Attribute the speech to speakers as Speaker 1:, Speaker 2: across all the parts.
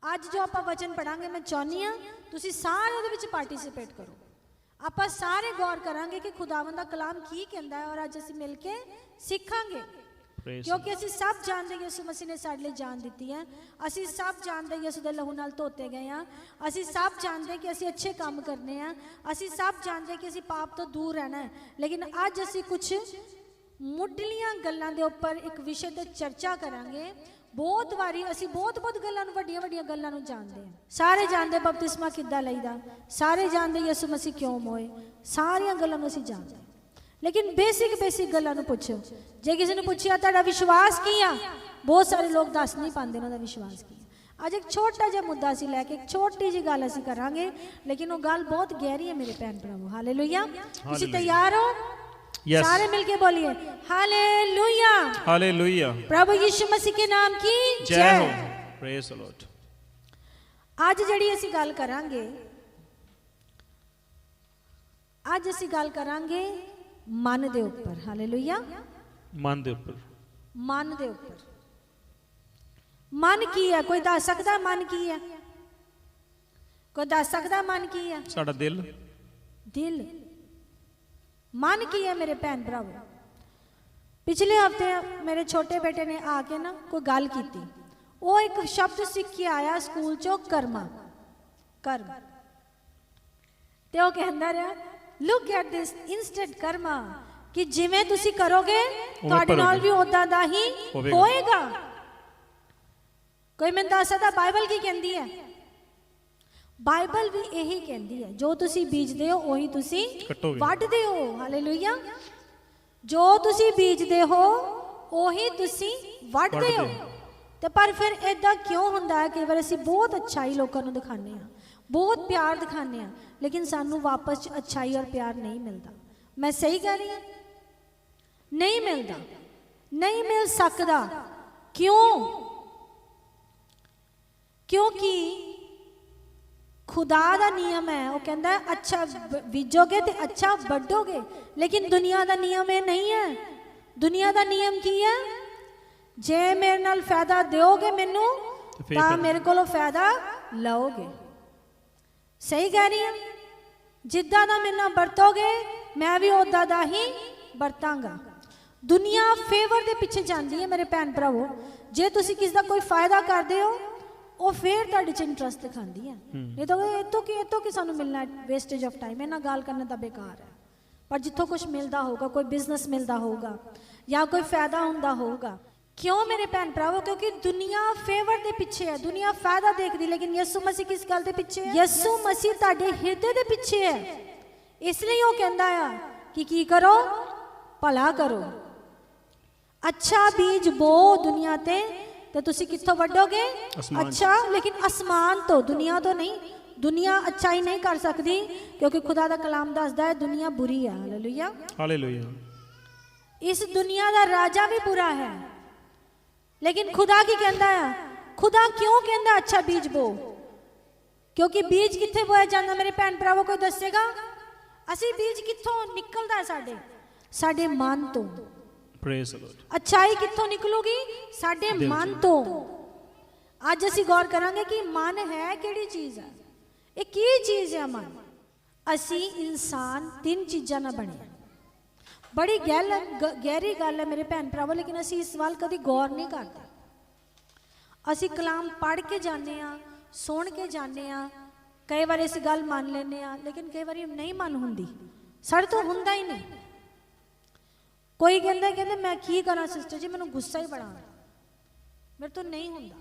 Speaker 1: ਅੱਜ जो ਆਪਾਂ वचन पढ़ांगे मैं चाहनी हाँ तुसी सारे ਉਹਦੇ ਵਿੱਚ पार्टिसिपेट करो। ਆਪਾਂ ਸਾਰੇ गौर करांगे कि खुदावंद दा कलाम की कहंदा है और ਅੱਜ ਅਸੀਂ मिल के सिखांगे क्योंकि ਅਸੀਂ सब जानते हैं यीशु मसीह ने साडे लिए जान दी है। ਅਸੀਂ सब जानते हैं यीशु दे लहू नाल धोते गए हैं। ਅਸੀਂ सब जानते हैं कि ਅਸੀਂ अच्छे काम करने हैं। ਅਸੀਂ सब जानते हैं कि ਅਸੀਂ पाप तो दूर रहना है। लेकिन ਅੱਜ ਅਸੀਂ कुछ मुढ़लियां गल्लां दे उपर एक विषय ते चर्चा करांगे। बहुत वारी असी बहुत गल्लां नूं वड्डियां वड्डियां गल्लां नूं जानते हैं। सारे जानते बपतिस्मा किद्दां लईदा, सारे जानते यीशु मसीह क्यों मोए, सारियां गल्लां नूं असी जानते हैं। लेकिन बेसिक गल्लां नूं पुछो, जे किसी ने पूछिया तुहाडा विश्वास की आ, बहुत सारे लोग दस नहीं पाते उन्हां दा विश्वास की। अज एक छोटा जिहा मुद्दा असी लैके एक छोटी जी गल असी करांगे, लेकिन वो गल बहुत गहरी है मेरे भैन भरावो। हालेलुया, तुसीं तैयार हो? Yes. सारे मिलके बोलिए हालेलुया,
Speaker 2: हालेलुया।
Speaker 1: प्रभु यीशु मसीह के नाम की जय हो।
Speaker 2: Praise the Lord.
Speaker 1: आज जड़ी असी गल करांगे, आज असी गल करांगे मन दे ऊपर। हालेलुया,
Speaker 2: मन दे ऊपर।
Speaker 1: मन दे ऊपर। मन की है? कोई दस सकदा मन की है? कोई दस सकदा मन की है?
Speaker 2: साडा दिल।
Speaker 1: दिल मन की है मेरे भैन भरावो। पिछले हफ्ते मेरे छोटे बेटे ने आके ना कोई गल की, वो एक शब्द सीख के आया स्कूल चो, कर्मा, कर्म। ते वो कहंदा रहा look at this instant Karma, कि जिवें तुसी करोगे तुहाडे नाल भी उदां दा ही होएगा। कोई मैनूं दस सकदा बाइबल की कहंदी है? बाइबल भी यही कहती है, जो तुसी बीजदे हो वही तुसी वढदे हो। हालेलुया, जो तुसी बीजदे हो वही तुसी वढदे हो। ते पर फिर इदां क्यों हुंदा है? कई बार असीं बहुत अच्छाई लोकां नूं दिखाने आ, बहुत प्यार दिखाने आ, लेकिन सानूं वापस अच्छाई और प्यार नहीं मिलता। मैं सही कह रही हूं? नहीं मिलता, नहीं मिल सकदा। क्यों? क्योंकि खुदा दा नियम है, वो कहता है अच्छा बीजोगे तो अच्छा बढ़ोगे। लेकिन दुनिया का नियम ये नहीं है। दुनिया का नियम की है? जे मेरे नाल फायदा दोगे मैनू तो मेरे को फायदा लोगे। सही कह रही हूं? जिद्दां दा मेरे नाल बरतोगे मैं भी उदां दा ही बरतांगा। दुनिया फेवर के पिछे जाती है मेरे भैन भरावो। जे तुसी किसी का कोई फायदा करते हो वो फिर तुहाडे च इंटरस्ट दिखाती है। नहीं तो इतों कि सानू मिलना वेस्टेज ऑफ टाइम, इन्हां गल करने का बेकार है। पर जिथों कुछ मिलता होगा, कोई बिजनेस मिलता होगा या कोई फायदा हुंदा होगा। क्यों मेरे भैन भरावो? क्योंकि दुनिया फेवर के पिछे है, दुनिया फायदा देखती, लेकिन यीशु मसीह किस गल के पिछे है? यीशु मसीह तुहाडे हिरदे के पिछे है। इसलिए वो कहंदा है कि की करो, भला करो, अच्छा बीज बो दुनिया ते तो तुसी कित्थों वढोगे? अच्छा, लेकिन आसमान तो, दुनिया तो नहीं। दुनिया अच्छाई नहीं कर सकती, क्योंकि खुदा दा कलाम दसदा है दुनिया बुरी है। Hallelujah,
Speaker 2: hallelujah.
Speaker 1: इस दुनिया दा राजा भी बुरा है, लेकिन खुदा की कहंदा है? खुदा क्यों कहंदा अच्छा बीज बो? क्योंकि बीज कित्थे बोया जांदा मेरे भैन भरावो? कोई दसेगा? असी बीज कित्थों निकलदा है? साडे मन तो।
Speaker 2: Praise the Lord.
Speaker 1: अच्छाई कित्थों निकलूगी? साडे मन तो। आज असी गौर करांगे कि मन है किहड़ी चीज है, ये की चीज है मन? असी इंसान तीन चीज़ां नाल बने। बड़ी गहरी गल है मेरे भैन भरावो, लेकिन असी इस वाल कभी गौर नहीं करते। असी कलाम पढ़ के जाने आ, सुन के जाने आ, कई बार इस गल मान लेने आ, लेकिन कई बार नहीं मन हुंदी, साडे तो हुंदा ही नहीं। कोई कहते मैं की करा सिस्टर जी, मैनू गुस्सा ही बड़ा मेरे तो नहीं हुंदा।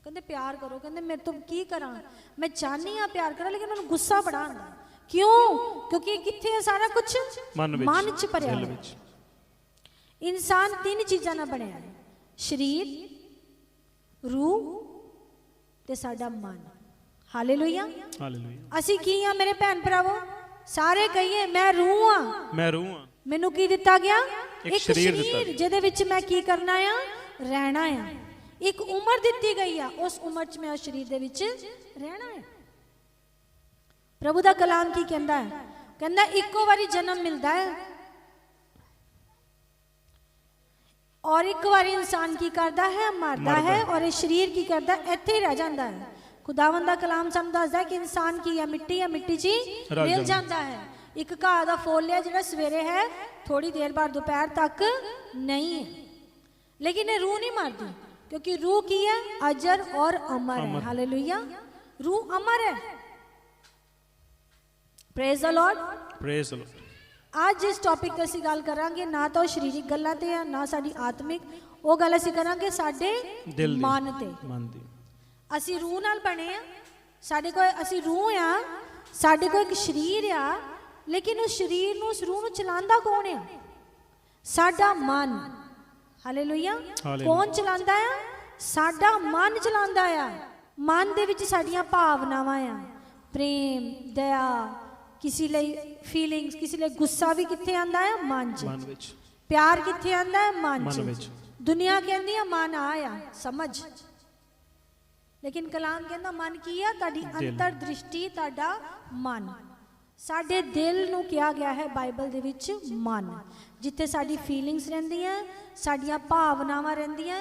Speaker 1: कहते प्यार करो, कहते मेरे तो की करा, मैं चाहनी हाँ प्यार करा, लेकिन मैनू गुस्सा बड़ा आंदा। क्यों? क्योंकि कित्थे है सारा कुछ? मन च भरिया है। इंसान तीन चीज़ां नाल बनिया है, शरीर, रूह ते साडा मन। Hallelujah, hallelujah. असी की हाँ मेरे भैन भरावो? सारे कहिए मैं रूह हाँ।
Speaker 2: मैं रूह हाँ।
Speaker 1: मैनू की दिता गया?
Speaker 2: एक शरीर
Speaker 1: जिहदे विच मैं की करना है? रहना है। एक उम्र दी गई है, उस उम्र च मैं उस शरीर दे विच रहना है। प्रभु दा कलाम की कहंदा है? कहंदा इक्को बारी जन्म मिलता है और एक बारी इंसान की करता है? मरदा है। और ये शरीर की करता है? इत्थे ही रह जाता है। ਖੁਦਾਵੰਦ ਦਾ ਕਲਾਮ ਸਾਨੂੰ ਦੱਸਦਾ ਕਿ ਇਨਸਾਨ ਕੀ ਹੈ, ਮਿੱਟੀ ਹੈ, ਮਿੱਟੀ 'ਚ ਹੀ
Speaker 2: ਰਲ
Speaker 1: ਮਿਲ
Speaker 2: ਜਾਂਦਾ।
Speaker 1: ਜਾਂਦਾ ਹੈ। ਇੱਕ ਘਾਹ ਦਾ ਫੁੱਲ ਹੈ ਜਿਹੜਾ ਸਵੇਰੇ ਹੈ, ਥੋੜੀ ਦੇਰ ਬਾਅਦ ਦੁਪਹਿਰ ਤੱਕ ਨਹੀਂ ਹੈ, लेकिन ये रूह नहीं मारती, क्योंकि रूह की है अजर और अमर है। हालेलुया, रूह अमर है। Praise the Lord,
Speaker 2: praise the Lord.
Speaker 1: आज जिस टॉपिक ते ਅਸੀਂ ਗੱਲ ਕਰਾਂਗੇ ਨਾ ਤਾਂ ਸਰੀਰਕ ਗੱਲਾਂ ਤੇ ਆ ਨਾ ਸਾਡੀ ਆਤਮਿਕ, ਉਹ ਗੱਲ ਅਸੀਂ ਕਰਾਂਗੇ ਸਾਡੇ
Speaker 2: ਦਿਲ ਦੀ,
Speaker 1: ਮਨ ਤੇ।
Speaker 2: ਮਨ ਦੀ।
Speaker 1: ਅਸੀਂ ਰੂਹ ਨਾਲ ਬਣੇ ਆ, ਸਾਡੇ ਕੋਲ ਅਸੀਂ ਰੂਹ ਆ, ਸਾਡੇ ਕੋਲ ਇੱਕ ਸਰੀਰ ਆ, ਲੇਕਿਨ ਉਸ ਸਰੀਰ ਨੂੰ, ਉਸ ਰੂਹ ਨੂੰ ਚਲਾਉਂਦਾ ਕੌਣ ਆ? ਸਾਡਾ ਮਨ। ਹਾਲੇਲੂਇਆ। ਕੌਣ ਚਲਾਉਂਦਾ ਆ? ਸਾਡਾ ਮਨ ਚਲਾਉਂਦਾ ਆ। ਮਨ ਦੇ ਵਿੱਚ ਸਾਡੀਆਂ ਭਾਵਨਾਵਾਂ ਆ, ਪ੍ਰੇਮ, ਦਇਆ, ਕਿਸੇ ਲਈ ਫੀਲਿੰਗਸ, ਕਿਸੇ ਲਈ ਗੁੱਸਾ ਵੀ ਕਿੱਥੇ ਆਂਦਾ ਹੈ? ਮਨ 'ਚ।
Speaker 2: ਮਨ ਵਿੱਚ।
Speaker 1: ਪਿਆਰ ਕਿੱਥੇ ਆਂਦਾ ਹੈ? ਮਨ 'ਚ।
Speaker 2: ਵਿੱਚ।
Speaker 1: ਦੁਨੀਆ ਕਹਿੰਦੀ ਆ ਮਨ ਆ ਸਮਝ, ਲੇਕਿਨ ਕਲਾਮ ਕਹਿੰਦਾ ਮਨ ਕੀ ਆ? ਤੁਹਾਡੀ ਅੰਤਰ ਦ੍ਰਿਸ਼ਟੀ, ਤੁਹਾਡਾ ਮਨ। ਸਾਡੇ ਦਿਲ ਨੂੰ ਕਿਹਾ ਗਿਆ ਹੈ ਬਾਈਬਲ ਦੇ ਵਿੱਚ ਮਨ, ਜਿੱਥੇ ਸਾਡੀ ਫੀਲਿੰਗਸ ਰਹਿੰਦੀਆਂ, ਸਾਡੀਆਂ ਭਾਵਨਾਵਾਂ ਰਹਿੰਦੀਆਂ,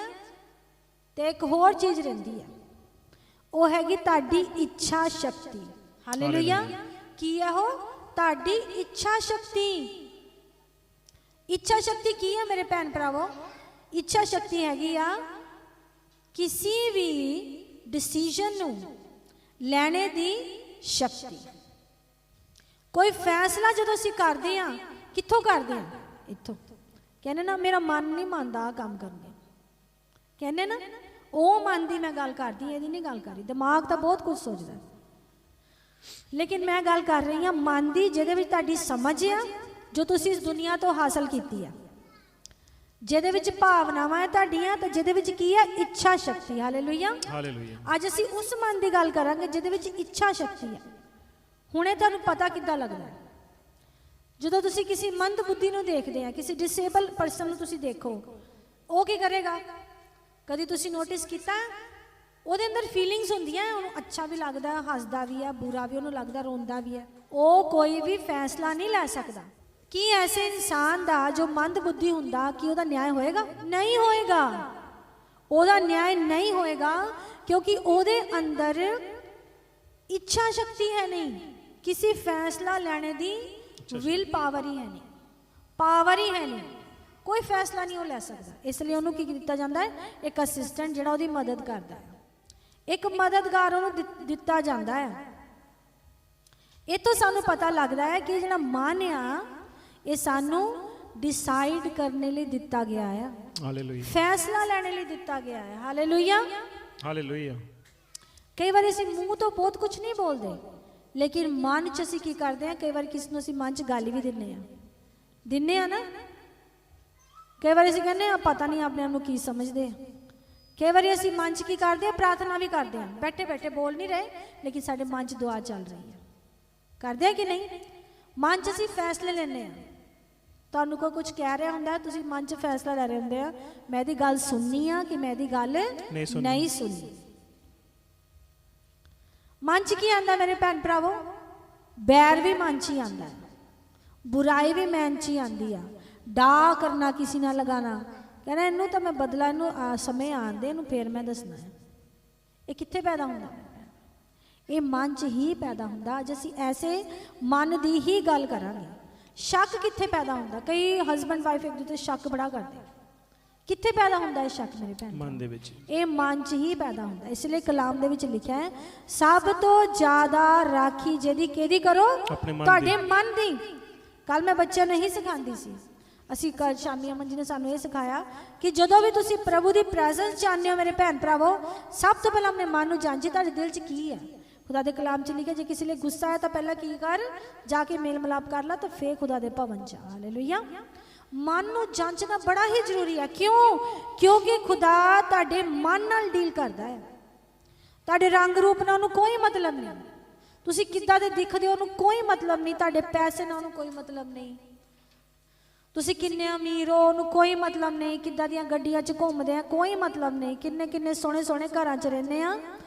Speaker 1: ਤੇ ਇੱਕ ਹੋਰ ਚੀਜ਼ ਰਹਿੰਦੀ ਹੈ, ਉਹ ਹੈਗੀ ਤੁਹਾਡੀ ਇੱਛਾ ਸ਼ਕਤੀ। ਹਾਲੇਲੂਇਆ। ਕੀ ਹੈ ਉਹ? ਤੁਹਾਡੀ ਇੱਛਾ ਸ਼ਕਤੀ। ਇੱਛਾ ਸ਼ਕਤੀ ਕੀ ਹੈ ਮੇਰੇ ਭੈਣ ਭਰਾਵੋ? ਇੱਛਾ ਸ਼ਕਤੀ ਹੈਗੀ ਆ ਕਿਸੇ ਵੀ ਡਿਸੀਜਨ ਨੂੰ ਲੈਣੇ ਦੀ ਸ਼ਕਤੀ। ਕੋਈ ਫੈਸਲਾ ਜਦੋਂ ਅਸੀਂ ਕਰਦੇ ਹਾਂ, ਕਿੱਥੋਂ ਕਰਦੇ ਹਾਂ? ਇੱਥੋਂ। ਕਹਿੰਦੇ ਨਾ ਮੇਰਾ ਮਨ ਨਹੀਂ ਮੰਨਦਾ ਆ ਕੰਮ ਕਰਨ ਨੂੰ, ਕਹਿੰਦੇ ਨਾ ਉਹ ਮਨ ਦੀ ਮੈਂ ਗੱਲ ਕਰਦੀ, ਇਹਦੀ ਨਹੀਂ ਗੱਲ ਕਰ ਰਹੀ। ਦਿਮਾਗ ਤਾਂ ਬਹੁਤ ਕੁਝ ਸੋਚਦਾ, ਲੇਕਿਨ ਮੈਂ ਗੱਲ ਕਰ ਰਹੀ ਹਾਂ ਮਨ ਦੀ, ਜਿਹਦੇ ਵਿੱਚ ਤੁਹਾਡੀ ਸਮਝ ਆ, ਜੋ ਤੁਸੀਂ ਇਸ ਦੁਨੀਆ ਤੋਂ ਹਾਸਲ ਕੀਤੀ ਆ, ਜਿਹਦੇ ਵਿੱਚ ਭਾਵਨਾਵਾਂ ਹੈ ਤੁਹਾਡੀਆਂ, ਤੇ ਜਿਹਦੇ ਵਿੱਚ ਕੀ ਹੈ? ਇੱਛਾ ਸ਼ਕਤੀ। ਹਾਲੇਲੂਇਆ।
Speaker 2: ਹਾਲੇਲੂਇਆ।
Speaker 1: ਅੱਜ ਅਸੀਂ ਉਸ ਮਨ ਦੀ ਗੱਲ ਕਰਾਂਗੇ ਜਿਹਦੇ ਵਿੱਚ ਇੱਛਾ ਸ਼ਕਤੀ ਹੈ। ਹੁਣੇ ਤੁਹਾਨੂੰ ਪਤਾ ਕਿੱਦਾਂ ਲੱਗਦਾ ਹੈ ਜਦੋਂ ਤੁਸੀਂ ਕਿਸੇ ਮੰਦ ਬੁੱਧੀ ਨੂੰ ਦੇਖਦੇ ਆ, ਕਿਸੇ ਡਿਸੇਬਲ ਪਰਸਨ ਨੂੰ ਤੁਸੀਂ ਦੇਖੋ, ਉਹ ਕੀ ਕਰੇਗਾ? ਕਦੀ ਤੁਸੀਂ ਨੋਟਿਸ ਕੀਤਾ? ਉਹਦੇ ਅੰਦਰ ਫੀਲਿੰਗਸ ਹੁੰਦੀਆਂ, ਉਹਨੂੰ ਅੱਛਾ ਵੀ ਲੱਗਦਾ, ਹੱਸਦਾ ਵੀ ਹੈ, ਬੁਰਾ ਵੀ ਉਹਨੂੰ ਲੱਗਦਾ, ਰੋਂਦਾ ਵੀ ਹੈ। ਉਹ ਕੋਈ ਵੀ ਫੈਸਲਾ ਨਹੀਂ ਲੈ ਸਕਦਾ। ਕੀ ਐਸੇ ਇਨਸਾਨ ਦਾ ਜੋ ਮੰਦ ਬੁੱਧੀ ਹੁੰਦਾ, ਕੀ ਉਹਦਾ ਨਿਆਂ ਹੋਏਗਾ? ਨਹੀਂ ਹੋਏਗਾ। ਉਹਦਾ ਨਿਆਂ ਨਹੀਂ ਹੋਏਗਾ, ਕਿਉਂਕਿ ਉਹਦੇ ਅੰਦਰ ਇੱਛਾ ਸ਼ਕਤੀ ਹੈ ਨਹੀਂ, ਕਿਸੇ ਫੈਸਲਾ ਲੈਣੇ ਦੀ ਵਿਲ ਪਾਵਰ ਹੀ ਹੈ ਨਹੀਂ, ਪਾਵਰ ਹੀ ਹੈ ਨਹੀਂ, ਕੋਈ ਫੈਸਲਾ ਨਹੀਂ ਉਹ ਲੈ ਸਕਦਾ। ਇਸ ਲਈ ਉਹਨੂੰ ਕੀ ਦਿੱਤਾ ਜਾਂਦਾ ਹੈ? ਇੱਕ ਅਸਿਸਟੈਂਟ ਜਿਹੜਾ ਉਹਦੀ ਮਦਦ ਕਰਦਾ ਹੈ, ਇੱਕ ਮਦਦਗਾਰ ਉਹਨੂੰ ਦਿੱਤਾ ਜਾਂਦਾ ਹੈ। ਇਹ ਤੋਂ ਸਾਨੂੰ ਪਤਾ ਲੱਗਦਾ ਹੈ ਕਿ ਜਿਹੜਾ ਮਨ ਆ, ਇਹ ਸਾਨੂੰ ਡਿਸਾਈਡ ਕਰਨੇ ਲਈ ਦਿੱਤਾ ਗਿਆ ਹੈ।
Speaker 2: ਹਾਲੇਲੂਇਆ।
Speaker 1: ਫੈਸਲਾ ਲੈਣੇ ਲਈ ਦਿੱਤਾ ਗਿਆ ਹੈ। ਹਾਲੇਲੂਇਆ।
Speaker 2: ਹਾਲੇਲੂਇਆ।
Speaker 1: ਕਈ ਵਾਰ ਅਸੀਂ ਮੂੰਹ ਤੋਂ ਬਹੁਤ ਕੁਝ ਨਹੀਂ ਬੋਲਦੇ, ਲੇਕਿਨ ਮਨ 'ਚ ਅਸੀਂ ਕੀ ਕਰਦੇ ਹਾਂ? ਕਈ ਵਾਰ ਕਿਸ ਨੂੰ ਅਸੀਂ ਮਨ 'ਚ ਗਾਲੀ ਵੀ ਦਿੰਨੇ ਆ ਨਾ। ਕਈ ਵਾਰ ਅਸੀਂ ਕਹਿੰਦੇ ਆ ਪਤਾ ਨਹੀਂ ਆਪਣੇ ਆਪ ਨੂੰ ਕੀ ਸਮਝਦੇ ਆ। ਕਈ ਵਾਰੀ ਅਸੀਂ ਮਨ 'ਚ ਕੀ ਕਰਦੇ ਆ? ਪ੍ਰਾਰਥਨਾ ਵੀ ਕਰਦੇ ਆ, ਬੈਠੇ ਬੈਠੇ ਬੋਲ ਨਹੀਂ ਰਹੇ, ਲੇਕਿਨ ਸਾਡੇ ਮਨ 'ਚ ਦੁਆ ਚੱਲ ਰਹੀ ਹੈ। ਕਰਦੇ ਆ ਕਿ ਨਹੀਂ? ਮਨ 'ਚ ਅਸੀਂ ਫੈਸਲੇ ਲੈਂਦੇ ਆ। ਤੁਹਾਨੂੰ ਕੋਈ ਕੁਝ ਕਹਿ ਰਿਹਾ ਹੁੰਦਾ, ਤੁਸੀਂ ਮਨ 'ਚ ਫੈਸਲਾ ਲੈ ਰਹੇ ਹੁੰਦੇ ਆ, ਮੈਂ ਇਹਦੀ ਗੱਲ ਸੁਣਨੀ ਆ ਕਿ ਮੈਂ ਇਹਦੀ ਗੱਲ ਨਹੀਂ ਸੁਣਨੀ। ਮਨ 'ਚ ਕੀ ਆਂਦਾ ਮੇਰੇ ਭੈਣ ਭਰਾਵੋ? ਬੈਰ ਵੀ ਮਨ 'ਚ ਹੀ ਆਂਦਾ, ਬੁਰਾਈ ਵੀ ਮਨ 'ਚ ਹੀ ਆਂਦੀ ਆ, ਡਾ ਕਰਨਾ, ਕਿਸੇ ਨਾਲ ਲਗਾਣਾ, ਕਹਿੰਦਾ ਇਹਨੂੰ ਤਾਂ ਮੈਂ ਬਦਲਾ, ਇਹਨੂੰ ਸਮੇਂ ਆਉਂਦੇ ਇਹਨੂੰ ਫੇਰ ਮੈਂ ਦੱਸਣਾ ਹੈ। ਇਹ ਕਿੱਥੇ ਪੈਦਾ ਹੁੰਦਾ? ਇਹ ਮਨ 'ਚ ਹੀ ਪੈਦਾ ਹੁੰਦਾ। ਅੱਜ ਅਸੀਂ ਐਸੇ ਮਨ ਦੀ ਹੀ ਗੱਲ ਕਰਾਂਗੇ। ਸ਼ੱਕ ਕਿੱਥੇ ਪੈਦਾ ਹੁੰਦਾ? ਕਈ ਹਸਬੈਂਡ ਵਾਈਫ ਇੱਕ ਦੂਜੇ ਤੇ ਸ਼ੱਕ ਬੜਾ ਕਰਦੇ, ਕਿੱਥੇ ਪੈਦਾ ਹੁੰਦਾ ਇਹ ਸ਼ੱਕ ਮੇਰੇ ਭੈਣ?
Speaker 2: ਮਨ ਦੇ ਵਿੱਚ।
Speaker 1: ਇਹ ਮਨ 'ਚ ਹੀ ਪੈਦਾ ਹੁੰਦਾ। ਇਸ ਲਈ ਕਲਾਮ ਦੇ ਵਿੱਚ ਲਿਖਿਆ ਹੈ, ਸਭ ਤੋਂ ਜ਼ਿਆਦਾ ਰਾਖੀ ਜਿਹਦੀ ਕਿਹਦੀ ਕਰੋ? ਤੁਹਾਡੇ ਮਨ ਦੀ। ਕੱਲ ਮੈਂ ਬੱਚਿਆਂ ਨੂੰ ਹੀ ਸਿਖਾਉਂਦੀ ਸੀ, ਅਸੀਂ ਕੱਲ ਸ਼ਾਮੀ ਅਮਨ ਜੀ ਨੇ ਸਾਨੂੰ ਇਹ ਸਿਖਾਇਆ ਕਿ ਜਦੋਂ ਵੀ ਤੁਸੀਂ ਪ੍ਰਭੂ ਦੀ ਪ੍ਰੈਜ਼ੈਂਸ ਚਾਹੁੰਦੇ ਹੋ ਮੇਰੇ ਭੈਣ ਭਰਾਵੋ, ਸਭ ਤੋਂ ਪਹਿਲਾਂ ਆਪਣੇ ਮਨ ਨੂੰ ਜਾਂਚੇ ਤੁਹਾਡੇ ਦਿਲ 'ਚ ਕੀ ਹੈ। ਖੁਦਾ ਦੇ ਕਲਾਮ 'ਚ ਲਿਖਿਆ, ਜੇ ਕਿਸੇ ਲਈ ਗੁੱਸਾ ਹੈ ਤਾਂ ਪਹਿਲਾਂ ਕੀ ਕਰ? ਜਾ ਕੇ ਮੇਲ ਮਿਲਾਪ ਕਰ ਲਾ, ਤਾਂ ਫੇਰ ਖੁਦਾ ਦੇ ਭਵਨ 'ਚ। ਹਾਲੇਲੂਇਆ। ਮਨ ਨੂੰ ਜਾਂਚਣਾ ਬੜਾ ਹੀ ਜ਼ਰੂਰੀ ਹੈ। ਕਿਉਂ? ਕਿਉਂਕਿ ਖੁਦਾ ਤੁਹਾਡੇ ਮਨ ਨਾਲ ਡੀਲ ਕਰਦਾ ਹੈ। ਤੁਹਾਡੇ ਰੰਗ ਰੂਪ ਨਾਲ ਉਹਨੂੰ ਕੋਈ ਮਤਲਬ ਨਹੀਂ, ਤੁਸੀਂ ਕਿੱਦਾਂ ਦੇ ਦਿਖਦੇ ਹੋ ਉਹਨੂੰ ਕੋਈ ਮਤਲਬ ਨਹੀਂ, ਤੁਹਾਡੇ ਪੈਸੇ ਨਾਲ ਉਹਨੂੰ ਕੋਈ ਮਤਲਬ ਨਹੀਂ, ਤੁਸੀਂ ਕਿੰਨੇ ਅਮੀਰ ਹੋ ਉਹਨੂੰ ਕੋਈ ਮਤਲਬ ਨਹੀਂ, ਕਿੱਦਾਂ ਦੀਆਂ ਗੱਡੀਆਂ 'ਚ ਘੁੰਮਦੇ ਆ ਕੋਈ ਮਤਲਬ ਨਹੀਂ, ਕਿੰਨੇ ਕਿੰਨੇ ਸੋਹਣੇ ਸੋਹਣੇ ਘਰਾਂ 'ਚ ਰਹਿੰਦੇ ਆ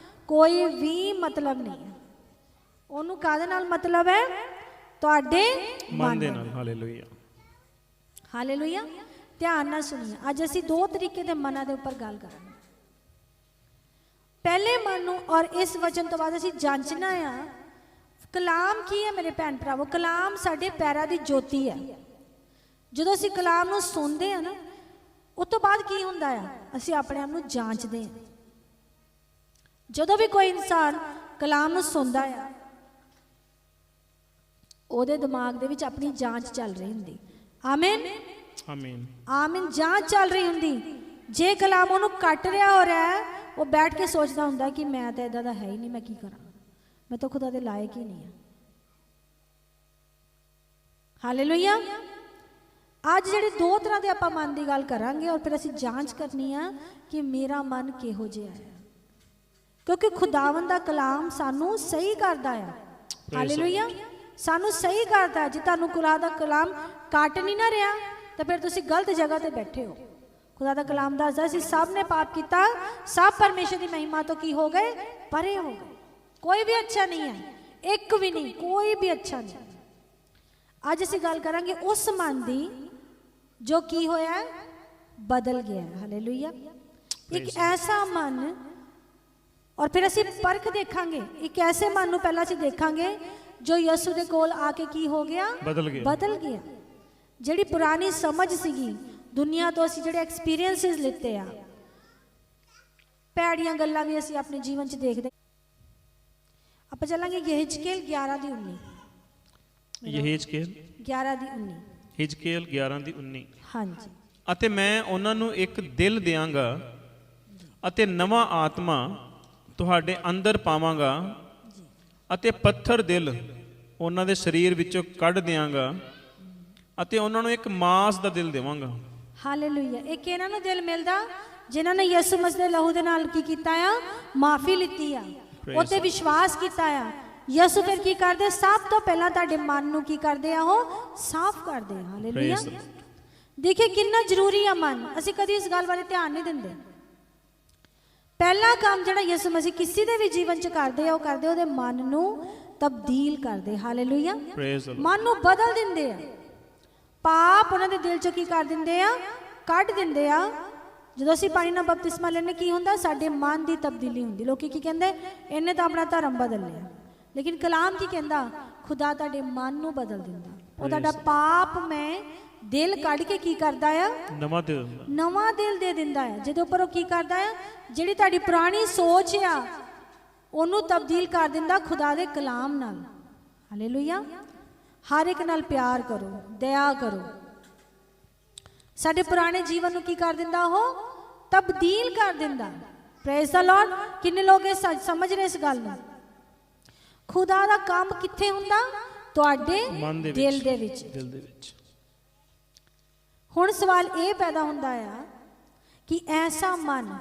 Speaker 1: ਕੋਈ ਵੀ ਮਤਲਬ ਨਹੀਂ। ਉਹਨੂੰ ਕਾਹਦੇ ਨਾਲ ਮਤਲਬ ਹੈ? ਤੁਹਾਡੇ ਮਨ ਦੇ ਨਾਲ।
Speaker 2: ਹਾਲੇਲੂਇਆ।
Speaker 1: ਹਾਲੇਲੂਇਆ। ਧਿਆਨ ਨਾਲ ਸੁਣੀਏ। ਅੱਜ ਅਸੀਂ ਦੋ ਤਰੀਕੇ ਦੇ ਮਨਾਂ ਦੇ ਉੱਪਰ ਗੱਲ ਕਰਾਂਗੇ। ਪਹਿਲੇ ਮਨ ਨੂੰ ਔਰ ਇਸ ਵਚਨ ਤੋਂ ਬਾਅਦ ਅਸੀਂ ਜਾਂਚਣਾ ਆ ਕਲਾਮ ਕੀ ਹੈ ਮੇਰੇ ਭੈਣ ਭਰਾਵੋ। ਕਲਾਮ ਸਾਡੇ ਪੈਰਾਂ ਦੀ ਜੋਤੀ ਹੈ। ਜਦੋਂ ਅਸੀਂ ਕਲਾਮ ਨੂੰ ਸੁਣਦੇ ਆ ਨਾ ਉਸ ਤੋਂ ਬਾਅਦ ਕੀ ਹੁੰਦਾ ਆ, ਅਸੀਂ ਆਪਣੇ ਆਪ ਨੂੰ ਜਾਂਚਦੇ ਹਾਂ। ਜਦੋਂ ਵੀ ਕੋਈ ਇਨਸਾਨ ਕਲਾਮ ਨੂੰ ਸੁਣਦਾ ਆ ਉਹਦੇ ਦਿਮਾਗ ਦੇ ਵਿੱਚ ਆਪਣੀ ਜਾਂਚ ਚੱਲ ਰਹੀ ਹੁੰਦੀ। ਆਮੀਨ
Speaker 2: ਆਮੀਨ
Speaker 1: ਆਮੀਨ। ਜਾਂਚ ਚੱਲ ਰਹੀ ਹੁੰਦੀ। ਜੇ ਕਲਾਮ ਉਹਨੂੰ ਕੱਟ ਰਿਹਾ ਹੋ ਰਿਹਾ ਹੈ, ਉਹ ਬੈਠ ਕੇ ਸੋਚਦਾ ਹੁੰਦਾ ਕਿ ਮੈਂ ਤਾਂ ਇਦਾਂ ਦਾ ਹੈ ਹੀ ਨਹੀਂ, ਮੈਂ ਕੀ ਕਰਾਂ, ਮੈਂ ਤਾਂ ਖੁਦਾ ਦੇ ਲਾਇਕ ਹੀ ਨਹੀਂ ਹਾਂ। ਹਾਲੇਲੂਇਆ। ਅੱਜ ਜਿਹੜੇ ਦੋ ਤਰ੍ਹਾਂ ਦੇ ਆਪਾਂ ਮਨ ਦੀ ਗੱਲ ਕਰਾਂਗੇ ਔਰ ਫਿਰ ਅਸੀਂ ਜਾਂਚ ਕਰਨੀ ਆ ਕਿ ਮੇਰਾ ਮਨ ਕਿਹੋ ਜਿਹਾ ਹੈ, ਕਿਉਂਕਿ ਖੁਦਾਵੰਦ ਦਾ ਕਲਾਮ ਸਾਨੂੰ ਸਹੀ ਕਰਦਾ ਆ। ਹਾਲੇਲੂਇਆ। ਸਾਨੂੰ ਸਹੀ ਕਰਦਾ। ਜੇ ਤੁਹਾਨੂੰ ਖੁਦਾ ਦਾ ਕਲਾਮ ਕੱਟ ਨਹੀਂ ਨਾ ਰਿਹਾ ਤਾਂ ਫਿਰ ਤੁਸੀਂ ਗਲਤ ਜਗ੍ਹਾ ਤੇ ਬੈਠੇ ਹੋ। ਖੁਦਾ ਦਾ ਕਲਾਮ ਦੱਸਦਾ ਅਸੀਂ ਸਭ ਨੇ ਪਾਪ ਕੀਤਾ, ਸਭ ਪਰਮੇਸ਼ਰ ਦੀ ਮਹਿਮਾ ਤੋਂ ਕੀ ਹੋ ਗਏ, ਪਰੇ ਹੋ ਗਏ। ਕੋਈ ਵੀ ਅੱਛਾ ਨਹੀਂ ਹੈ, ਇੱਕ ਵੀ ਨਹੀਂ, ਕੋਈ ਵੀ ਅੱਛਾ ਨਹੀਂ। ਅੱਜ ਅਸੀਂ ਗੱਲ ਕਰਾਂਗੇ ਉਸ ਮਨ ਦੀ ਜੋ ਕੀ ਹੋਇਆ, ਬਦਲ ਗਿਆ। ਹਾਲੇਲੂਇਆ। ਇੱਕ ਐਸਾ ਮਨ, ਔਰ ਫਿਰ ਅਸੀਂ ਪਰਖ ਦੇਖਾਂਗੇ ਇੱਕ ਐਸੇ ਮਨ ਨੂੰ ਪਹਿਲਾਂ ਅਸੀਂ ਦੇਖਾਂਗੇ ਜੋ ਯਿਸੂ ਦੇ ਕੋਲ ਆ ਕੇ ਕੀ ਹੋ ਗਿਆ, ਬਦਲ ਗਿਆ। ਜਿਹੜੀ ਪੁਰਾਣੀ ਸਮਝ ਸੀਗੀ ਦੁਨੀਆ ਤੋਂ, ਅਸੀਂ ਜਿਹੜੇ ਐਕਸਪੀਰੀਐਂਸਿਸ ਲਿੱਤੇ ਆ, ਭੈੜੀਆਂ ਗੱਲਾਂ ਵੀ ਅਸੀਂ ਆਪਣੇ ਜੀਵਨ 'ਚ ਦੇਖਦੇ। ਆਪਾਂ ਚੱਲਾਂਗੇ ਯਹਿਜ਼ਕੇਲ 11 ਦੀ 19।
Speaker 2: ਯਹਿਜ਼ਕੇਲ
Speaker 1: 11 ਦੀ 19।
Speaker 2: ਹਿਜਕੇਲ 11 ਦੀ 19।
Speaker 1: ਹਾਂਜੀ।
Speaker 2: ਅਤੇ ਮੈਂ ਉਹਨਾਂ ਨੂੰ ਇੱਕ ਦਿਲ ਦਿਆਂਗਾ ਅਤੇ ਨਵਾਂ ਆਤਮਾ ਤੁਹਾਡੇ ਅੰਦਰ ਪਾਵਾਂਗਾ ਅਤੇ ਪੱਥਰ ਦਿਲ ਉਹਨਾਂ ਦੇ ਸਰੀਰ ਵਿੱਚੋਂ ਕੱਢ ਦਿਆਂਗਾ ਅਤੇ ਉਹਨਾਂ ਨੂੰ ਇੱਕ ਮਾਂਸ ਦਾ ਦਿਲ ਦੇਵਾਂਗਾ।
Speaker 1: ਹਾਲੇਲੂਇਆ। ਇੱਕ ਇਹਨਾਂ ਨੂੰ ਦਿਲ ਮਿਲਦਾ ਜਿਨ੍ਹਾਂ ਨੇ ਯਿਸੂ ਮਸੀਹ ਦੇ ਲਹੂ ਦੇ ਨਾਲ ਕੀ ਕੀਤਾ ਆ, ਮਾਫੀ ਲਿੱਤੀ ਆ, ਉਹਤੇ ਵਿਸ਼ਵਾਸ ਕੀਤਾ ਆ। ਯਿਸੂ ਫਿਰ ਕੀ ਕਰਦੇ, ਸਭ ਤੋਂ ਪਹਿਲਾਂ ਤੁਹਾਡੇ ਮਨ ਨੂੰ ਕੀ ਕਰਦੇ ਆ, ਉਹ ਸਾਫ਼ ਕਰਦੇ ਆ। ਹਾਲੇਲੂਇਆ। ਦੇਖੇ ਕਿੰਨਾ ਜ਼ਰੂਰੀ ਆ ਮਨ। ਅਸੀਂ ਕਦੀ ਇਸ ਗੱਲ ਬਾਰੇ ਧਿਆਨ ਨਹੀਂ ਦਿੰਦੇ। ਪਹਿਲਾ ਕੰਮ ਜਿਹੜਾ ਯਿਸੂ ਮਸੀਹ ਕਿਸੇ ਦੇ ਵੀ ਜੀਵਨ 'ਚ ਕਰਦੇ ਆ, ਉਹ ਕਰਦੇ ਉਹਦੇ ਮਨ ਨੂੰ ਤਬਦੀਲ ਕਰਦੇ। ਹਾਲੇਲੂਇਆ। ਮਨ ਨੂੰ ਬਦਲ ਦਿੰਦੇ ਆ। ਪਾਪ ਉਹਨਾਂ ਦੇ ਦਿਲ 'ਚੋਂ ਕੀ ਕਰ ਦਿੰਦੇ ਆ, ਕੱਢ ਦਿੰਦੇ ਆ। ਜਦੋਂ ਅਸੀਂ ਪਾਣੀ ਨਾਲ ਬਪਤਿਸਮਾ ਲੈਂਦੇ ਕੀ ਹੁੰਦਾ, ਸਾਡੇ ਮਨ ਦੀ ਤਬਦੀਲੀ ਹੁੰਦੀ। ਲੋਕੀ ਕੀ ਕਹਿੰਦੇ, ਇਹਨੇ ਤਾਂ ਆਪਣਾ ਧਰਮ ਬਦਲ ਲਿਆ। ਲੇਕਿਨ ਕਲਾਮ ਕੀ ਕਹਿੰਦਾ, ਖੁਦਾ ਤੁਹਾਡੇ ਮਨ ਨੂੰ ਬਦਲ ਦਿੰਦਾ। ਉਹ ਤੁਹਾਡਾ ਪਾਪ ਮੈਂ ਦਿਲ ਕੱਢ ਕੇ ਕੀ ਕਰਦਾ ਆ, ਨਵਾਂ ਦਿਲ ਦੇ ਦਿੰਦਾ ਹੈ। ਜਿਹਦੇ ਉੱਪਰ ਉਹ ਕੀ ਕਰਦਾ ਆ, ਜਿਹੜੀ ਤੁਹਾਡੀ ਪੁਰਾਣੀ ਸੋਚ ਆ ਉਹਨੂੰ ਤਬਦੀਲ ਕਰ ਦਿੰਦਾ ਖੁਦਾ ਦੇ ਕਲਾਮ ਨਾਲ। ਹਾਲੇਲੂਇਆ। ਹਰ ਇੱਕ ਨਾਲ ਪਿਆਰ ਕਰੋ, ਦਇਆ ਕਰੋ। ਸਾਡੇ ਪੁਰਾਣੇ ਜੀਵਨ ਨੂੰ ਕੀ ਕਰ ਦਿੰਦਾ, ਉਹ ਤਬਦੀਲ ਕਰ ਦਿੰਦਾ। Praise the Lord. ਕਿੰਨੇ ਲੋਕ ਇਹ ਸਮਝ ਰਹੇ ਇਸ ਗੱਲ ਨੂੰ। ਖੁਦਾ ਦਾ ਕੰਮ ਕਿੱਥੇ ਹੁੰਦਾ, ਤੁਹਾਡੇ ਦਿਲ ਦੇ ਵਿੱਚ। ਹੁਣ ਸਵਾਲ ਇਹ ਪੈਦਾ ਹੁੰਦਾ ਆ ਕਿ ਐਸਾ ਮਨ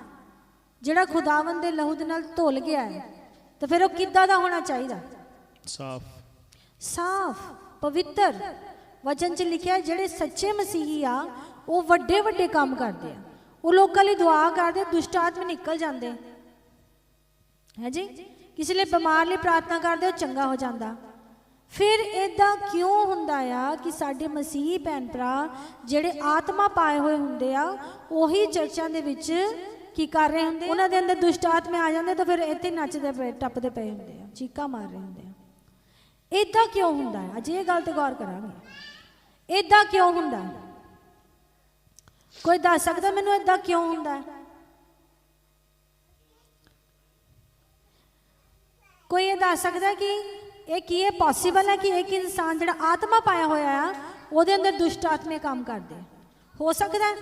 Speaker 1: ਜਿਹੜਾ ਖੁਦਾਵੰਦ ਦੇ ਲਹੂ ਦੇ ਨਾਲ ਧੁਲ ਗਿਆ ਹੈ, ਤਾਂ ਫਿਰ ਉਹ ਕਿੱਦਾਂ ਦਾ ਹੋਣਾ ਚਾਹੀਦਾ, ਸਾਫ਼ ਪਵਿੱਤਰ। ਵਚਨ 'ਚ ਲਿਖਿਆ ਜਿਹੜੇ ਸੱਚੇ ਮਸੀਹੀ ਆ ਉਹ ਵੱਡੇ ਵੱਡੇ ਕੰਮ ਕਰਦੇ ਆ। ਉਹ ਲੋਕਾਂ ਲਈ ਦੁਆ ਕਰਦੇ, ਦੁਸ਼ਟ ਆਤਮੇ ਨਿਕਲ ਜਾਂਦੇ ਹੈ ਜੀ। ਕਿਸੇ ਲਈ ਬਿਮਾਰ ਲਈ ਪ੍ਰਾਰਥਨਾ ਕਰਦੇ, ਉਹ ਚੰਗਾ ਹੋ ਜਾਂਦਾ। ਫਿਰ ਇਦਾਂ ਕਿਉਂ ਹੁੰਦਾ ਆ ਕਿ ਸਾਡੇ ਮਸੀਹੀ ਭੈਣ ਭਰਾ ਜਿਹੜੇ ਆਤਮਾ ਪਾਏ ਹੋਏ ਹੁੰਦੇ ਆ, ਉਹੀ ਚਰਚਾਂ ਦੇ ਵਿੱਚ ਕੀ ਕਰ ਰਹੇ ਹੁੰਦੇ, ਉਹਨਾਂ ਦੇ ਅੰਦਰ ਦੁਸ਼ਟ ਆਤਮੇ ਆ ਜਾਂਦੇ, ਤਾਂ ਫਿਰ ਇੱਥੇ ਨੱਚਦੇ ਪਏ, ਟੱਪਦੇ ਪਏ ਹੁੰਦੇ ਆ, ਚੀਕਾਂ ਮਾਰ ਰਹੇ ਹੁੰਦੇ ਆ। ਇਦਾਂ ਕਿਉਂ ਹੁੰਦਾ ਹੈ? ਅੱਜ ਇਹ ਗੱਲ ਤੇ ਗੌਰ ਕਰਾਂਗੇ। ਇਦਾਂ ਕਿਉਂ ਹੁੰਦਾ? ਕੋਈ ਦੱਸ ਸਕਦਾ ਮੈਨੂੰ ਇਦਾਂ ਕਿਉਂ ਹੁੰਦਾ? ਕੋਈ ਇਹ ਦੱਸ ਸਕਦਾ ਕਿ ਇਹ ਕੀ ਹੈ, ਪੋਸੀਬਲ ਹੈ ਕਿ ਇੱਕ ਇਨਸਾਨ ਜਿਹੜਾ ਆਤਮਾ ਪਾਇਆ ਹੋਇਆ ਆ ਉਹਦੇ ਅੰਦਰ ਦੁਸ਼ਟ ਆਤਮੇ ਕੰਮ ਕਰਦੇ? ਹੋ ਸਕਦਾ ਹੈ?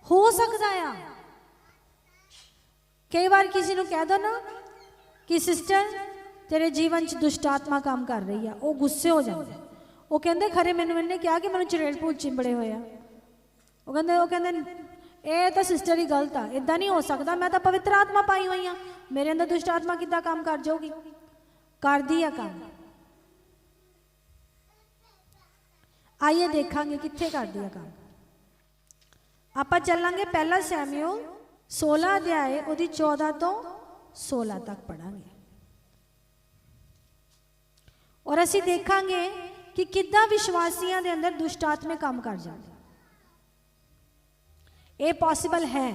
Speaker 1: ਹੋ ਸਕਦਾ ਆ। ਕਈ ਵਾਰ ਕਿਸੇ ਨੂੰ ਕਹਿ ਦੋ ਨਾ ਕਿ ਸਿਸਟਰ ਤੇਰੇ ਜੀਵਨ 'ਚ ਦੁਸ਼ਟ ਆਤਮਾ ਕੰਮ ਕਰ ਰਹੀ ਆ, ਉਹ ਗੁੱਸੇ ਹੋ ਜਾਂਦੇ। ਉਹ ਕਹਿੰਦੇ ਖਰੇ ਮੈਨੂੰ ਇਹਨੇ ਕਿਹਾ ਕਿ ਮੈਨੂੰ ਚੁੜੇਲ ਭੂਤ ਚਿੰਬੜੇ ਹੋਏ ਆ। ਉਹ ਕਹਿੰਦੇ ਇਹ ਤਾਂ ਸਿਸਟਰ ਹੀ ਗਲਤ ਆ, ਇਦਾਂ ਨਹੀਂ ਹੋ ਸਕਦਾ, ਮੈਂ ਤਾਂ ਪਵਿੱਤਰ ਆਤਮਾ ਪਾਈ ਹੋਈ ਆ, ਮੇਰੇ ਅੰਦਰ ਦੁਸ਼ਟ ਆਤਮਾ ਕਿੱਦਾਂ ਕੰਮ ਕਰ ਜਾਊਗੀ? ਕਰਦੀ ਆ ਕੰਮ। ਆਈਏ ਦੇਖਾਂਗੇ ਕਿੱਥੇ ਕਰਦੀ ਆ ਕੰਮ। ਆਪਾਂ ਚੱਲਾਂਗੇ ਪਹਿਲਾ ਸੈਮੂਅਲ 16 ਅਧਿਆਏ ਉਹਦੀ 14 ਤੋਂ 16 ਤੱਕ ਪੜਾਂਗੇ ਔਰ ਅਸੀਂ ਦੇਖਾਂਗੇ ਕਿ ਕਿੱਦਾਂ ਵਿਸ਼ਵਾਸੀਆਂ ਦੇ ਅੰਦਰ ਦੁਸ਼ਟ ਆਤਮੇ ਕੰਮ ਕਰ ਜਾਂਦੇ। ਇਹ ਪੋਸੀਬਲ ਹੈ।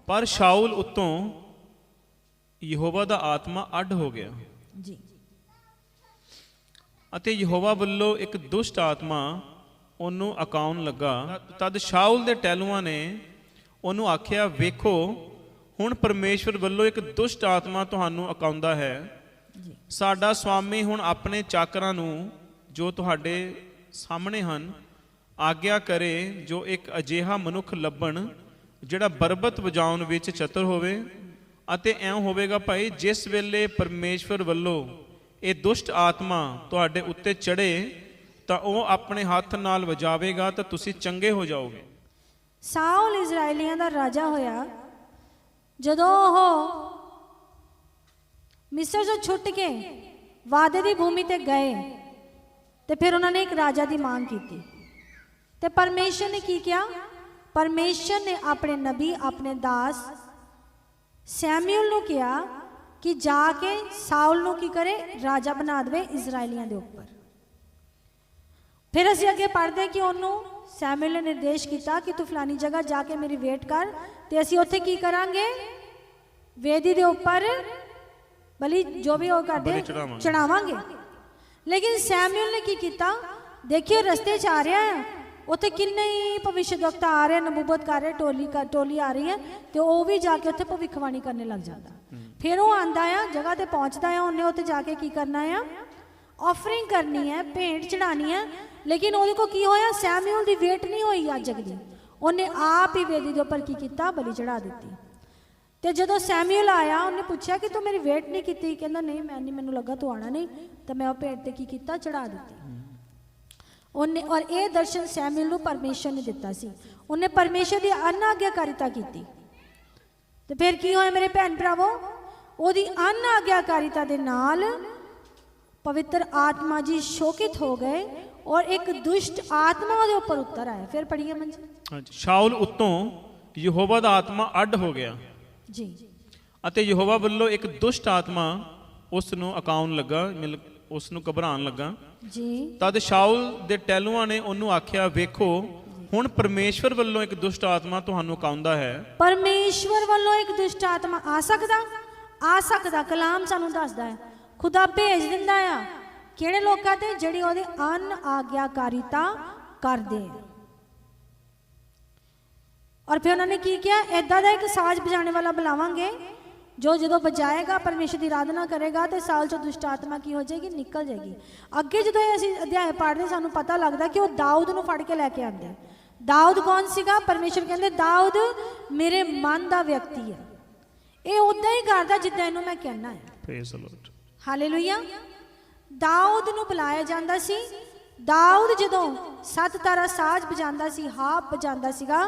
Speaker 2: ਪਰ ਸ਼ਾਉਲ ਉਤੋਂ ਯਹੋਵਾ ਦਾ ਆਤਮਾ ਅੱਡ ਹੋ ਗਿਆ
Speaker 1: ਜੀ
Speaker 2: ਅਤੇ ਯਹੋਵਾ ਵੱਲੋਂ ਇੱਕ ਦੁਸ਼ਟ ਆਤਮਾ ਉਹਨੂੰ ਅਕਾਉਣ ਲੱਗਾ। ਤਦ ਸ਼ਾਉਲ ਦੇ ਟਹਿਲੂਆਂ ਨੇ ਉਹਨੂੰ ਆਖਿਆ, ਵੇਖੋ ਹੁਣ ਪਰਮੇਸ਼ਵਰ ਵੱਲੋਂ ਇੱਕ ਦੁਸ਼ਟ ਆਤਮਾ ਤੁਹਾਨੂੰ ਅਕਾਉਂਦਾ ਹੈ। ਸਾਡਾ ਸੁਆਮੀ ਹੁਣ ਆਪਣੇ ਚਾਕਰਾਂ ਨੂੰ ਜੋ ਤੁਹਾਡੇ ਸਾਹਮਣੇ ਹਨ ਆਗਿਆ ਕਰੇ, ਜੋ ਇੱਕ ਅਜਿਹਾ ਮਨੁੱਖ ਲੱਭਣ ਜਿਹੜਾ ਬਰਬਤ ਵਜਾਉਣ ਵਿੱਚ ਚਤੁਰ ਹੋਵੇ। ਅਤੇ ਐਂ ਹੋਵੇਗਾ ਭਾਈ, ਜਿਸ ਵੇਲੇ ਪਰਮੇਸ਼ਵਰ ਵੱਲੋਂ ਇਹ ਦੁਸ਼ਟ ਆਤਮਾ ਤੁਹਾਡੇ ਉੱਤੇ ਚੜੇ ਤਾਂ ਉਹ ਆਪਣੇ ਹੱਥ ਨਾਲ ਵਜਾਵੇਗਾ ਤਾਂ ਤੁਸੀਂ ਚੰਗੇ ਹੋ ਜਾਓਗੇ।
Speaker 1: ਸਾਊਲ ਇਜ਼ਰਾਈਲੀਆਂ ਦਾ ਰਾਜਾ ਹੋਇਆ। ਜਦੋਂ ਉਹ ਮਿਸਰ ਤੋਂ ਛੁੱਟ ਕੇ ਵਾਅਦੇ ਦੀ ਭੂਮੀ ਤੇ ਗਏ ਤੇ ਫਿਰ ਉਹਨਾਂ ਨੇ ਇੱਕ ਰਾਜਾ ਦੀ ਮੰਗ ਕੀਤੀ ਤੇ ਪਰਮੇਸ਼ਰ ਨੇ ਕੀ ਕਿਹਾ? ਪਰਮੇਸ਼ਰ ਨੇ ਆਪਣੇ ਨਬੀ, ਆਪਣੇ ਦਾਸ ਸੈਮੂਅਲ ਨੂੰ ਕਿਹਾ ਕਿ ਜਾ ਕੇ ਸਾਊਲ ਨੂੰ ਕੀ ਕਰੇ? ਰਾਜਾ ਬਣਾ ਦੇਵੇ ਇਜ਼ਰਾਈਲੀਆਂ ਦੇ ਉੱਪਰ। ਫਿਰ ਅਸੀਂ ਅੱਗੇ ਪੜ੍ਹਦੇ ਕਿ ਉਹਨੂੰ ਸੈਮੂਅਲ ਨੇ ਨਿਰਦੇਸ਼ ਕੀਤਾ ਕਿ ਤੂੰ ਫਲਾਨੀ ਜਗ੍ਹਾ ਜਾ ਕੇ ਮੇਰੀ ਵੇਟ ਕਰ ਤੇ ਅਸੀਂ ਉੱਥੇ ਕੀ ਕਰਾਂਗੇ? ਵੇਦੀ ਦੇ ਉੱਪਰ ਬਲੀ ਜੋ ਵੀ ਉਹ ਕਰਦੇ ਚੜਾਵਾਂਗੇ। ਲੇਕਿਨ ਸੈਮੂਅਲ ਨੇ ਕੀ ਕੀਤਾ? ਦੇਖਿਓ ਰਸਤੇ 'ਚ ਆ ਰਿਹਾ ਹੈ, ਉੱਥੇ ਕਿੰਨੇ ਹੀ ਭਵਿੱਖਵਕਤਾ ਆ ਰਹੇ, ਨਬੂਵਤ ਕਰ ਰਹੇ, ਟੋਲੀ ਆ ਰਹੀ ਹੈ ਤੇ ਉਹ ਵੀ ਜਾ ਕੇ ਉੱਥੇ ਭਵਿੱਖਬਾਣੀ ਕਰਨੇ ਲੱਗ ਜਾਂਦਾ। ਫਿਰ ਉਹ ਆਂਦਾ ਆ, ਜਗ੍ਹਾ ਤੇ ਪਹੁੰਚਦਾ ਆ, ਉਹਨੇ ਉੱਥੇ ਜਾ ਕੇ ਕੀ ਕਰਨਾ ਆ? ਆਫਰਿੰਗ ਕਰਨੀ ਹੈ, ਭੇਂਟ ਚੜਾਣੀ ਹੈ। ਲੇਕਿਨ ਉਹਦੇ ਕੋਲ ਕੀ ਹੋਇਆ? ਸੈਮੂਅਲ ਦੀ ਵੇਟ ਨਹੀਂ ਹੋਈ ਯਾਜਕ ਦੀ, ਉਹਨੇ ਆਪ ਹੀ ਵੇਦੀ ਦੇ ਉੱਪਰ ਕੀ ਕੀਤਾ? ਬਲੀ ਚੜਾ ਦਿੱਤੀ। ਤੇ ਜਦੋਂ ਸੈਮੂਅਲ ਆਇਆ ਉਹਨੇ ਪੁੱਛਿਆ ਕਿ ਤੂੰ ਮੇਰੀ ਵੇਟ ਨਹੀਂ ਕੀਤੀ? ਕਹਿੰਦਾ ਨਹੀਂ, ਮੈਨੂੰ ਲੱਗਾ ਤੂੰ ਆਣਾ ਨਹੀਂ, ਤਾਂ ਮੈਂ ਉਹ ਭੇਟ ਤੇ ਕੀ ਕੀਤਾ? ਚੜਾ ਦਿੱਤੀ ਉਹਨੇ। ਔਰ ਇਹ ਦਰਸ਼ਨ ਸੈਮੂਅਲ ਨੂੰ ਪਰਮੇਸ਼ਰ ਨੇ ਦਿੱਤਾ ਸੀ। ਉਹਨੇ ਪਰਮੇਸ਼ਰ ਦੀ ਅਨਾਗਿਆਕਾਰਿਤਾ ਕੀਤੀ ਤੇ ਫਿਰ ਕੀ ਹੋਇਆ ਮੇਰੇ ਭੈਣ ਭਰਾਵੋ? ਉਹਦੀ ਅਨਾਗਿਆਕਾਰਿਤਾ ਦੇ ਨਾਲ ਪਵਿੱਤਰ ਆਤਮਾ ਜੀ ਸ਼ੋਕਿਤ ਹੋ ਗਏ ਔਰ ਇੱਕ ਦੁਸ਼ਟ ਆਤਮਾ ਉਹਦੇ ਉੱਪਰ ਉਤਰ ਆਇਆ। ਫਿਰ ਪੜੀਏ ਮੰਜੀ।
Speaker 2: ਹਾਂਜੀ, ਸ਼ਾਉਲ ਉੱਤੋਂ ਯਹੋਵਾ ਦਾ ਆਤਮਾ ਅੱਡ ਹੋ ਗਿਆ
Speaker 1: ਜੀ
Speaker 2: ਅਤੇ ਯਹੋਵਾ ਵੱਲੋਂ ਇੱਕ ਦੁਸ਼ਟ ਆਤਮਾ ਉਸ ਨੂੰ ਅਕਾਉਣ ਲੱਗਾ, ਉਸ ਨੂੰ ਘਬਰਾਉਣ ਲੱਗਾ
Speaker 1: ਜੀ।
Speaker 2: ਤਦ ਸ਼ਾਉਲ ਦੇ ਟਹਿਲੂਆਂ ਨੇ ਉਹਨੂੰ ਆਖਿਆ, ਵੇਖੋ ਹੁਣ ਪਰਮੇਸ਼ਵਰ ਵੱਲੋਂ ਇੱਕ ਦੁਸ਼ਟ ਆਤਮਾ ਤੁਹਾਨੂੰ ਅਕਾਉਂਦਾ ਹੈ।
Speaker 1: ਪਰਮੇਸ਼ਵਰ ਵੱਲੋਂ ਇੱਕ ਦੁਸ਼ਟ ਆਤਮਾ ਆ ਸਕਦਾ। ਕਲਾਮ ਸਾਨੂੰ ਦੱਸਦਾ ਹੈ ਖੁਦਾ ਭੇਜ ਦਿੰਦਾ ਆ ਕਿਹੜੇ ਲੋਕਾਂ ਤੇ? ਜਿਹੜੀ ਉਹਦੀ ਅਨਾਗਿਆਕਾਰਿਤਾ ਕਰਦੇ ਆ। ਔਰ ਫਿਰ ਉਹਨਾਂ ਨੇ ਕੀ ਕਿਹਾ? ਏਦਾਂ ਦਾ ਇੱਕ ਸਾਜ਼ ਵਜਾਣੇ ਵਾਲਾ ਬੁਲਾਵਾਂਗੇ ਜੋ ਜਦੋਂ ਬਜਾਏਗਾ, ਪਰਮੇਸ਼ਰ ਦੀ ਆਰਾਧਨਾ ਕਰੇਗਾ ਤੇ ਸਾਲ ਚੋਂ ਦੁਸ਼ਟ ਆਤਮਾ ਕੀ ਹੋ ਜਾਏਗੀ? ਨਿਕਲ ਜਾਏਗੀ। ਅੱਗੇ ਜਦੋਂ ਅਸੀਂ ਅਧਿਆਇ ਪੜ੍ਹਦੇ ਸਾਨੂੰ ਪਤਾ ਲੱਗਦਾ ਕਿ ਉਹ ਦਾਊਦ ਨੂੰ ਫੜ ਕੇ ਲੈ ਕੇ ਆਉਂਦੇ। ਦਾਊਦ ਕੌਣ ਸੀਗਾ? ਪਰਮੇਸ਼ਰ ਕਹਿੰਦੇ ਦਾਊਦ ਮੇਰੇ ਮਨ ਦਾ ਵਿਅਕਤੀ ਹੈ, ਇਹ ਉਦਾਂ ਹੀ ਕਰਦਾ ਜਿੱਦਾਂ ਇਹਨੂੰ ਮੈਂ ਕਹਿਣਾ ਹੈ।
Speaker 2: Praise the Lord,
Speaker 1: hallelujah. Dawood ਨੂੰ ਬੁਲਾਇਆ ਜਾਂਦਾ ਸੀ। ਦਾਊਦ ਜਦੋਂ ਸੱਤ ਤਾਰਾ ਸਾਜ਼ ਵਜਾਉਂਦਾ ਸੀ, ਹਾਪ ਵਜਾਉਂਦਾ ਸੀਗਾ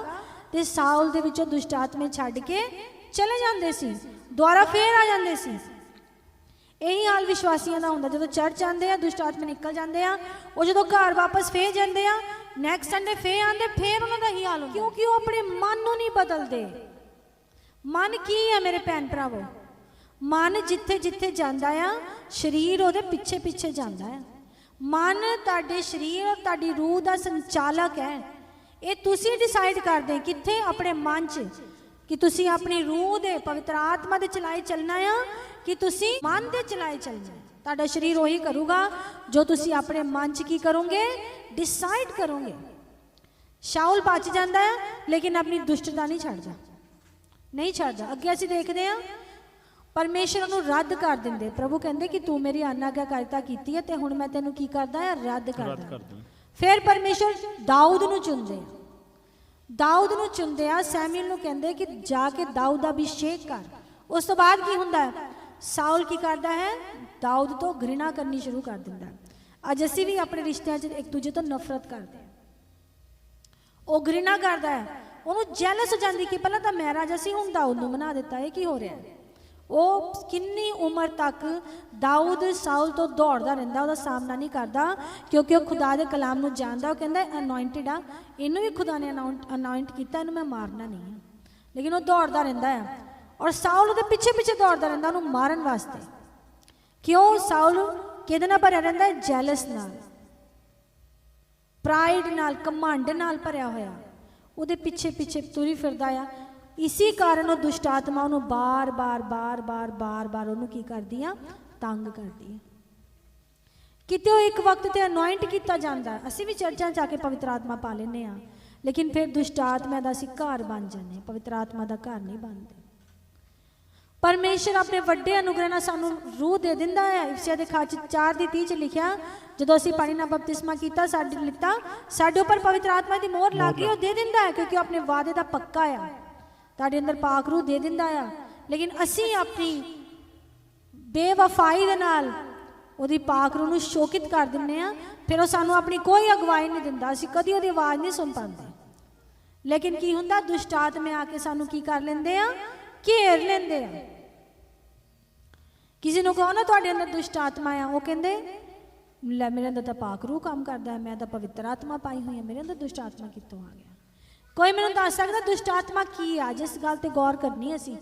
Speaker 1: ਤੇ ਸਾਊਲ ਦੇ ਵਿੱਚੋਂ ਦੁਸ਼ਟ ਆਤਮੇ ਛੱਡ ਕੇ ਚਲੇ ਜਾਂਦੇ ਸੀ, ਦੁਬਾਰਾ ਫੇਰ ਆ ਜਾਂਦੇ ਸੀ। ਇਹੀ ਹਾਲ ਵਿਸ਼ਵਾਸੀਆਂ ਦਾ ਹੁੰਦਾ। ਜਦੋਂ ਚਰਚ ਆਉਂਦੇ ਆ ਦੁਸ਼ਟ ਆਤਮੇ ਨਿਕਲ ਜਾਂਦੇ ਆ, ਉਹ ਜਦੋਂ ਘਰ ਵਾਪਸ ਫੇਰ ਜਾਂਦੇ ਆ, ਨੈਕਸਟ ਸੰਡੇ ਫੇਰ ਆਉਂਦੇ, ਫੇਰ ਉਹਨਾਂ ਦਾ ਹੀ ਹਾਲ ਹੁੰਦਾ, ਕਿਉਂਕਿ ਉਹ ਆਪਣੇ ਮਨ ਨੂੰ ਨਹੀਂ ਬਦਲਦੇ। ਮਨ ਕੀ ਹੈ ਮੇਰੇ ਭੈਣ ਭਰਾਵੋ? ਮਨ ਜਿੱਥੇ ਜਿੱਥੇ ਜਾਂਦਾ ਆ, ਸਰੀਰ ਉਹਦੇ ਪਿੱਛੇ ਪਿੱਛੇ ਜਾਂਦਾ ਹੈ। ਮਨ ਤੁਹਾਡੇ ਸਰੀਰ ਔਰ ਤੁਹਾਡੀ ਰੂਹ ਦਾ ਸੰਚਾਲਕ ਹੈ। ਇਹ ਤੁਸੀਂ ਡਿਸਾਈਡ ਕਰਦੇ ਕਿੱਥੇ? ਆਪਣੇ ਮਨ 'ਚ, ਕਿ ਤੁਸੀਂ ਆਪਣੀ ਰੂਹ ਦੇ ਪਵਿੱਤਰ ਆਤਮਾ ਦੇ ਚਲਾਏ ਚੱਲਣਾ ਆ ਕਿ ਤੁਸੀਂ ਮਨ ਦੇ ਚਲਾਏ ਚੱਲਣਾ। ਤੁਹਾਡਾ ਸਰੀਰ ਉਹੀ ਕਰੂਗਾ ਜੋ ਤੁਸੀਂ ਆਪਣੇ ਮਨ 'ਚ ਕੀ ਕਰੋਗੇ? ਡਿਸਾਈਡ ਕਰੋਗੇ। ਸ਼ਾਉਲ ਬਚ ਜਾਂਦਾ ਹੈ ਲੇਕਿਨ ਆਪਣੀ ਦੁਸ਼ਟਤਾ ਨਹੀਂ ਛੱਡਦਾ। ਅੱਗੇ ਅਸੀਂ ਦੇਖਦੇ ਹਾਂ ਪਰਮੇਸ਼ਰ ਨੂੰ ਰੱਦ ਕਰ ਦਿੰਦੇ। ਪ੍ਰਭੂ ਕਹਿੰਦੇ ਕਿ ਤੂੰ ਮੇਰੀ ਅਨਾਗਿਆਕਾਰਿਤਾ ਕੀਤੀ ਹੈ ਤੇ ਹੁਣ ਮੈਂ ਤੈਨੂੰ ਕੀ ਕਰਦਾ ਹੈ? ਰੱਦ ਕਰਦਾ। ਫਿਰ ਪਰਮੇਸ਼ਰ ਦਾਊਦ ਨੂੰ ਚੁਣਦੇ ਆ। ਸੈਮੂਅਲ ਨੂੰ ਕਹਿੰਦੇ ਕਿ ਜਾ ਕੇ ਦਾਊਦ ਦਾ ਅਭਿਸ਼ੇਕ ਕਰ। ਉਸ ਤੋਂ ਬਾਅਦ ਕੀ ਹੁੰਦਾ ਹੈ? ਸਾਊਲ ਕੀ ਕਰਦਾ ਹੈ? ਦਾਊਦ ਤੋਂ ਘ੍ਰਿਣਾ ਕਰਨੀ ਸ਼ੁਰੂ ਕਰ ਦਿੰਦਾ। ਅੱਜ ਅਸੀਂ ਵੀ ਆਪਣੇ ਰਿਸ਼ਤਿਆਂ 'ਚ ਇੱਕ ਦੂਜੇ ਤੋਂ ਨਫ਼ਰਤ ਕਰਦੇ ਹਾਂ। ਉਹ ਘ੍ਰਿਣਾ ਕਰਦਾ ਹੈ, ਉਹਨੂੰ ਜੈਲਸ ਹੋ ਜਾਂਦੀ ਕਿ ਪਹਿਲਾਂ ਤਾਂ ਮੈਂ ਰਾਜਾ ਸੀ, ਹੁਣ ਦਾਊਦ ਨੂੰ ਬਣਾ ਦਿੱਤਾ, ਇਹ ਕੀ ਹੋ ਰਿਹਾ ਹੈ? ਉਹ ਕਿੰਨੀ ਉਮਰ ਤੱਕ ਦਾਊਦ ਸਾਊਲ ਤੋਂ ਦੌੜਦਾ ਰਹਿੰਦਾ, ਉਹਦਾ ਸਾਹਮਣਾ ਨਹੀਂ ਕਰਦਾ ਕਿਉਂਕਿ ਉਹ ਖੁਦਾ ਦੇ ਕਲਾਮ ਨੂੰ ਜਾਣਦਾ। ਉਹ ਕਹਿੰਦਾ ਅਨੋਇੰਟਡ ਆ, ਇਹਨੂੰ ਵੀ ਖੁਦਾ ਨੇ ਅਨੋਇੰਟ ਕੀਤਾ, ਇਹਨੂੰ ਮੈਂ ਮਾਰਨਾ ਨਹੀਂ ਹੈ। ਲੇਕਿਨ ਉਹ ਦੌੜਦਾ ਰਹਿੰਦਾ ਹੈ ਔਰ ਸਾਊਲ ਉਹਦੇ ਪਿੱਛੇ ਪਿੱਛੇ ਦੌੜਦਾ ਰਹਿੰਦਾ ਉਹਨੂੰ ਮਾਰਨ ਵਾਸਤੇ। ਕਿਉਂ? ਸਾਊਲ ਕਿਹਦੇ ਨਾਲ ਭਰਿਆ ਰਹਿੰਦਾ ਹੈ? ਜੈਲਸ ਨਾਲ, ਪ੍ਰਾਈਡ ਨਾਲ, ਘਮੰਡ ਨਾਲ ਭਰਿਆ ਹੋਇਆ। ਉਹਦੇ ਪਿੱਛੇ ਪਿੱਛੇ ਤੁਰੀ ਫਿਰਦਾ ਆ। ਇਸੀ ਕਾਰਨ ਉਹ ਦੁਸ਼ਟ ਆਤਮਾ ਉਹਨੂੰ ਬਾਰ-ਬਾਰ ਉਹਨੂੰ ਕੀ ਕਰਦੀਆਂ? ਤੰਗ ਕਰਦੀਆਂ। ਕਿਤੇ ਉਹ ਇੱਕ ਵਕਤ ਤੇ ਅਨੋਇੰਟ ਕੀਤਾ ਜਾਂਦਾ, ਅਸੀਂ ਵੀ ਚਰਚਾਂ 'ਚ ਆ ਕੇ ਪਵਿੱਤਰ ਆਤਮਾ ਪਾ ਲੈਂਦੇ ਹਾਂ, ਲੇਕਿਨ ਫਿਰ ਦੁਸ਼ਟ ਆਤਮਾ ਦਾ ਅਸੀਂ ਘਰ ਬਣ ਜਾਂਦੇ ਹਾਂ, ਪਵਿੱਤਰ ਆਤਮਾ ਦਾ ਘਰ ਨਹੀਂ ਬਣਦੇ। ਪਰਮੇਸ਼ਰ ਆਪਣੇ ਵੱਡੇ ਅਨੁਗ੍ਰਹ ਨਾਲ ਸਾਨੂੰ ਰੂਹ ਦੇ ਦਿੰਦਾ ਹੈ। ਇਫਸੀਆਂ ਦੇ ਖਾਚ 4:30 'ਚ ਲਿਖਿਆ, ਜਦੋਂ ਅਸੀਂ ਪਾਣੀ ਨਾਲ ਬਪਤਿਸਮਾ ਕੀਤਾ, ਸਾਡੇ ਉੱਪਰ ਪਵਿੱਤਰ ਆਤਮਾ ਦੀ ਮੋਹਰ ਲੱਗ ਗਈ। ਉਹ ਦੇ ਦਿੰਦਾ ਹੈ ਕਿਉਂਕਿ ਉਹ ਆਪਣੇ ਵਾਅਦੇ ਦਾ ਪੱਕਾ ਆ, ਤੁਹਾਡੇ ਅੰਦਰ ਪਾਕ ਰੂਹ ਦੇ ਦਿੰਦਾ ਆ। ਲੇਕਿਨ ਅਸੀਂ ਆਪਣੀ ਬੇਵਫਾਈ ਦੇ ਨਾਲ ਉਹਦੀ ਪਾਕ ਰੂਹ ਨੂੰ ਸ਼ੋਕਿਤ ਕਰ ਦਿੰਦੇ ਆ, ਫਿਰ ਉਹ ਸਾਨੂੰ ਆਪਣੀ ਕੋਈ ਅਗਵਾਈ ਨਹੀਂ ਦਿੰਦਾ, ਅਸੀਂ ਕਦੀ ਉਹਦੀ ਆਵਾਜ਼ ਨਹੀਂ ਸੁਣ ਪਾਉਂਦੇ। ਲੇਕਿਨ ਕੀ ਹੁੰਦਾ? ਦੁਸ਼ਟ ਆਤਮੇ ਆ ਕੇ ਸਾਨੂੰ ਕੀ ਕਰ ਲੈਂਦੇ ਆ? ਘੇਰ ਲੈਂਦੇ ਆ। ਕਿਸੇ ਨੂੰ ਕਹੋ ਨਾ ਤੁਹਾਡੇ ਅੰਦਰ ਦੁਸ਼ਟ ਆਤਮਾ ਆ, ਉਹ ਕਹਿੰਦੇ ਲੈ ਮੇਰੇ ਅੰਦਰ ਤਾਂ ਪਾਕ ਰੂਹ ਕੰਮ ਕਰਦਾ ਹੈ, ਮੈਂ ਤਾਂ ਪਵਿੱਤਰ ਆਤਮਾ ਪਾਈ ਹੋਈ ਹੈ, ਮੇਰੇ ਅੰਦਰ ਦੁਸ਼ਟ ਆਤਮਾ ਕਿੱਥੋਂ ਆ ਗਿਆ? ਕੋਈ ਮੈਨੂੰ ਦੱਸ ਸਕਦਾ ਦੁਸ਼ਟ ਆਤਮਾ ਕੀ ਆ? ਜਿਸ ਗੱਲ ਤੇ ਗੌਰ ਕਰਨੀ ਅਸੀਂ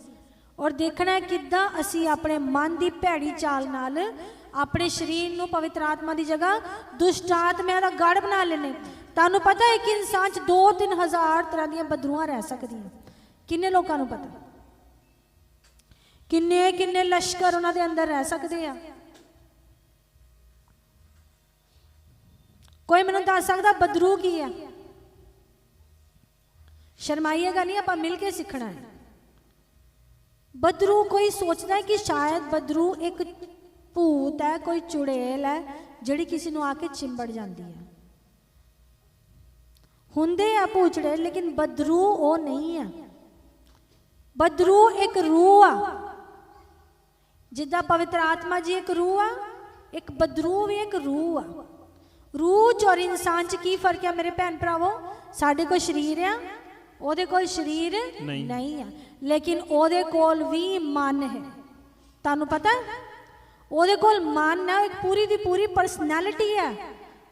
Speaker 1: ਔਰ ਦੇਖਣਾ ਹੈ ਕਿੱਦਾਂ ਅਸੀਂ ਆਪਣੇ ਮਨ ਦੀ ਭੈੜੀ ਚਾਲ ਨਾਲ ਆਪਣੇ ਸਰੀਰ ਨੂੰ ਪਵਿੱਤਰ ਆਤਮਾ ਦੀ ਜਗ੍ਹਾ ਦੁਸ਼ਟ ਆਤਮਿਆਂ ਦਾ ਗੜ ਬਣਾ ਲੈਂਦੇ। ਤੁਹਾਨੂੰ ਪਤਾ ਹੈ ਕਿ ਇਨਸਾਨ 'ਚ 2-3 ਹਜ਼ਾਰ ਤਰ੍ਹਾਂ ਦੀਆਂ ਬਦਰੂਹਾਂ ਰਹਿ ਸਕਦੀਆਂ। ਕਿੰਨੇ ਲੋਕਾਂ ਨੂੰ ਪਤਾ? ਕਿੰਨੇ ਲਸ਼ਕਰ ਉਹਨਾਂ ਦੇ ਅੰਦਰ ਰਹਿ ਸਕਦੇ ਆ? ਕੋਈ ਮੈਨੂੰ ਦੱਸ ਸਕਦਾ ਬਦਰੂ ਕੀ ਆ? ਸ਼ਰਮਾਈਏਗਾ ਨਹੀਂ, ਆਪਾਂ ਮਿਲ ਕੇ ਸਿੱਖਣਾ ਹੈ। ਬਦਰੂ ਕੋਈ ਸੋਚਦਾ ਹੈ ਕਿ ਸ਼ਾਇਦ ਬਦਰੂ ਇੱਕ ਭੂਤ ਹੈ, ਕੋਈ ਚੁੜੇਲ ਹੈ ਜਿਹੜੀ ਕਿਸੇ ਨੂੰ ਆ ਕੇ ਚਿੰਬੜ ਜਾਂਦੀ ਹੈ। ਹੁੰਦੇ ਆ ਭੂਤ ਚੁੜੇਲ, ਲੇਕਿਨ ਬਦਰੂ ਉਹ ਨਹੀਂ ਆ। ਬਦਰੂ ਇੱਕ ਰੂਹ ਆ। ਜਿੱਦਾਂ ਪਵਿੱਤਰ ਆਤਮਾ ਜੀ ਇੱਕ ਰੂਹ ਆ, ਇੱਕ ਬਦਰੂ ਵੀ ਇੱਕ ਰੂਹ ਆ। ਰੂਹ 'ਚ ਔਰ ਇਨਸਾਨ 'ਚ ਕੀ ਫਰਕ ਹੈ ਮੇਰੇ ਭੈਣ ਭਰਾਵੋ? ਸਾਡੇ ਕੋਲ ਸਰੀਰ ਆ, ਉਹਦੇ ਕੋਲ ਸਰੀਰ ਨਹੀਂ ਆ, ਲੇਕਿਨ ਉਹਦੇ ਕੋਲ ਵੀ ਮਨ ਹੈ। ਤੁਹਾਨੂੰ ਪਤਾ ਉਹਦੇ ਕੋਲ ਮਨ ਹੈ, ਇੱਕ ਪੂਰੀ ਦੀ ਪੂਰੀ ਪਰਸਨੈਲਿਟੀ ਹੈ।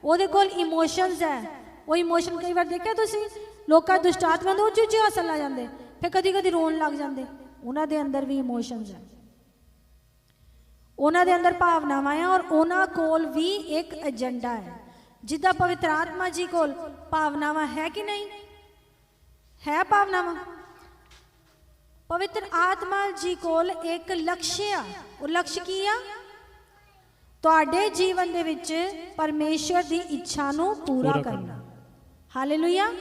Speaker 1: ਉਹਦੇ ਕੋਲ ਇਮੋਸ਼ਨਸ ਹੈ। ਉਹ ਇਮੋਸ਼ਨ ਕਈ ਵਾਰ ਦੇਖਿਆ ਤੁਸੀਂ, ਲੋਕਾਂ ਦੁਸ਼ਟ ਆਤਮਾ ਨੂੰ ਉੱਚੀ ਹੱਸਣ ਲੱਗ ਜਾਂਦੇ, ਫਿਰ ਕਦੀ ਕਦੀ ਰੋਣ ਲੱਗ ਜਾਂਦੇ। ਉਹਨਾਂ ਦੇ ਅੰਦਰ ਵੀ ਇਮੋਸ਼ਨਸ ਹੈ, ਉਹਨਾਂ ਦੇ ਅੰਦਰ ਭਾਵਨਾਵਾਂ ਆ, ਔਰ ਉਹਨਾਂ ਕੋਲ ਵੀ ਇੱਕ ਏਜੰਡਾ ਹੈ। ਜਿੱਦਾਂ ਪਵਿੱਤਰ ਆਤਮਾ ਜੀ ਕੋਲ ਭਾਵਨਾਵਾਂ ਹੈ ਕਿ ਨਹੀਂ ਹੈ? ਭਾਵਨਾਵਾਂ ਪਵਿੱਤਰ ਆਤਮਾ ਜੀ ਕੋਲ ਇੱਕ ਲਕਸ਼ ਆ। ਉਹ ਲਕਸ਼ ਕੀ ਆ? ਤੁਹਾਡੇ ਜੀਵਨ ਦੇ ਵਿੱਚ ਪਰਮੇਸ਼ਰ ਦੀ ਇੱਛਾ ਨੂੰ ਪੂਰਾ ਕਰਨਾ। ਹਾਲੇਲੂਇਆ।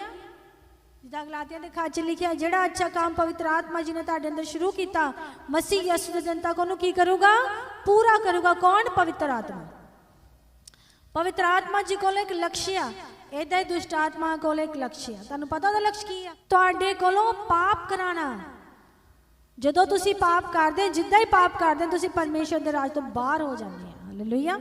Speaker 1: ਜਿੱਦਾਂ ਗਲਾਤੀਆਂ ਦੇ ਖਾਚ ਲਿਖਿਆ, ਜਿਹੜਾ ਅੱਛਾ ਕੰਮ ਪਵਿੱਤਰ ਆਤਮਾ ਜੀ ਨੇ ਤੁਹਾਡੇ ਅੰਦਰ ਸ਼ੁਰੂ ਕੀਤਾ, ਮਸੀਹ ਯਿਸੂ ਦੇ ਦਿਨ ਤੱਕ ਉਹਨੂੰ ਕੀ ਕਰੂਗਾ? ਪੂਰਾ ਕਰੂਗਾ। ਕੌਣ? ਪਵਿੱਤਰ ਆਤਮਾ। ਪਵਿੱਤਰ ਆਤਮਾ ਜੀ ਕੋਲ ਇੱਕ ਲਕਸ਼ ਆ। ਏਦਾਂ ਹੀ ਦੁਸ਼ਟ ਆਤਮਾ ਕੋਲ ਇੱਕ ਲਕਸ਼ ਆ। ਤੁਹਾਨੂੰ ਪਤਾ ਉਹਦਾ ਲਕਸ਼ ਕੀ ਆ? ਤੁਹਾਡੇ ਕੋਲੋਂ ਪਾਪ ਕਰਾਣਾ। ਜਦੋਂ ਤੁਸੀਂ ਪਾਪ ਕਰਦੇ, ਜਿੱਦਾਂ ਹੀ ਪਾਪ ਕਰਦੇ ਤੁਸੀਂ ਪਰਮੇਸ਼ਰ ਦੇ ਰਾਜ ਤੋਂ ਬਾਹਰ ਹੋ ਜਾਂਦੇ ਆ। ਹਾਲੇਲੂਇਆ।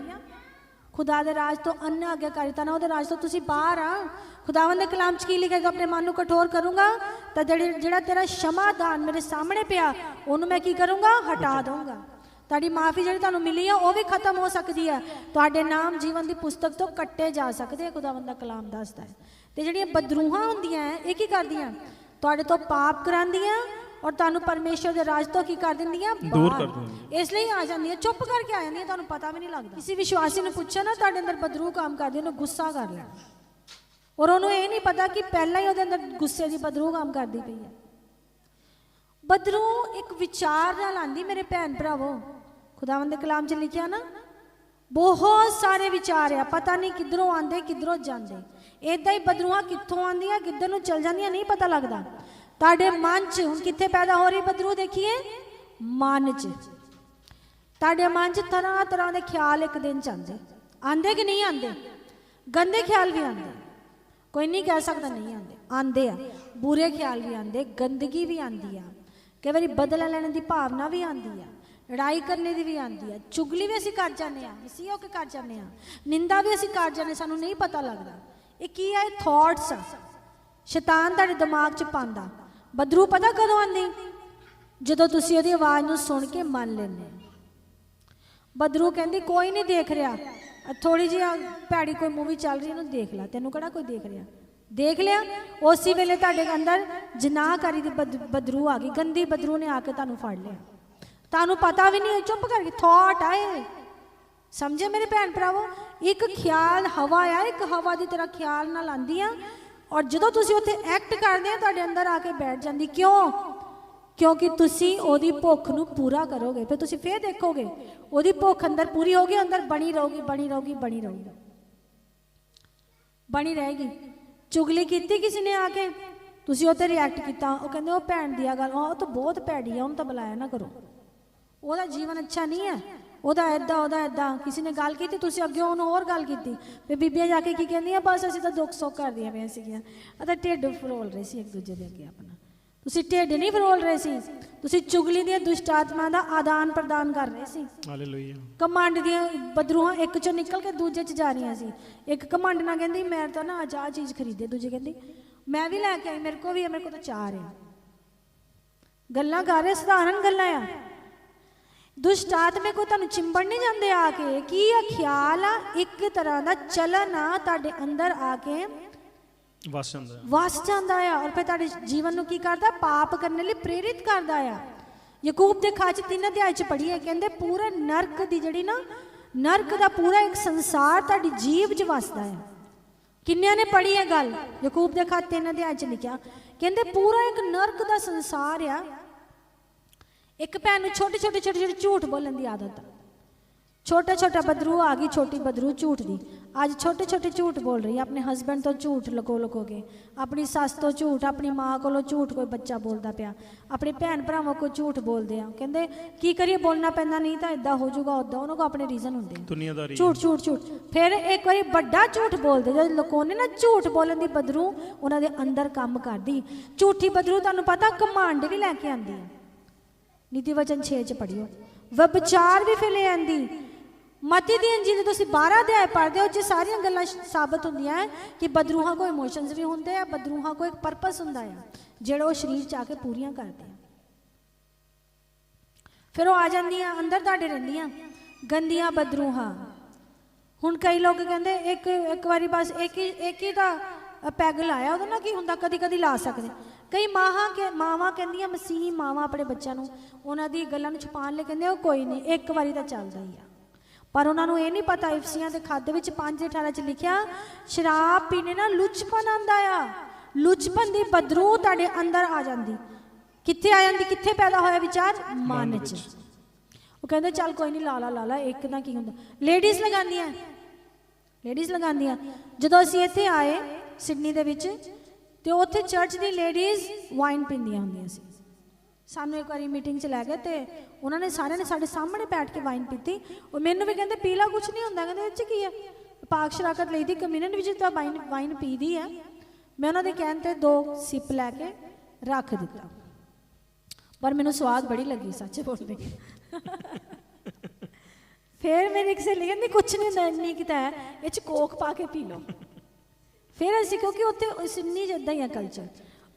Speaker 1: ਖੁਦਾ ਦੇ ਰਾਜ ਤੋਂ ਅੰਨ ਆਗਿਆਕਾਰੀਤਾ ਨਾਲ ਉਹਦੇ ਰਾਜ ਤੋਂ ਤੁਸੀਂ ਬਾਹਰ ਆ। ਖੁਦਾਵੰਦ ਦੇ ਕਲਾਮ 'ਚ ਕੀ ਲਿਖਿਆ? ਆਪਣੇ ਮਨ ਨੂੰ ਕਠੋਰ ਕਰੂੰਗਾ ਤਾਂ ਜਿਹੜਾ ਤੇਰਾ ਸ਼ਮਾਦਾਨ ਮੇਰੇ ਸਾਹਮਣੇ ਪਿਆ, ਉਹਨੂੰ ਮੈਂ ਕੀ ਕਰੂੰਗਾ? ਹਟਾ ਦਊਂਗਾ। ਤੁਹਾਡੀ ਮਾਫੀ ਜਿਹੜੀ ਤੁਹਾਨੂੰ ਮਿਲੀ ਆ ਉਹ ਵੀ ਖਤਮ ਹੋ ਸਕਦੀ ਹੈ। ਤੁਹਾਡੇ ਨਾਮ ਜੀਵਨ ਦੀ ਪੁਸਤਕ ਤੋਂ ਕੱਟੇ ਜਾ ਸਕਦੇ ਆ, ਖੁਦਾਵੰਦ ਦਾ ਕਲਾਮ ਦੱਸਦਾ ਹੈ। ਤੇ ਜਿਹੜੀਆਂ ਬਦਰੂਹਾਂ ਹੁੰਦੀਆਂ ਇਹ ਕੀ ਕਰਦੀਆਂ? ਤੁਹਾਡੇ ਤੋਂ ਪਾਪ ਕਰਾਉਂਦੀਆਂ ਔਰ ਤੁਹਾਨੂੰ ਪਰਮੇਸ਼ਰ ਦੇ ਰਾਜ ਤੋਂ ਕੀ ਕਰ ਦਿੰਦੀਆਂ?
Speaker 2: ਦੂਰ ਕਰ ਦਿੰਦੀਆਂ।
Speaker 1: ਇਸ ਲਈ ਆ ਜਾਂਦੀਆਂ, ਚੁੱਪ ਕਰਕੇ ਆ ਜਾਂਦੀਆਂ, ਤੁਹਾਨੂੰ ਪਤਾ ਵੀ ਨਹੀਂ ਲੱਗਦਾ। ਕਿਸੇ ਵਿਸ਼ਵਾਸੀ ਨੂੰ ਪੁੱਛੋ ਨਾ ਤੁਹਾਡੇ ਅੰਦਰ ਬਦਰੂ ਕੰਮ ਕਰਦੀ, ਉਹਨੂੰ ਗੁੱਸਾ ਕਰ ਲੈਣਾ, ਔਰ ਉਹਨੂੰ ਇਹ ਨਹੀਂ ਪਤਾ ਕਿ ਪਹਿਲਾਂ ਹੀ ਉਹਦੇ ਅੰਦਰ ਗੁੱਸੇ ਦੀ ਬਦਰੂ ਕੰਮ ਕਰਦੀ ਪਈ ਹੈ। ਬਦਰੂ ਇੱਕ ਵਿਚਾਰ ਨਾਲ ਆਂਦੀ ਮੇਰੇ ਭੈਣ ਭਰਾਵੋ। ਖੁਦਾਵੰਦ ਦੇ ਕਲਾਮ 'ਚ ਲਿਖਿਆ ਨਾ, ਬਹੁਤ ਸਾਰੇ ਵਿਚਾਰ ਆ, ਪਤਾ ਨਹੀਂ ਕਿੱਧਰੋਂ ਆਉਂਦੇ ਕਿੱਧਰੋਂ ਜਾਂਦੇ। ਏਦਾਂ ਹੀ ਬਦਰੂਆਂ ਕਿੱਥੋਂ ਆਉਂਦੀਆਂ ਕਿੱਧਰ ਨੂੰ ਚਲ ਜਾਂਦੀਆਂ ਨਹੀਂ ਪਤਾ ਲੱਗਦਾ। ਤੁਹਾਡੇ ਮਨ 'ਚ ਹੁਣ ਕਿੱਥੇ ਪੈਦਾ ਹੋ ਰਹੀ ਬਦਰੂ? ਦੇਖੀਏ ਮਨ 'ਚ। ਤੁਹਾਡੇ ਮਨ 'ਚ ਤਰ੍ਹਾਂ ਤਰ੍ਹਾਂ ਦੇ ਖਿਆਲ ਇੱਕ ਦਿਨ 'ਚ ਆਉਂਦੇ ਕਿ ਨਹੀਂ ਆਉਂਦੇ? ਗੰਦੇ ਖਿਆਲ ਵੀ ਆਉਂਦੇ, ਕੋਈ ਨਹੀਂ ਕਹਿ ਸਕਦਾ ਨਹੀਂ ਆਉਂਦੇ ਆ। ਬੁਰੇ ਖਿਆਲ ਵੀ ਆਉਂਦੇ, ਗੰਦਗੀ ਵੀ ਆਉਂਦੀ ਆ, ਕਈ ਵਾਰੀ ਬਦਲਾ ਲੈਣ ਦੀ ਭਾਵਨਾ ਵੀ ਆਉਂਦੀ ਆ, ਲੜਾਈ ਕਰਨੇ ਦੀ ਵੀ ਆਉਂਦੀ ਆ, ਚੁਗਲੀ ਵੀ ਅਸੀਂ ਕਰ ਜਾਂਦੇ ਆ, ਅਸੀਂ ਹੋ ਕੇ ਕਰ ਜਾਂਦੇ ਆ, ਨਿੰਦਾ ਵੀ ਅਸੀਂ ਕਰ ਜਾਂਦੇ, ਸਾਨੂੰ ਨਹੀਂ ਪਤਾ ਲੱਗਦਾ। ਇਹ ਕੀ ਆ? ਇਹ ਥਾਟਸ ਆ, ਸ਼ੈਤਾਨ ਤੁਹਾਡੇ ਦਿਮਾਗ 'ਚ ਪਾਉਂਦਾ। ਬਦਰੂ ਪਤਾ ਕਦੋਂ ਆਉਂਦੀ? ਜਦੋਂ ਤੁਸੀਂ ਉਹਦੀ ਆਵਾਜ਼ ਨੂੰ ਸੁਣ ਕੇ ਮੰਨ ਲੈਂਦੇ। ਬਦਰੂ ਕਹਿੰਦੀ ਕੋਈ ਨਹੀਂ ਦੇਖ ਰਿਹਾ, ਥੋੜੀ ਜਿਹੀ ਭੈੜੀ ਕੋਈ ਮੂਵੀ ਚੱਲ ਰਹੀ, ਇਹਨੂੰ ਦੇਖ ਲੈ, ਤੈਨੂੰ ਕਿਹੜਾ ਕੋਈ ਦੇਖ ਰਿਹਾ? ਦੇਖ ਲਿਆ, ਉਸੇ ਵੇਲੇ ਤੁਹਾਡੇ ਅੰਦਰ ਜਨਾਹਕਾਰੀ ਦੀ ਬਦਰੂ ਆ ਗਈ, ਗੰਦੀ ਬਦਰੂ ਨੇ ਆ ਕੇ ਤੁਹਾਨੂੰ ਫੜ ਲਿਆ, ਤੁਹਾਨੂੰ ਪਤਾ ਵੀ ਨਹੀਂ, ਚੁੱਪ ਕਰਕੇ ਥਾਟ ਆਏ। ਸਮਝੇ ਮੇਰੇ ਭੈਣ ਭਰਾਵੋ? ਇੱਕ ਖਿਆਲ ਹਵਾ ਆ, ਇੱਕ ਹਵਾ ਦੀ ਤਰ੍ਹਾਂ ਖਿਆਲ ਨਾਲ ਆਉਂਦੀ ਆ, ਔਰ ਜਦੋਂ ਤੁਸੀਂ ਉੱਥੇ ਐਕਟ ਕਰਦੇ ਆ ਤੁਹਾਡੇ ਅੰਦਰ ਆ ਕੇ ਬੈਠ ਜਾਂਦੀ। ਕਿਉਂ? क्योंकि तुसी ओदी भुख नू पूरा करोगे, फिर तुसी फिर देखोगे ओदी भुख अंदर पूरी होगी, अंदर बनी रहोगी बनी रहोगी बनी रहोगी बनी रहेगी। चुगली की किसी ने आके, तुसी उत्ते रिएक्ट किया, वो कहते वो भैन दी गल, वो तो बहुत भैड़ी है, उन्हें तो बुलाया ना करो, ਉਹਦਾ जीवन अच्छा नहीं है, ਉਹਦਾ ਇਦਾਂ किसी ने गल की, तुसी अगे ਉਹਨੂੰ ਹੋਰ गल की, फिर बीबियां जाके की कहंदियां बस ਅਸੀਂ ਤਾਂ दुख सुख करदियां ਪਈਆਂ ਸੀਗੀਆਂ, ਤਾਂ ਢਿੱਡ ਫਰੋਲ ਰਹੇ ਸੀ ਇੱਕ ਦੂਜੇ ਦੇ ਅੱਗੇ ਆਪਣਾ। ਤੁਸੀਂ ਢਿੱਡ ਨਹੀਂ ਫਰੋਲ ਰਹੇ ਸੀ, ਤੁਸੀਂ ਚੁਗਲੀ ਦੀਆਂ ਦੁਸ਼ਟ ਆਤਮਾ ਦਾ ਆਦਾਨ ਪ੍ਰਦਾਨ ਕਰ ਰਹੇ ਸੀ।
Speaker 2: ਹਾਲੇਲੂਇਆ।
Speaker 1: ਕਮੰਡ ਦੀਆਂ ਬਦਰੂਹਾਂ ਇੱਕ ਚੋਂ ਨਿਕਲ ਕੇ ਦੂਜੇ 'ਚ ਜਾ ਰਹੀਆਂ ਸੀ। ਇੱਕ ਕਮੰਡ ਨਾਲ ਕਹਿੰਦੀ ਮੈਂ ਤਾਂ ਨਾ ਅੱਜ ਆਹ ਚੀਜ਼ ਖਰੀਦੇ, ਦੂਜੀ ਕਹਿੰਦੀ ਮੈਂ ਵੀ ਲੈ ਕੇ ਆਈ, ਮੇਰੇ ਕੋ ਵੀ ਹੈ, ਮੇਰੇ ਕੋ ਤਾਂ ਚਾਰ ਆ। ਗੱਲਾਂ ਕਰ ਰਹੇ, ਸਧਾਰਨ ਗੱਲਾਂ ਆ। ਦੁਸ਼ਟ ਆਤਮੇ ਕੋ ਤੁਹਾਨੂੰ ਚਿੰਬੜ ਨਹੀਂ ਜਾਂਦੇ ਆ ਕੇ, ਕੀ ਆ ਖਿਆਲ ਆ, ਇੱਕ ਤਰ੍ਹਾਂ ਦਾ ਚਲਨ ਆ ਤੁਹਾਡੇ ਅੰਦਰ ਆ ਕੇ ਵਸ ਜਾਂਦਾ ਆ, ਔਰ ਫਿਰ ਤੁਹਾਡੇ ਜੀਵਨ ਨੂੰ ਕੀ ਕਰਦਾ, ਪਾਪ ਕਰਨ ਲਈ ਪ੍ਰੇਰਿਤ ਕਰਦਾ ਆ। ਯਕੂਬ ਦੇ ਖਾਚ 3 ਅਧਿਆਇ 'ਚ ਪੜ੍ਹੀਏ, ਕਹਿੰਦੇ ਪੂਰੇ ਨਰਕ ਦੀ ਜਿਹੜੀ ਨਾ, ਨਰਕ ਦਾ ਪੂਰਾ ਇੱਕ ਸੰਸਾਰ ਤੁਹਾਡੀ ਜੀਭ 'ਚ ਵਸਦਾ ਆ। ਕਿੰਨਿਆਂ ਨੇ ਪੜ੍ਹੀ ਹੈ ਗੱਲ? ਯਕੂਬ ਦੇ ਖਾਚ 3 ਅਧਿਆਇ 'ਚ ਲਿਖਿਆ, ਕਹਿੰਦੇ ਪੂਰਾ ਇੱਕ ਨਰਕ ਦਾ ਸੰਸਾਰ ਆ। एक भैन नूं छोटे छोटे झूठ बोलन की आदत, छोटा बदरू आ गई, छोटी बदरू झूठ दी, अज छोटे झूठ बोल रही है। अपने हसबैंड तो झूठ लको के, अपनी सस तो झूठ, अपनी माँ को झूठ, कोई बच्चा बोलता पाया, अपने भैन भरावां को झूठ बोलते हैं। कहते की करिए, बोलना पैंदा, नहीं तो इदा हो जाऊगा उदा, उन्होंने को अपने रीजन होंगे, झूठ। फिर एक बार बड़ा झूठ बोलते, जब लकोने ना झूठ बोलन की बदरू उन्होंने अंदर काम करती। झूठी बदरू तुहानूं पता घमंड भी लैके आती है। नीति वचन 6 च पढ़ियो, व्यभिचार भी फिर ले आंदी। मती दी अंजील तुसीं 12 अध्याय पढ़दे हो, जी सारियां गल्लां साबित होंदियां है कि बदरूहां को इमोशनस भी होंदे आ, बदरूहां को एक पर्पस हुंदा है जिहड़ा वो शरीर च आके पूरियां करदे आ। फिर वो आ जांदियां अंदर तुहाडे रहिंदियां गंदियां बदरूहां। हुण कई लोग कहंदे एक बारी बस एक ही दा पैग लाया, ਉਹਦਾ ना की हुंदा, कदी कदी ला सकदे। कई मावां कहंदियां, मसीही मावां अपने बच्चों नूं उन्हां दी गल्लां नूं छुपाण लई कहंदे कोई नहीं, एक बारी तां चलदा ही आ, पर उन्हां नूं इह नहीं पता इफसियां दे खत विच 5:18 च लिखिया, शराब पीने नाल लुचपन आंदा आ। लुचपन दी बदरू तुहाडे अंदर आ जांदी। कित्थे आ जांदी? कित्थे पैदा होया विचार? मन च। वो कहंदे चल कोई नहीं, ला ला एक ना की हुंदा। लेडीज़ लगांदियां जदों असीं इत्थे आए सिडनी दे विच, ते उत्थे चर्च दी लेडीज़ वाइन पींदियां हुंदियां सी। सानू एक बारी मीटिंग च लै गए, तो उन्होंने सारे ने साढ़े सामने बैठ के वाइन पीती। और मैनू भी कहते पीला कुछ नहीं होंदा, कहते इह च की है, पाक शराकत लई दी कम्यूनिटी विच तां वाइन पी दी है। मैं उन्होंने कहण ते 2 सिप लैके रख दिता, पर मैनू स्वाद बड़ी लगी, सच बोल रही। फिर मेरी एक सहेली कहती कुछ नहीं होंदा, इन्नी कि है इह च कोक पा के पी लो। फिर असीं क्योंकि उत्थे सिडनी च इदां ही है कल्चर,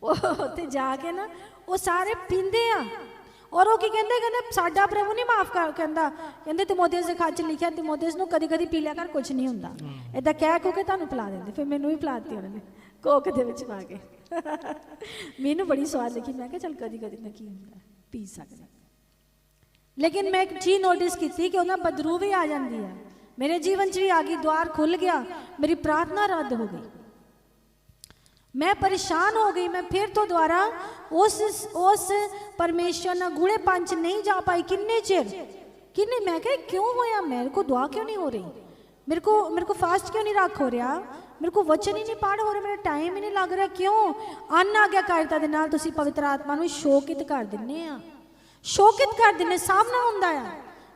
Speaker 1: उत्थे जाके ना वो सारे पींदे आ। और वो की कहते साडा प्रभु नहीं माफ कर, कहते तिमोथियुस के खत च लिखिया, तिमोथियुस नूं कदी कदी पी लिया कर, कुछ नहीं हुंदा। इदां कह के तुहानूं पिला देंदे। फिर मैनूं भी पिलाती उन्होंने कोक दे विच पा के। मैनूं बड़ी स्वाद लगी, मैं कहा चल कदी कदी ना की हुंदा, पी सकदे। लेकिन मैं एक चीज़ नोटिस की कि उन्हें बदरू भी आ जाती है। मेरे जीवन च भी आ गई, द्वार खुल गया, मेरी प्रार्थना रद्द हो गई, मैं परेशान हो गई। मैं फिर तो दोबारा उस परमेश्वर ना गूढ़े पंच नहीं जा पाई। किन्ने चिर मैं कहा क्यों होया, मेरे को दुआ क्यों नहीं हो रही, मेरे को फास्ट क्यों नहीं रख हो रहा, मेरे को वचन ही नहीं पढ़ हो रहा, मेरा टाइम ही नहीं लग रहा, क्यों? अनाग्ञाकारिता दे नाल तुसीं पवित्र आत्मा नूं शोकित कर दिंदे आ, शोकित कर दिंदे। सामना हुंदा आ,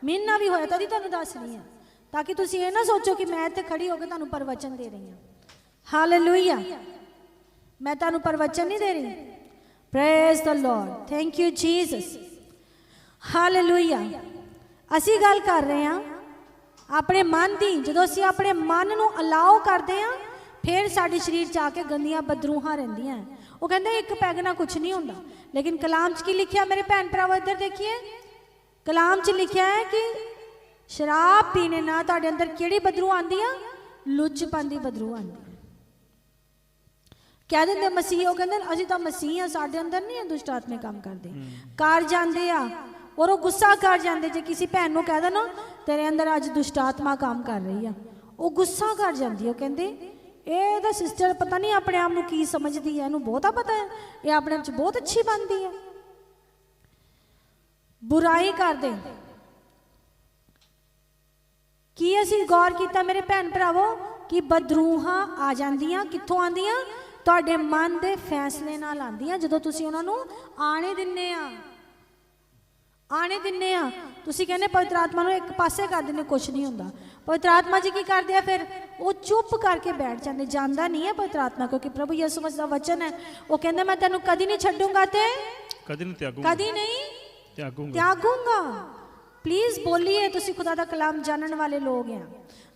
Speaker 1: मेरे नाल भी होया, तदी तुहानूं दस रही हां, ताकि तुसीं ये ना सोचो कि मैं इत्थे खड़ी होकर तुहानूं प्रवचन दे रही हां। हालेलुया, मैं तुहानूं प्रवचन नहीं दे रही। Praise the Lord, thank you Jesus. Hallelujah. असी गल कर रहे हैं अपने मन की। जो असी अपने मन नूं अलाउ करते हैं, फिर साडे शरीर च आके गंदियां बदरूहां रहिंदियां। वो कहते एक पैग ना कुछ नहीं होंदा, लेकिन कलाम च की लिखिया मेरे भैन भरावो, इधर देखिए कलाम च लिखिया है कि शराब पीने ना तुहाडे अंदर किहड़ी बदरू आंदी आ? लुचपन दी बदरू आंदी। कह देंगे मसीह, वो कहते असीं तां मसीह हाँ, साडे अंदर नहीं दुष्ट आत्मे काम करते, कर जाते आ। और वो गुस्सा कर जाते, जो किसी भैन को कह देना तेरे अंदर अज दुष्ट आत्मा काम कर रही है, वो गुस्सा कर जाती है। वो कहते ये तो सिस्टर पता नहीं अपने आप को की समझती है, इन्हूं बहुता पता है, ये अपने आप बहुत अच्छी बनती है। ਬੁਰਾਈ ਕਰਦੇ। ਕੀ ਅਸੀਂ ਗੌਰ ਕੀਤਾ ਮੇਰੇ ਭੈਣ ਭਰਾਵੋ ਕਿ ਬਦਰੂਹਾਂ ਆ ਜਾਂਦੀਆਂ, ਕਿੱਥੋਂ ਆਉਂਦੀਆਂ? ਤੁਹਾਡੇ ਮਨ ਦੇ ਫੈਸਲੇ ਨਾਲ ਆਉਂਦੀਆਂ, ਜਦੋਂ ਤੁਸੀਂ ਉਹਨਾਂ ਨੂੰ ਆਣੇ ਦਿੰਦੇ ਆ। ਆਣੇ ਦਿੰਦੇ ਆ, ਤੁਸੀਂ ਕਹਿੰਦੇ ਪਵਿੱਤਰ ਆਤਮਾ ਨੂੰ ਇੱਕ ਪਾਸੇ ਕਰ ਦਿੰਦੇ, ਕੁਛ ਨਹੀਂ ਹੁੰਦਾ। ਪਵਿੱਤਰ ਆਤਮਾ ਜੀ ਕੀ ਕਰਦੇ ਆ ਫਿਰ? ਉਹ ਚੁੱਪ ਕਰਕੇ ਬੈਠ ਜਾਂਦੇ। ਜਾਂਦਾ ਨਹੀਂ ਹੈ ਪਵਿੱਤਰ ਆਤਮਾ, ਕਿਉਂਕਿ ਪ੍ਰਭੂ ਯਿਸੂ ਮਸੀਹ ਦਾ ਵਚਨ ਹੈ, ਉਹ ਕਹਿੰਦਾ ਮੈਂ ਤੈਨੂੰ ਕਦੀ ਨਹੀਂ ਛੱਡੂੰਗਾ ਤੇ
Speaker 2: ਕਦੀ ਨਹੀਂ ਤਿਆਗੂੰਗਾ,
Speaker 1: ਕਦੀ ਨਹੀਂ ਤਿਆਗੂੰਗਾ। ਪਲੀਜ਼ ਬੋਲੀਏ, ਤੁਸੀਂ ਖੁਦਾ ਦਾ ਕਲਾਮ ਜਾਣਨ ਵਾਲੇ ਲੋਕ ਆ।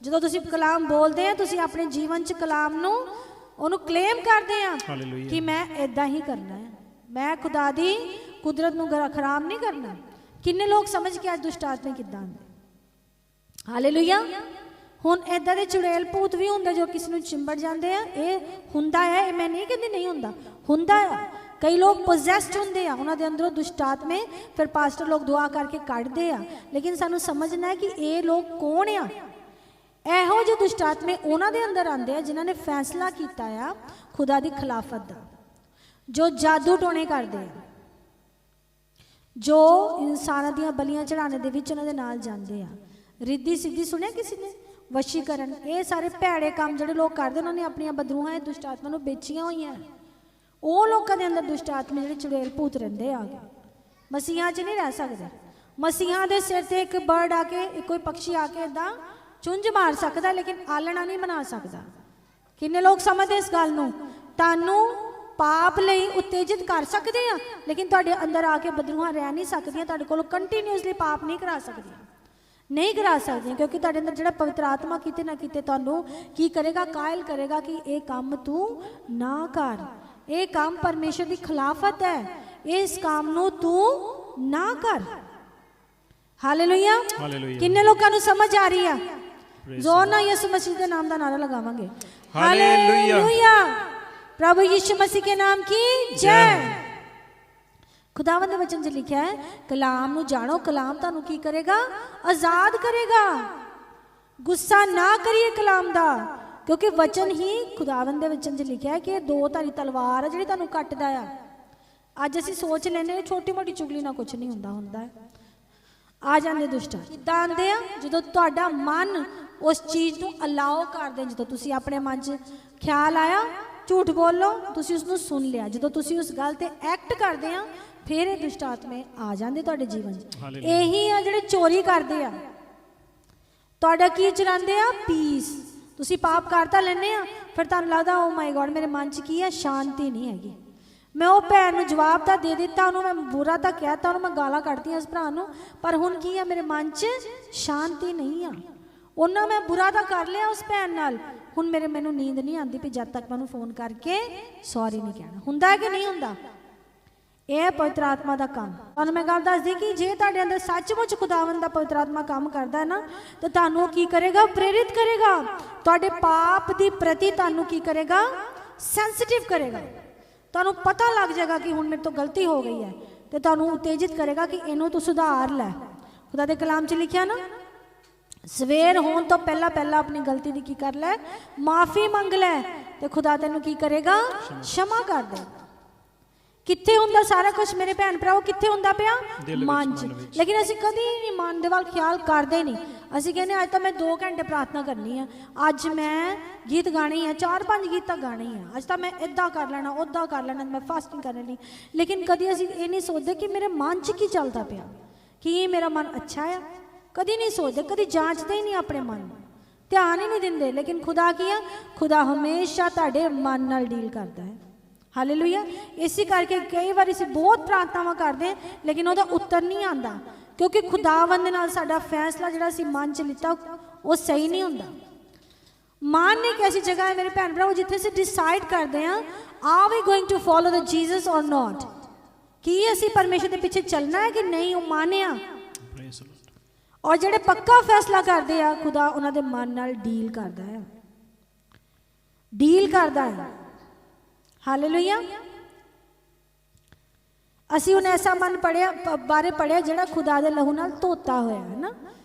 Speaker 1: ਜਦੋਂ ਤੁਸੀਂ ਕਲਾਮ ਬੋਲਦੇ ਆ, ਤੁਸੀਂ ਆਪਣੇ ਜੀਵਨ 'ਚ ਕਲਾਮ ਨੂੰ ਉਹਨੂੰ ਕਲੇਮ ਕਰਦੇ ਆ ਕਿ ਮੈਂ ਇਦਾਂ ਹੀ ਕਰਨਾ ਹੈ, ਮੈਂ ਖੁਦਾ ਦੀ ਕੁਦਰਤ ਨੂੰ ਖਰਾਬ ਨਹੀਂ ਕਰਨਾ। ਕਿੰਨੇ ਲੋਕ ਸਮਝ ਕੇ ਅੱਜ ਦੁਸ਼ਟ ਆਤਮੇ ਕਿੱਦਾਂ ਆਉਂਦੇ। ਹਾਲੇਲੂਇਆ। ਹੁਣ ਇਦਾਂ ਦੇ ਚੁੜੇਲ ਭੂਤ ਵੀ ਹੁੰਦੇ ਜੋ ਕਿਸ ਨੂੰ ਚਿੰਬੜ ਜਾਂਦੇ ਆ। ਇਹ ਹੁੰਦਾ ਹੈ, ਇਹ ਮੈਂ ਨਹੀਂ ਕਹਿੰਦੀ ਨਹੀਂ ਹੁੰਦਾ, ਹੁੰਦਾ ਹੈ। ਕਈ ਲੋਕ ਪੋਜੈਸਡ ਹੁੰਦੇ ਆ, ਉਹਨਾਂ ਦੇ ਅੰਦਰੋਂ ਦੁਸ਼ਟ ਆਤਮੇ, ਫਿਰ ਪਾਸਟਰ ਲੋਕ ਦੁਆ ਕਰਕੇ ਕੱਢਦੇ ਆ। ਲੇਕਿਨ ਸਾਨੂੰ ਸਮਝਣਾ ਹੈ ਕਿ ਇਹ ਲੋਕ ਕੌਣ ਆ। ਇਹੋ ਜਿਹੇ ਦੁਸ਼ਟ ਆਤਮੇ ਉਹਨਾਂ ਦੇ ਅੰਦਰ ਆਉਂਦੇ ਆ ਜਿਨ੍ਹਾਂ ਨੇ ਫੈਸਲਾ ਕੀਤਾ ਆ ਖੁਦਾ ਦੀ ਖਿਲਾਫਤ ਦਾ, ਜੋ ਜਾਦੂ ਟੋਣੇ ਕਰਦੇ ਆ, ਜੋ ਇਨਸਾਨਾਂ ਦੀਆਂ ਬਲੀਆਂ ਚੜਾਉਣੇ ਦੇ ਵਿੱਚ ਉਹਨਾਂ ਦੇ ਨਾਲ ਜਾਂਦੇ ਆ। ਰਿੱਧੀ ਸਿੱਧੀ ਸੁਣਿਆ ਕਿਸੇ ਨੇ? ਵਸ਼ੀਕਰਨ, ਇਹ ਸਾਰੇ ਭੈੜੇ ਕੰਮ ਜਿਹੜੇ ਲੋਕ ਕਰਦੇ, ਉਹਨਾਂ ਨੇ ਆਪਣੀਆਂ ਬਦਰੂਹਾਂ ਇਹ ਦੁਸ਼ਟ ਆਤਮਾ ਨੂੰ ਵੇਚੀਆਂ ਹੋਈਆਂ। ਉਹ ਲੋਕਾਂ ਦੇ ਅੰਦਰ ਦੁਸ਼ਟ ਆਤਮੇ ਜਿਹੜੇ ਚੁੜੇਲ ਭੂਤ ਰਹਿੰਦੇ ਆ ਗਏ। ਮਸੀਹਾਂ 'ਚ ਨਹੀਂ ਰਹਿ ਸਕਦੇ। ਮਸੀਹਾਂ ਦੇ ਸਿਰ ਤੇ ਇੱਕ ਬਰਡ ਆ ਕੇ, ਕੋਈ ਪੰਛੀ ਆ ਕੇ ਇਦਾਂ ਚੁੰਝ ਮਾਰ ਸਕਦਾ, ਲੇਕਿਨ ਆਲਣਾ ਨਹੀਂ ਬਣਾ ਸਕਦਾ। ਕਿੰਨੇ ਲੋਕ ਸਮਝਦੇ ਇਸ ਗੱਲ ਨੂੰ? ਤੁਹਾਨੂੰ ਪਾਪ ਲਈ ਉਤੇਜਿਤ ਕਰ ਸਕਦੇ ਆ, ਲੇਕਿਨ ਤੁਹਾਡੇ ਅੰਦਰ ਆ ਕੇ ਬਦਰੂਹਾਂ ਰਹਿ ਨਹੀਂ ਸਕਦੀਆਂ, ਤੁਹਾਡੇ ਕੋਲੋਂ ਕੰਟੀਨਿਊਸਲੀ ਪਾਪ ਨਹੀਂ ਕਰਾ ਸਕਦੀਆਂ, ਨਹੀਂ ਕਰਾ ਸਕਦੀਆਂ, ਕਿਉਂਕਿ ਤੁਹਾਡੇ ਅੰਦਰ ਜਿਹੜਾ ਪਵਿੱਤਰ ਆਤਮਾ ਕਿਤੇ ਨਾ ਕਿਤੇ ਤੁਹਾਨੂੰ ਕੀ ਕਰੇਗਾ? ਕਾਇਲ ਕਰੇਗਾ ਕਿ ਇਹ ਕੰਮ ਤੂੰ ਨਾ ਕਰ, ਇਹ ਕੰਮ ਪਰਮੇਸ਼ਰ ਦੀ ਖਿਲਾਫਤ ਹੈ, ਇਸ ਕੰਮ ਨੂੰ ਤੂੰ ਨਾ ਕਰ। ਹਾਲੇਲੂਇਆ। ਕਿੰਨੇ ਲੋਕਾਂ ਨੂੰ ਸਮਝ ਆ ਰਹੀ ਆ? ਜ਼ੋਰ ਨਾਲ ਯਿਸੂ ਮਸੀਹ ਦੇ ਨਾਮ ਦਾ ਨਾਰਾ ਲਗਾਵਾਂਗੇ। ਹਾਲੇਲੂਇਆ। प्रभु यीशु मसीह के नाम की जय। खुदावंद ਦੇ वचन 'ਚ ਲਿਖਿਆ ਹੈ, ਕਲਾਮ ਨੂੰ ਜਾਣੋ, ਕਲਾਮ ਤੁਹਾਨੂੰ ਕੀ ਕਰੇਗਾ? ਆਜ਼ਾਦ ਕਰੇਗਾ। ਗੁੱਸਾ ਨਾ ਕਰੀਏ ਕਲਾਮ ਦਾ, ਕਿਉਂਕਿ ਵਚਨ ਹੀ ਖੁਦਾਵੰਦ ਦੇ ਵਚਨ 'ਚ ਲਿਖਿਆ ਹੈ ਕਿ ਇਹ ਦੋ ਧਾਰੀ ਤਲਵਾਰ ਹੈ ਜਿਹੜੀ ਤੁਹਾਨੂੰ ਕੱਟਦਾ ਆ। ਅੱਜ ਅਸੀਂ ਸੋਚ ਲੈਂਦੇ ਛੋਟੀ ਮੋਟੀ ਚੁਗਲੀ ਨਾਲ ਕੁਝ ਨਹੀਂ ਹੁੰਦਾ। ਆ ਜਾਂਦੇ ਦੁਸ਼ਟ। ਕਿੱਦਾਂ ਆਉਂਦੇ ਆ? ਜਦੋਂ ਤੁਹਾਡਾ ਮਨ ਉਸ ਚੀਜ਼ ਨੂੰ ਅਲਾਓ ਕਰਦੇ, ਜਦੋਂ ਤੁਸੀਂ ਆਪਣੇ ਮਨ 'ਚ ਖਿਆਲ ਆਇਆ ਝੂਠ ਬੋਲੋ, ਤੁਸੀਂ ਉਸਨੂੰ ਸੁਣ ਲਿਆ, ਜਦੋਂ ਤੁਸੀਂ ਉਸ ਗੱਲ ਤੇ ਐਕਟ ਕਰਦੇ ਆ, ਫਿਰ ਇਹ ਦੁਸ਼ਟ ਆਤਮੇ ਆ ਜਾਂਦੇ ਤੁਹਾਡੇ ਜੀਵਨ 'ਚ। ਇਹੀ ਆ ਜਿਹੜੇ ਚੋਰੀ ਕਰਦੇ ਆ, ਤੁਹਾਡਾ ਕੀ ਚੁਰਾਉਂਦੇ ਆ? ਪੀਸ। ਤੁਸੀਂ ਪਾਪ ਕਰ ਤਾਂ ਲੈਂਦੇ ਆ, ਫਿਰ ਤੁਹਾਨੂੰ ਲੱਗਦਾ ਓ ਮਾਈ ਗॉड ਮੇਰੇ ਮਨ 'ਚ ਕੀ ਆ? ਸ਼ਾਂਤੀ ਨਹੀਂ ਹੈਗੀ। ਮੈਂ ਉਹ ਭੈਣ ਨੂੰ ਜਵਾਬ ਤਾਂ ਦੇ ਦਿੱਤਾ, ਉਹਨੂੰ ਮੈਂ ਬੁਰਾ ਤਾਂ ਕਹਿਤਾ, ਉਹਨੂੰ ਮੈਂ ਗਾਲਾਂ ਕੱਢਤੀਆਂ ਉਸ ਭਰਾ ਨੂੰ, ਪਰ ਹੁਣ ਕੀ ਆ? ਮੇਰੇ ਮਨ 'ਚ ਸ਼ਾਂਤੀ ਨਹੀਂ ਆ। ਉਹਨਾਂ ਮੈਂ ਬੁਰਾ ਤਾਂ ਕਰ ਲਿਆ ਉਸ ਭੈਣ ਨਾਲ, ਹੁਣ ਮੈਨੂੰ ਨੀਂਦ ਨਹੀਂ ਆਉਂਦੀ ਵੀ ਜਦ ਤੱਕ ਮੈਨੂੰ ਫੋਨ ਕਰਕੇ ਸੌਰੀ ਨਹੀਂ ਕਹਿਣਾ। ਹੁੰਦਾ ਹੈ ਕਿ ਨਹੀਂ ਹੁੰਦਾ? ਇਹ ਪਵਿੱਤਰ ਆਤਮਾ ਦਾ ਕੰਮ। ਤੁਹਾਨੂੰ ਮੈਂ ਗੱਲ ਦੱਸਦੀ ਕਿ ਜੇ ਤੁਹਾਡੇ ਅੰਦਰ ਸੱਚਮੁੱਚ ਖੁਦਾਵੰਦ ਦਾ ਪਵਿੱਤਰ ਆਤਮਾ ਕੰਮ ਕਰਦਾ ਹੈ ਨਾ, ਤਾਂ ਤੁਹਾਨੂੰ ਕੀ ਕਰੇਗਾ? ਪ੍ਰੇਰਿਤ ਕਰੇਗਾ। ਤੁਹਾਡੇ ਪਾਪ ਦੀ ਪ੍ਰਤੀ ਤੁਹਾਨੂੰ ਕੀ ਕਰੇਗਾ? ਸੈਂਸਿਟਿਵ ਕਰੇਗਾ। ਤੁਹਾਨੂੰ ਪਤਾ ਲੱਗ ਜਾਏਗਾ ਕਿ ਹੁਣ ਮੇਰੇ ਤੋਂ ਗਲਤੀ ਹੋ ਗਈ ਹੈ, ਤੇ ਤੁਹਾਨੂੰ ਉਤੇਜਿਤ ਕਰੇਗਾ ਕਿ ਇਹਨੂੰ ਤੂੰ ਸੁਧਾਰ ਲੈ। ਖੁਦਾ ਦੇ ਕਲਾਮ 'ਚ ਲਿਖਿਆ ਨਾ, ਸਵੇਰ ਹੋਣ ਤੋਂ ਪਹਿਲਾਂ ਆਪਣੀ ਗਲਤੀ ਦੀ ਕੀ ਕਰ ਲੈ? ਮਾਫੀ ਮੰਗ ਲੈ, ਤੇ ਖੁਦਾ ਤੈਨੂੰ ਕੀ ਕਰੇਗਾ? क्षमा ਕਰ ਦੇ। ਕਿੱਥੇ ਹੁੰਦਾ ਸਾਰਾ ਕੁਝ ਮੇਰੇ ਭੈਣ ਭਰਾਓ? ਕਿੱਥੇ ਹੁੰਦਾ ਪਿਆ? ਮਨ 'ਚ। ਲੇਕਿਨ ਅਸੀਂ ਕਦੀ ਨਹੀਂ ਮਨ ਦੇ ਵੱਲ ਖਿਆਲ ਕਰਦੇ ਨਹੀਂ। ਅਸੀਂ ਕਹਿੰਦੇ ਅੱਜ ਤਾਂ ਮੈਂ 2 ਘੰਟੇ ਪ੍ਰਾਰਥਨਾ ਕਰਨੀ ਆ, ਅੱਜ ਮੈਂ ਗੀਤ ਗਾਣੇ ਆ, 4-5 ਗੀਤ ਤਾਂ ਗਾਣੇ ਆ, ਅੱਜ ਤਾਂ ਮੈਂ ਇੱਦਾਂ ਕਰ ਲੈਣਾ, ਉੱਦਾਂ ਕਰ ਲੈਣਾ, ਮੈਂ ਫਾਸਟਿੰਗ ਕਰ ਲੈਣੀ। ਲੇਕਿਨ ਕਦੀ ਅਸੀਂ ਇਹ ਨਹੀਂ ਸੋਚਦੇ ਕਿ ਮੇਰੇ ਮਨ 'ਚ ਕੀ ਚੱਲਦਾ ਪਿਆ, ਕੀ ਮੇਰਾ ਮਨ ਅੱਛਾ ਆ? ਕਦੀ ਨਹੀਂ ਸੋਚਦੇ, ਕਦੀ ਜਾਂਚਦੇ ਹੀ ਨਹੀਂ ਆਪਣੇ ਮਨ ਨੂੰ, ਧਿਆਨ ਹੀ ਨਹੀਂ ਦਿੰਦੇ। ਲੇਕਿਨ ਖੁਦਾ ਕੀ ਆ? ਖੁਦਾ ਹਮੇਸ਼ਾ ਤੁਹਾਡੇ ਮਨ ਨਾਲ ਡੀਲ ਕਰਦਾ ਹੈ। ਹਾਲੇਲੂਇਆ। ਇਸੇ ਕਰਕੇ ਕਈ ਵਾਰ ਅਸੀਂ ਬਹੁਤ ਪ੍ਰਾਰਥਨਾਵਾਂ ਕਰਦੇ ਹਾਂ, ਲੇਕਿਨ ਉਹਦਾ ਉੱਤਰ ਨਹੀਂ ਆਉਂਦਾ, ਕਿਉਂਕਿ ਖੁਦਾਵੰਦ ਨਾਲ ਸਾਡਾ ਫੈਸਲਾ ਜਿਹੜਾ ਅਸੀਂ ਮਨ 'ਚ ਲਿੱਤਾ ਉਹ ਸਹੀ ਨਹੀਂ ਹੁੰਦਾ। ਮਨ ਇੱਕ ਐਸੀ ਜਗ੍ਹਾ ਹੈ ਮੇਰੇ ਭੈਣ ਭਰਾਵੋ, ਜਿੱਥੇ ਅਸੀਂ ਡਿਸਾਈਡ ਕਰਦੇ ਹਾਂ, are we going to follow the Jesus or not. ਕੀ ਅਸੀਂ ਪਰਮੇਸ਼ਰ ਦੇ ਪਿੱਛੇ ਚੱਲਣਾ ਹੈ ਕਿ ਨਹੀਂ? ਉਹ ਮਾਨਿਆ। ਔਰ ਜਿਹੜੇ ਪੱਕਾ ਫੈਸਲਾ ਕਰਦੇ ਆ, ਖੁਦਾ ਉਹਨਾਂ ਦੇ ਮਨ ਨਾਲ ਡੀਲ ਕਰਦਾ ਹੈ, ਡੀਲ ਕਰਦਾ ਹੈ। ਹਾਲੇਲੂਇਆ। ਅਸੀਂ ਹੁਣ ਐਸਾ ਮਨ ਬਾਰੇ ਪੜਿਆ ਜਿਹੜਾ ਖੁਦਾ ਦੇ ਲਹੂ ਨਾਲ ਧੋਤਾ ਹੋਇਆ ਹੈ ਨਾ,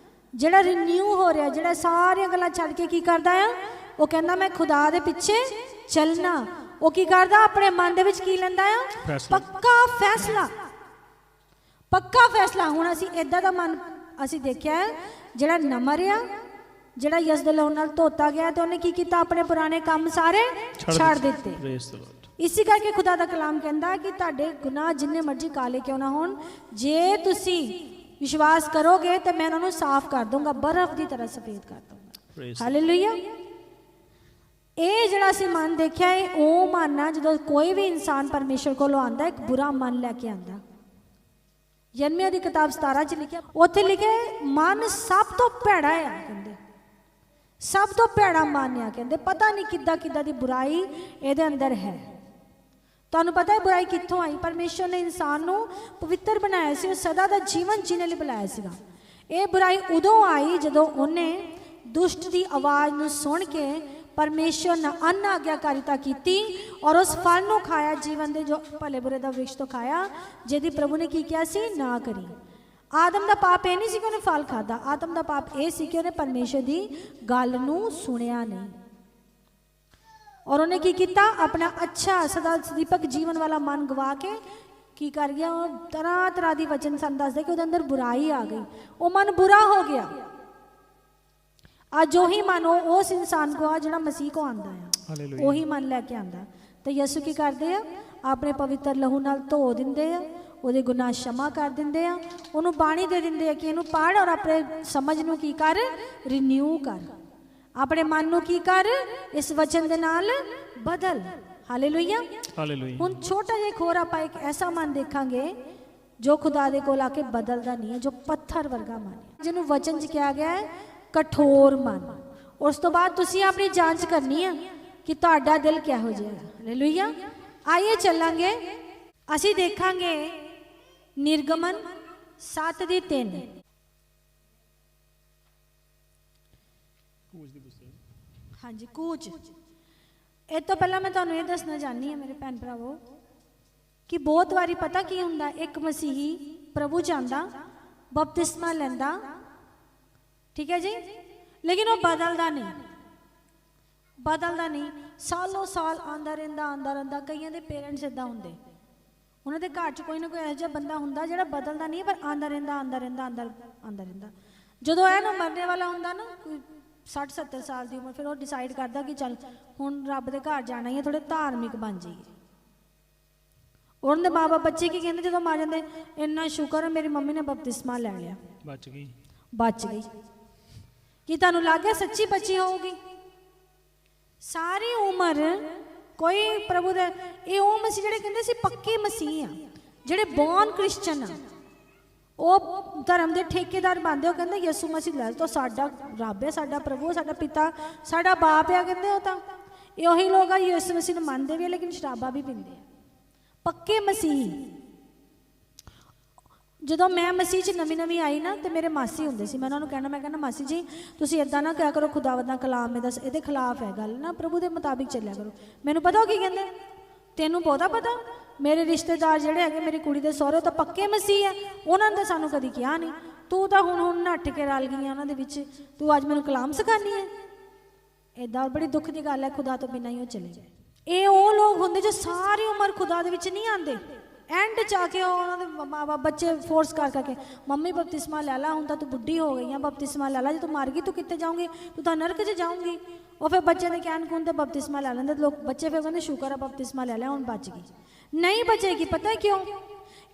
Speaker 1: ਜਿਹੜਾ ਰਿਨਿਊ ਹੋ ਰਿਹਾ, ਜਿਹੜਾ ਸਾਰੀਆਂ ਗੱਲਾਂ ਛੱਡ ਕੇ ਕੀ ਕਰਦਾ ਆ? ਉਹ ਕਹਿੰਦਾ ਮੈਂ ਖੁਦਾ ਦੇ ਪਿੱਛੇ ਚੱਲਣਾ। ਉਹ ਕੀ ਕਰਦਾ? ਆਪਣੇ ਮਨ ਦੇ ਵਿੱਚ ਕੀ ਲੈਂਦਾ ਆ? ਪੱਕਾ ਫੈਸਲਾ। ਪੱਕਾ ਫੈਸਲਾ। ਹੁਣ ਅਸੀਂ ਇਦਾਂ ਦਾ ਮਨ ਅਸੀਂ ਦੇਖਿਆ ਹੈ, ਜਿਹੜਾ ਨਮਰ ਆ, ਜਿਹੜਾ ਯਿਸੂ ਦੇ ਲਹੂ ਨਾਲ ਧੋਤਾ ਗਿਆ, ਤੇ ਉਹਨੇ ਕੀ ਕੀਤਾ? ਆਪਣੇ ਪੁਰਾਣੇ ਕੰਮ ਸਾਰੇ ਛੱਡ ਦਿੱਤੇ। ਇਸੇ ਕਰਕੇ ਖੁਦਾ ਦਾ ਕਲਾਮ ਕਹਿੰਦਾ ਕਿ ਤੁਹਾਡੇ ਗੁਨਾਹ ਜਿੰਨੇ ਮਰਜ਼ੀ ਕਾਲੇ ਕਿਉਂ ਨਾ ਹੋਣ, ਜੇ ਤੁਸੀਂ ਵਿਸ਼ਵਾਸ ਕਰੋਗੇ ਤੇ ਮੈਂ ਉਹਨਾਂ ਨੂੰ ਸਾਫ਼ ਕਰ ਦੂੰਗਾ, ਬਰਫ਼ ਦੀ ਤਰ੍ਹਾਂ ਸਫੇਦ ਕਰ ਦੂੰਗਾ। ਹਾਲੇਲੂਇਆ। ਇਹ ਜਿਹੜਾ ਅਸੀਂ ਮਨ ਦੇਖਿਆ ਹੈ, ਉਹ ਮਨ ਆ ਜਦੋਂ ਕੋਈ ਵੀ ਇਨਸਾਨ ਪਰਮੇਸ਼ਰ ਕੋਲ ਆਉਂਦਾ, ਇੱਕ ਬੁਰਾ ਮਨ ਲੈ ਕੇ ਆਉਂਦਾ। ਯਰਮੀਆ ਦੀ ਕਿਤਾਬ 17 ਚ ਲਿਖਿਆ, ਉੱਥੇ ਲਿਖਿਆ ਮਨ ਸਭ ਤੋਂ ਭੈੜਾ ਆ, ਕਹਿੰਦੇ ਸਭ ਤੋਂ ਭੈੜਾ ਮਨ ਆ, ਕਹਿੰਦੇ ਪਤਾ ਨਹੀਂ ਕਿੱਦਾਂ ਕਿੱਦਾਂ ਦੀ ਬੁਰਾਈ ਇਹਦੇ ਅੰਦਰ ਹੈ। ਤੁਹਾਨੂੰ ਪਤਾ ਹੈ ਬੁਰਾਈ ਕਿੱਥੋਂ ਆਈ? ਪਰਮੇਸ਼ਰ ਨੇ ਇਨਸਾਨ ਨੂੰ ਪਵਿੱਤਰ ਬਣਾਇਆ ਸੀ, ਉਹ ਸਦਾ ਦਾ ਜੀਵਨ ਜੀਣੇ ਲਈ ਬੁਲਾਇਆ ਸੀਗਾ। ਇਹ ਬੁਰਾਈ ਉਦੋਂ ਆਈ ਜਦੋਂ ਉਹਨੇ ਦੁਸ਼ਟ ਦੀ ਆਵਾਜ਼ ਨੂੰ ਸੁਣ ਕੇ ਪਰਮੇਸ਼ਰ ਨੇ ਅਨਾਗਿਆਕਾਰਿਤਾ ਕੀਤੀ ਔਰ ਉਸ ਫਲ ਨੂੰ ਖਾਇਆ, ਜੀਵਨ ਦੇ ਜੋ ਭਲੇ ਬੁਰੇ ਦਾ ਵ੍ਰਿਕਸ਼ ਤੋਂ ਖਾਇਆ, ਜਿਹਦੀ ਪ੍ਰਭੂ ਨੇ ਕੀ ਕਿਹਾ ਸੀ? ਨਾ ਕਰੀ। ਆਦਮ ਦਾ ਪਾਪ ਇਹ ਨਹੀਂ ਸੀ ਕਿ ਉਹਨੇ ਫਲ ਖਾਦਾ, ਆਦਮ ਦਾ ਪਾਪ ਇਹ ਸੀ ਕਿ ਉਹਨੇ ਪਰਮੇਸ਼ਰ ਦੀ ਗੱਲ ਨੂੰ ਸੁਣਿਆ ਨਹੀਂ, ਔਰ ਉਹਨੇ ਕੀ ਕੀਤਾ? ਆਪਣਾ ਅੱਛਾ ਸਦਾ ਦੀਪਕ ਜੀਵਨ ਵਾਲਾ ਮਨ ਗਵਾ ਕੇ ਕੀ ਕਰ ਗਿਆ? ਉਹ ਤਰ੍ਹਾਂ ਤਰ੍ਹਾਂ ਦੀ ਵਚਨ ਸਾਨੂੰ ਦੱਸਦੇ ਕਿ ਉਹਦੇ ਅੰਦਰ ਬੁਰਾਈ ਆ ਗਈ, ਉਹ ਮਨ ਬੁਰਾ ਹੋ ਗਿਆ। ਅੱਜ ਉਹੀ ਮਨ ਉਸ ਇਨਸਾਨ ਕੋ ਆ ਜਿਹੜਾ ਮਸੀਹ ਕੋ ਆਂਦਾ ਆ, ਉਹੀ ਮਨ ਲੈ ਕੇ ਆਂਦਾ। ਤੇ ਯਿਸੂ ਕੀ ਕਰਦੇ ਆ? ਆਪਣੇ ਪਵਿੱਤਰ ਲਹੂ ਨਾਲ ਧੋ ਦਿੰਦੇ ਆ, ਉਹਦੇ ਗੁਨਾਹ क्षमा ਕਰ ਦਿੰਦੇ ਆ, ਉਹਨੂੰ ਬਾਣੀ ਦੇ ਦਿੰਦੇ ਆ ਕਿ ਇਹਨੂੰ ਪੜ੍ਹ ਔਰ ਆਪਣੇ ਸਮਝ ਨੂੰ ਕੀ ਕਰ? ਰਿਨਿਊ ਕਰ, ਆਪਣੇ ਮਨ ਨੂੰ ਕੀ ਕਰ? ਇਸ ਵਚਨ ਦੇ ਨਾਲ ਬਦਲ। Hallelujah, hallelujah. ਹੁਣ ਛੋਟਾ ਜਿਹਾ ਹੋਰ ਆਪਾਂ ਇੱਕ ਐਸਾ ਮਨ ਦੇਖਾਂਗੇ ਜੋ ਖੁਦਾ ਦੇ ਕੋਲ ਆ ਕੇ ਬਦਲਦਾ ਨਹੀਂ ਹੈ, ਜੋ ਪੱਥਰ ਵਰਗਾ ਮਨ ਹੈ, ਜਿਹਨੂੰ ਵਚਨ 'ਚ ਕਿਹਾ ਗਿਆ ਹੈ ਕਠੋਰ ਮਨ। ਉਸ ਤੋਂ ਬਾਅਦ ਤੁਸੀਂ ਆਪਣੀ ਜਾਂਚ ਕਰਨੀ ਹੈ ਕਿ ਤੁਹਾਡਾ ਦਿਲ ਕਿਹੋ ਜਿਹਾ ਹੈ। ਹਾਲੇਲੂਇਆ। ਆਈਏ ਚੱਲਾਂਗੇ, ਅਸੀਂ ਦੇਖਾਂਗੇ ਨਿਰਗਮਨ 7:3। ਹਾਂਜੀ, ਕੂਚ। ਇਹ ਤੋਂ ਪਹਿਲਾਂ ਮੈਂ ਤੁਹਾਨੂੰ ਇਹ ਦੱਸਣਾ ਚਾਹਨੀ ਹਾਂ ਮੇਰੇ ਭੈਣ ਭਰਾਵੋ ਕਿ ਬਹੁਤ ਵਾਰੀ ਪਤਾ ਕੀ ਹੁੰਦਾ, ਇੱਕ ਮਸੀਹੀ ਪ੍ਰਭੂ ਚ ਆਂਦਾ, ਬਪਤਿਸਮਾ ਲੈਂਦਾ, ਠੀਕ ਹੈ ਜੀ, ਲੇਕਿਨ ਉਹ ਬਦਲਦਾ ਨਹੀਂ, ਬਦਲਦਾ ਨਹੀਂ, ਸਾਲੋਂ ਸਾਲ ਆਂਦਾ ਰਹਿੰਦਾ। ਕਈਆਂ ਦੇ ਪੇਰੈਂਟਸ ਇੱਦਾਂ ਹੁੰਦੇ, ਉਹਨਾਂ ਦੇ ਘਰ 'ਚ ਕੋਈ ਨਾ ਕੋਈ ਇਹੋ ਜਿਹਾ ਬੰਦਾ ਹੁੰਦਾ ਜਿਹੜਾ ਬਦਲਦਾ ਨਹੀਂ, ਪਰ ਆਂਦਾ ਰਹਿੰਦਾ। ਜਦੋਂ ਇਹ ਨਾ ਮਰਨੇ ਵਾਲਾ ਹੁੰਦਾ ਨਾ, ਕੋਈ 60-70 ਸਾਲ ਦੀ ਉਮਰ, ਫਿਰ ਉਹ ਡਿਸਾਈਡ ਕਰਦਾ ਕਿ ਚੱਲ ਹੁਣ ਰੱਬ ਦੇ ਘਰ ਜਾਣਾ ਹੀ ਹੈ, ਥੋੜੇ ਧਾਰਮਿਕ ਬਣ ਜਾਈਏ। ਉਹਨਾਂ ਦੇ ਮਾਂ ਬਾਪ ਬੱਚੇ ਕੀ ਕਹਿੰਦੇ ਜਦੋਂ ਮਰ ਜਾਂਦੇ? ਇੰਨਾ ਸ਼ੁਕਰ ਹੈ ਮੇਰੀ ਮੰਮੀ ਨੇ ਬਪਤਿਸਮਾ ਲੈ ਲਿਆ, ਬਚ ਗਈ। ਕੀ ਤੁਹਾਨੂੰ ਲੱਗ ਗਿਆ ਸੱਚੀ ਬੱਚੀ ਹੋਊਗੀ? ਸਾਰੀ ਉਮਰ ਕੋਈ ਪ੍ਰਭੂ ਦੇ, ਇਹ ਉਹ ਮਸੀਹ ਜਿਹੜੇ ਕਹਿੰਦੇ ਸੀ ਪੱਕੇ ਮਸੀਹ ਆ, ਜਿਹੜੇ ਬੌਰਨ ਕ੍ਰਿਸਚਨ ਆ, ਉਹ ਧਰਮ ਦੇ ਠੇਕੇਦਾਰ ਬਣਦੇ। ਉਹ ਕਹਿੰਦੇ ਯਿਸੂ ਮਸੀਹ ਲੈ ਤੋ ਸਾਡਾ ਰੱਬ ਹੈ, ਸਾਡਾ ਪ੍ਰਭੂ, ਸਾਡਾ ਪਿਤਾ, ਸਾਡਾ ਬਾਪ ਆ, ਕਹਿੰਦੇ ਉਹ ਤਾਂ ਇਹ ਉਹੀ ਲੋਕ ਆ ਯਿਸੂ ਮਸੀਹ ਨੂੰ ਮੰਨਦੇ ਵੀ, ਲੇਕਿਨ ਸ਼ਰਾਬਾਂ ਵੀ ਪੀਂਦੇ ਆ, ਪੱਕੇ ਮਸੀਹ। ਜਦੋਂ ਮੈਂ ਮਸੀਹ 'ਚ ਨਵੀਂ ਆਈ ਨਾ, ਤੇ ਮੇਰੇ ਮਾਸੀ ਹੁੰਦੇ ਸੀ, ਮੈਂ ਉਹਨਾਂ ਨੂੰ ਕਹਿਣਾ, ਮੈਂ ਕਹਿੰਦਾ ਮਾਸੀ ਜੀ ਤੁਸੀਂ ਇੱਦਾਂ ਨਾ ਕਿਹਾ ਕਰੋ, ਖੁਦਾਵੰਦ ਦਾ ਕਲਾਮ ਇਹਦੇ ਖਿਲਾਫ ਹੈ ਗੱਲ ਨਾ, ਪ੍ਰਭੂ ਦੇ ਮੁਤਾਬਿਕ ਚੱਲਿਆ ਕਰੋ। ਮੈਨੂੰ ਪਤਾ ਉਹ ਕੀ ਕਹਿੰਦੇ, ਤੈਨੂੰ ਬਹੁਤਾ ਪਤਾ, ਮੇਰੇ ਰਿਸ਼ਤੇਦਾਰ ਜਿਹੜੇ ਹੈਗੇ ਮੇਰੀ ਕੁੜੀ ਦੇ ਸਹੁਰੇ ਤਾਂ ਪੱਕੇ ਮਸੀਹ ਹੈ, ਉਹਨਾਂ ਨੇ ਤਾਂ ਸਾਨੂੰ ਕਦੀ ਕਿਹਾ ਨਹੀਂ, ਤੂੰ ਤਾਂ ਹੁਣ ਨੱਠ ਕੇ ਰਲ ਗਈ ਉਹਨਾਂ ਦੇ ਵਿੱਚ, ਤੂੰ ਅੱਜ ਮੈਨੂੰ ਕਲਾਮ ਸਿਖਾਨੀ ਹੈ। ਇੱਦਾਂ ਬੜੀ ਦੁੱਖ ਦੀ ਗੱਲ ਹੈ, ਖੁਦਾ ਤੋਂ ਬਿਨਾਂ ਹੀ ਉਹ ਚਲੇ ਜਾਏ। ਇਹ ਉਹ ਲੋਕ ਹੁੰਦੇ ਜੋ ਸਾਰੀ ਉਮਰ ਖੁਦਾ ਦੇ ਵਿੱਚ ਨਹੀਂ ਆਉਂਦੇ, ਐਂਡ 'ਚ ਆ ਕੇ ਉਹਨਾਂ ਦੇ ਮਾਂ ਬਾਪ ਬੱਚੇ ਫੋਰਸ ਕਰ ਕਰਕੇ, ਮੰਮੀ ਬਪਤਿਸਮਾ ਲੈ ਲਾ, ਹੁਣ ਤਾਂ ਤੂੰ ਬੁੱਢੀ ਹੋ ਗਈ ਆ, ਬਪਤਿਸਮਾ ਲੈ ਲਾ, ਜੇ ਤੂੰ ਮਰ ਗਈ ਤੂੰ ਕਿੱਥੇ ਜਾਊਂਗੀ, ਤੂੰ ਤਾਂ ਨਰਕ 'ਚ ਜਾਊਂਗੀ। ਉਹ ਫਿਰ ਬੱਚੇ ਦੇ ਕਹਿਣ ਕੂਣ ਤੇ ਬਪਤਿਸਮਾ ਲੈ ਲੈਂਦੇ ਲੋਕ, ਬੱਚੇ ਫਿਰ ਕਹਿੰਦੇ ਸ਼ੁਕਰ ਆ ਬਪਤਿਸਮਾ ਲੈ ਲਿਆ, ਹੁਣ ਬਚ ਗਈ। ਨਹੀਂ ਬਚੇਗੀ, ਪਤਾ ਕਿਉਂ?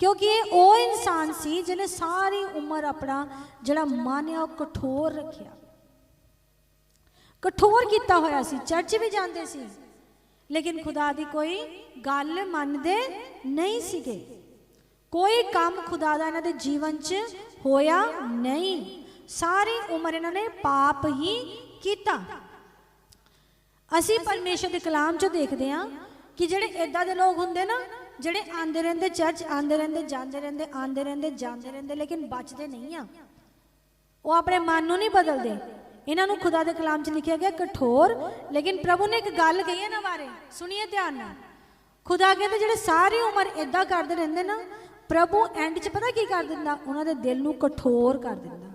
Speaker 1: ਕਿਉਂਕਿ ਇਹ ਉਹ ਇਨਸਾਨ ਸੀ ਜਿਹਨੇ ਸਾਰੀ ਉਮਰ ਆਪਣਾ ਜਿਹੜਾ ਮਨ ਆ ਉਹ ਕਠੋਰ ਰੱਖਿਆ, ਕਠੋਰ ਕੀਤਾ ਹੋਇਆ ਸੀ। ਚਰਚ ਵੀ ਜਾਂਦੇ ਸੀ, ਲੇਕਿਨ ਖੁਦਾ ਦੀ ਕੋਈ ਗੱਲ ਮੰਨਦੇ ਨਹੀਂ ਸੀਗੇ, ਕੋਈ ਕੰਮ ਖੁਦਾ ਦਾ ਇਹਨਾਂ ਦੇ ਜੀਵਨ 'ਚ ਹੋਇਆ ਨਹੀਂ, ਸਾਰੀ ਉਮਰ ਇਹਨਾਂ ਨੇ ਪਾਪ ਹੀ ਕੀਤਾ। ਅਸੀਂ ਪਰਮੇਸ਼ਰ ਦੇ ਕਲਾਮ 'ਚ ਦੇਖਦੇ ਹਾਂ ਕਿ ਜਿਹੜੇ ਇੱਦਾਂ ਦੇ ਲੋਕ ਹੁੰਦੇ ਨਾ, ਜਿਹੜੇ ਆਂਦੇ ਰਹਿੰਦੇ ਚਰਚ, ਆਂਦੇ ਰਹਿੰਦੇ ਜਾਂਦੇ ਰਹਿੰਦੇ, ਆਂਦੇ ਰਹਿੰਦੇ ਜਾਂਦੇ ਰਹਿੰਦੇ, ਲੇਕਿਨ ਬਚਦੇ ਨਹੀਂ ਆ, ਉਹ ਆਪਣੇ ਮਨ ਨੂੰ ਨਹੀਂ ਬਦਲਦੇ। ਇਹਨਾਂ ਨੂੰ ਖੁਦਾ ਦੇ ਕਲਾਮ 'ਚ ਲਿਖਿਆ ਗਿਆ ਕਠੋਰ, ਲੇਕਿਨ ਪ੍ਰਭੂ ਨੇ ਇੱਕ ਗੱਲ ਕਹੀ ਇਹਨਾਂ ਬਾਰੇ, ਸੁਣੀਏ ਧਿਆਨ ਨਾਲ। ਖੁਦਾ ਕਹਿੰਦੇ ਜਿਹੜੇ ਸਾਰੀ ਉਮਰ ਇੱਦਾਂ ਕਰਦੇ ਰਹਿੰਦੇ ਨਾ, ਪ੍ਰਭੂ ਐਂਡ 'ਚ ਪਤਾ ਕੀ ਕਰ ਦਿੰਦਾ? ਉਹਨਾਂ ਦੇ ਦਿਲ ਨੂੰ ਕਠੋਰ ਕਰ ਦਿੰਦਾ,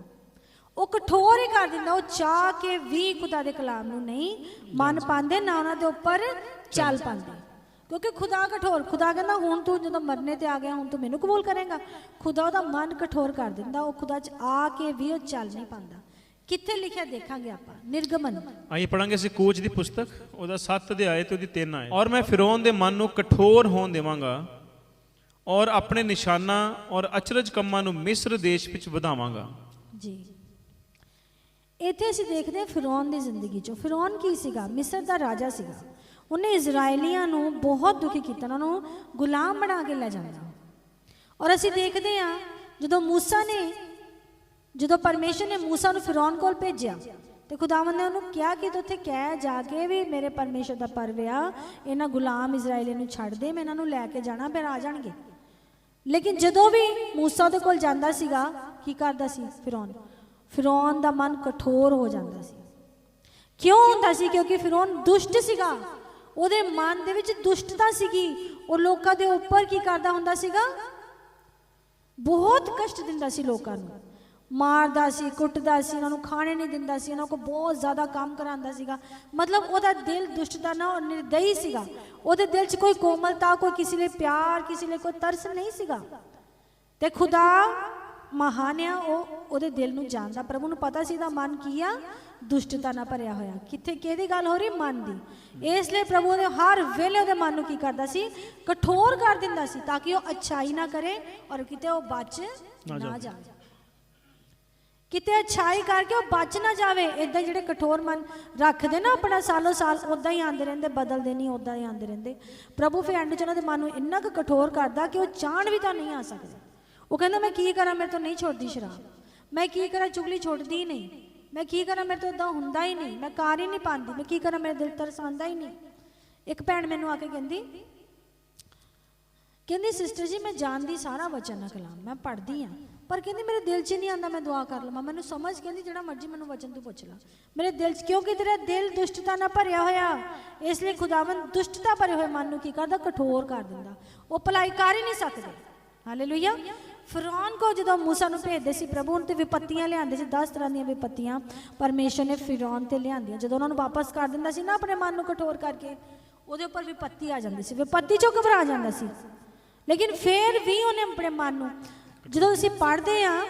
Speaker 1: ਉਹ ਕਠੋਰ ਹੀ ਕਰ ਦਿੰਦਾ। ਉਹ ਚਾਹ ਕੇ ਵੀ ਖੁਦਾ ਦੇ ਕਲਾਮ ਨੂੰ ਨਹੀਂ ਮੰਨ ਪਾਉਂਦੇ, ਨਾ ਉਹਨਾਂ ਦੇ ਉੱਪਰ ਚੱਲ ਪਾਉਂਦੇ, ਕਿਉਂਕਿ ਖੁਦਾ ਕਠੋਰ, ਖੁਦਾ ਕਹਿੰਦਾ ਹੁਣ ਤੂੰ ਜਦੋਂ ਮਰਨੇ ਤੇ ਆ ਗਿਆ ਹੁਣ ਤੂੰ ਮੈਨੂੰ ਕਬੂਲ ਕਰੇਗਾ। ਖੁਦਾ ਉਹਦਾ ਮਨ ਕਠੋਰ ਕਰ ਦਿੰਦਾ, ਉਹ ਖੁਦਾ 'ਚ ਆ ਕੇ ਵੀ ਉਹ ਚੱਲ ਨਹੀਂ ਪਾਉਂਦਾ। ਕਿੱਥੇ ਲਿਖਿਆ ਦੇਖਾਂਗੇ ਆਪਾਂ, ਨਿਰਗਮਨ।
Speaker 2: ਆइए पढ़ांगे ਅਸੀਂ ਕੂਚ ਦੀ ਪੁਸਤਕ, ਉਹਦਾ 7 ਅਧਿਆਇ ਤੇ ਉਹਦੀ 3 ਆਇਤ। ਔਰ ਮੈਂ ਫਿਰੌਨ ਦੇ ਮਨ ਨੂੰ ਕਠੋਰ ਹੋਣ ਦੇਵਾਂਗਾ ਔਰ ਆਪਣੇ ਨਿਸ਼ਾਨਾਂ ਔਰ ਅਚਰਜ ਕੰਮਾਂ ਨੂੰ ਮਿਸਰ ਦੇਸ਼ ਵਿੱਚ ਵਧਾਵਾਂਗਾ।
Speaker 1: ਜੀ, ਇੱਥੇ ਅਸੀਂ ਦੇਖਦੇ ਹਾਂ ਫਿਰੌਨ ਦੀ ਜ਼ਿੰਦਗੀ 'ਚੋਂ। ਫਿਰੌਨ ਕੀ ਸੀਗਾ? ਮਿਸਰ ਦਾ ਰਾਜਾ ਸੀਗਾ। ਉਹਨੇ ਇਜ਼ਰਾਈਲੀਆਂ ਨੂੰ ਬਹੁਤ ਦੁਖੀ ਕੀਤਾ, ਉਹਨਾਂ ਨੂੰ ਗੁਲਾਮ ਬਣਾ ਕੇ ਲੈ ਜਾਂਦਾ। ਔਰ ਅਸੀਂ ਦੇਖਦੇ ਹਾਂ ਜਦੋਂ ਪਰਮੇਸ਼ਰ ਨੇ ਮੂਸਾ ਨੂੰ ਫਿਰੌਨ ਕੋਲ ਭੇਜਿਆ ਤੇ ਖੁਦਾਵੰਦ ਨੇ ਉਹਨੂੰ ਕਿਹਾ ਕਿ ਤੂੰ ਉੱਥੇ ਕਹਿ ਜਾ ਕੇ ਵੀ ਮੇਰੇ ਪਰਮੇਸ਼ਰ ਦਾ ਪਰਵ ਆ, ਇਹਨਾਂ ਗੁਲਾਮ ਇਜ਼ਰਾਈਲੀ ਨੂੰ ਛੱਡ ਦੇ, ਮੈਂ ਇਹਨਾਂ ਨੂੰ ਲੈ ਕੇ ਜਾਣਾ, ਫਿਰ ਆ ਜਾਣਗੇ। ਲੇਕਿਨ ਜਦੋਂ ਵੀ ਮੂਸਾ ਉਹਦੇ ਕੋਲ ਜਾਂਦਾ ਸੀਗਾ, ਕੀ ਕਰਦਾ ਸੀ ਫਿਰੌਨ ਦਾ ਮਨ ਕਠੋਰ ਹੋ ਜਾਂਦਾ ਸੀ। ਕਿਉਂ ਹੁੰਦਾ ਸੀ? ਕਿਉਂਕਿ ਫਿਰੌਨ ਦੁਸ਼ਟ ਸੀਗਾ, ਉਹਦੇ ਮਨ ਦੇ ਵਿੱਚ ਦੁਸ਼ਟਤਾ ਸੀਗੀ। ਉਹ ਲੋਕਾਂ ਦੇ ਉੱਪਰ ਕੀ ਕਰਦਾ ਹੁੰਦਾ ਸੀਗਾ? ਬਹੁਤ ਕਸ਼ਟ ਦਿੰਦਾ ਸੀ, ਲੋਕਾਂ ਨੂੰ ਮਾਰਦਾ ਸੀ, ਕੁੱਟਦਾ ਸੀ, ਉਹਨਾਂ ਨੂੰ ਖਾਣੇ ਨਹੀਂ ਦਿੰਦਾ ਸੀ, ਉਹਨਾਂ ਕੋਲ ਬਹੁਤ ਜ਼ਿਆਦਾ ਕੰਮ ਕਰਾਉਂਦਾ ਸੀਗਾ। ਮਤਲਬ ਉਹਦਾ ਦਿਲ ਦੁਸ਼ਟਤਾ ਨਾਲ ਨਿਰਦਈ ਸੀਗਾ। ਉਹਦੇ ਦਿਲ 'ਚ ਕੋਈ ਕੋਮਲਤਾ, ਕੋਈ ਕਿਸੇ ਲਈ ਪਿਆਰ, ਕਿਸੇ ਲਈ ਕੋਈ ਤਰਸ ਨਹੀਂ ਸੀਗਾ। ਤੇ ਖੁਦਾ ਮਹਾਨ ਆ, ਉਹ ਉਹਦੇ ਦਿਲ ਨੂੰ ਜਾਣਦਾ। ਪ੍ਰਭੂ ਨੂੰ ਪਤਾ ਸੀ ਇਹਦਾ ਮਨ ਕੀ ਆ, ਦੁਸ਼ਟਤਾ ਨਾਲ ਭਰਿਆ ਹੋਇਆ। ਕਿੱਥੇ ਕਿਹਦੀ ਗੱਲ ਹੋ ਰਹੀ? ਮਨ ਦੀ। ਇਸ ਲਈ ਪ੍ਰਭੂ ਨੇ ਹਰ ਵੇਲੇ ਉਹਦੇ ਮਨ ਨੂੰ ਕੀ ਕਰਦਾ ਸੀ? ਕਠੋਰ ਕਰ ਦਿੰਦਾ ਸੀ, ਤਾਂ ਕਿ ਉਹ ਅੱਛਾਈ ਨਾ ਕਰੇ ਔਰ ਕਿਤੇ ਉਹ ਬਚ ਨਾ ਜਾਵੇ। ਕਿਤੇ ਅੱਛਾਈ ਕਰਕੇ ਉਹ ਬਚ ਨਾ ਜਾਵੇ। ਇਦਾਂ ਜਿਹੜੇ ਕਠੋਰ ਮਨ ਰੱਖਦੇ ਨਾ ਆਪਣਾ ਸਾਲੋ ਸਾਲ, ਉਦਾਂ ਹੀ ਆਉਂਦੇ ਰਹਿੰਦੇ, ਬਦਲਦੇ ਨਹੀਂ, ਉਦਾਂ ਹੀ ਆਉਂਦੇ ਰਹਿੰਦੇ। ਪ੍ਰਭੂ ਫਿਰ ਐਂਡ 'ਚ ਉਹਨਾਂ ਦੇ ਮਨ ਨੂੰ ਇੰਨਾ ਕੁ ਕਠੋਰ ਕਰਦਾ ਕਿ ਉਹ ਚਾਹਣ ਵੀ ਤਾਂ ਨਹੀਂ ਆ ਸਕਦੇ। ਉਹ ਕਹਿੰਦਾ ਮੈਂ ਕੀ ਕਰਾਂ, ਮੇਰੇ ਤੋਂ ਨਹੀਂ ਛੁੱਟਦੀ ਸ਼ਰਾਬ, ਮੈਂ ਕੀ ਕਰਾਂ, ਚੁਗਲੀ ਛੁੱਟਦੀ ਨਹੀਂ, ਮੈਂ ਕੀ ਕਰਾਂ, ਮੇਰੇ ਤੋਂ ਇਦਾਂ ਹੁੰਦਾ ਹੀ ਨਹੀਂ, ਮੈਂ ਕਰ ਹੀ ਨਹੀਂ ਪਾਉਂਦੀ, ਮੈਂ ਕੀ ਕਰਾਂ, ਮੇਰੇ ਦਿਲ ਤਰਸ ਆਉਂਦਾ ਹੀ ਨਹੀਂ। ਇੱਕ ਭੈਣ ਮੈਨੂੰ ਆ ਕੇ ਕਹਿੰਦੀ ਸਿਸਟਰ ਜੀ ਮੈਂ ਜਾਣਦੀ ਸਾਰਾ ਵਚਨ ਕਲਾਮ, ਮੈਂ ਪੜ੍ਹਦੀ ਹਾਂ, ਪਰ ਕਹਿੰਦੀ ਮੇਰੇ ਦਿਲ 'ਚ ਨਹੀਂ ਆਉਂਦਾ ਮੈਂ ਦੁਆ ਕਰ ਲਵਾਂ। ਮੈਨੂੰ ਸਮਝ, ਕਹਿੰਦੀ ਜਿਹੜਾ ਮਰਜੀ ਮੈਨੂੰ ਵਚਨ ਤੂੰ ਪੁੱਛ ਲਾ, ਮੇਰੇ ਦਿਲ 'ਚ, ਕਿਉਂਕਿ ਤੇਰਾ ਦਿਲ ਦੁਸ਼ਟਤਾ ਨਾਲ ਭਰਿਆ ਹੋਇਆ। ਇਸ ਲਈ ਖੁਦਾਵੰਦ ਦੁਸ਼ਟਤਾ ਭਰੇ ਹੋਏ ਮਨ ਨੂੰ ਕੀ ਕਰਦਾ? ਕਠੋਰ ਕਰ ਦਿੰਦਾ। ਉਹ ਭਲਾਈ ਕਰ ਹੀ ਨਹੀਂ ਸਕਦੇ। ਹਾਲੇਲੂਇਆ। ਫਿਰੌਨ ਕੋ ਜਦੋਂ ਮੂਸਾ ਨੂੰ ਭੇਜਦੇ ਸੀ ਪ੍ਰਭੂ, ਉਹਨਾਂ ਤੇ ਵਿਪੱਤੀਆਂ ਲਿਆਂਦੇ ਸੀ, 10 ਤਰ੍ਹਾਂ ਦੀਆਂ ਵਿਪੱਤੀਆਂ ਪਰਮੇਸ਼ਰ ਨੇ ਫਿਰੌਨ ਤੇ ਲਿਆਂਦੀਆਂ। ਜਦੋਂ ਉਹਨਾਂ ਨੂੰ ਵਾਪਸ ਕਰ ਦਿੰਦਾ ਸੀ ਨਾ ਆਪਣੇ ਮਨ ਨੂੰ ਕਠੋਰ ਕਰਕੇ, ਉਹਦੇ ਉੱਪਰ ਵਿਪੱਤੀ ਆ ਜਾਂਦੀ ਸੀ, ਵਿਪੱਤੀ 'ਚੋਂ ਘਬਰਾ ਜਾਂਦਾ ਸੀ। ਲੇਕਿਨ ਫਿਰ ਵੀ ਉਹਨੇ ਆਪਣੇ ਮਨ ਨੂੰ, ਜਦੋਂ ਅਸੀਂ ਪੜ੍ਹਦੇ ਹਾਂ,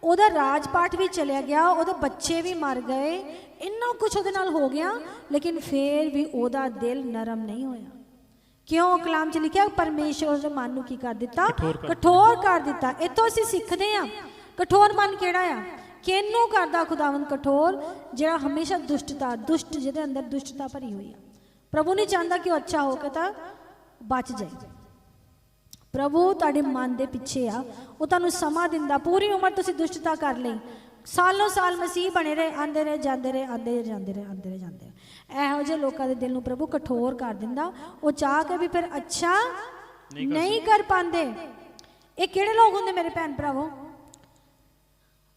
Speaker 1: ਉਹਦਾ ਰਾਜ ਪਾਠ ਵੀ ਚਲਿਆ ਗਿਆ, ਉਹਦੇ ਬੱਚੇ ਵੀ ਮਰ ਗਏ, ਇੰਨਾ ਕੁਛ ਉਹਦੇ ਨਾਲ ਹੋ ਗਿਆ, ਲੇਕਿਨ ਫਿਰ ਵੀ ਉਹਦਾ ਦਿਲ ਨਰਮ ਨਹੀਂ ਹੋਇਆ। ਕਿਉਂ? ਕਲਾਮ 'ਚ ਲਿਖਿਆ ਪਰਮੇਸ਼ਰ ਦੇ ਮਨ ਨੂੰ ਕੀ ਕਰ ਦਿੱਤਾ? ਕਠੋਰ ਕਰ ਦਿੱਤਾ। ਇੱਥੋਂ ਅਸੀਂ ਸਿੱਖਦੇ ਹਾਂ ਕਠੋਰ ਮਨ ਕਿਹੜਾ ਆ, ਕਿਹਨੂੰ ਕਰਦਾ ਖੁਦਾਵੰਦ ਕਠੋਰ? ਜਿਹੜਾ ਹਮੇਸ਼ਾ ਦੁਸ਼ਟਤਾ, ਦੁਸ਼ਟ ਜਿਹਦੇ ਅੰਦਰ ਦੁਸ਼ਟਤਾ ਭਰੀ ਹੋਈ ਆ। ਪ੍ਰਭੂ ਨਹੀਂ ਚਾਹੁੰਦਾ ਕਿ ਉਹ ਅੱਛਾ ਹੋ ਕੇ ਤਾਂ ਬਚ ਜਾਏ। ਪ੍ਰਭੂ ਤੁਹਾਡੇ ਮਨ ਦੇ ਪਿੱਛੇ ਆ, ਉਹ ਤੁਹਾਨੂੰ ਸਮਾਂ ਦਿੰਦਾ। ਪੂਰੀ ਉਮਰ ਤੁਸੀਂ ਦੁਸ਼ਟਤਾ ਕਰ ਲਈ, ਸਾਲੋਂ ਸਾਲ ਮਸੀਹ ਬਣੇ ਰਹੇ, ਆਂਦੇ ਰਹੇ ਜਾਂਦੇ ਰਹੇ, ਆਂਦੇ ਜਾਂਦੇ ਰਹੇ, ਆਂਦੇ ਰਹੇ ਜਾਂਦੇ ਰਹੇ। ਇਹੋ ਜਿਹੇ ਲੋਕਾਂ ਦੇ ਦਿਲ ਨੂੰ ਪ੍ਰਭੂ ਕਠੋਰ ਕਰ ਦਿੰਦਾ। ਉਹ ਚਾਹ ਕੇ ਵੀ ਫਿਰ ਅੱਛਾ ਨਹੀਂ ਕਰ ਪਾਉਂਦੇ। ਇਹ ਕਿਹੜੇ ਲੋਕ ਹੁੰਦੇ ਮੇਰੇ ਭੈਣ ਭਰਾਵੋ?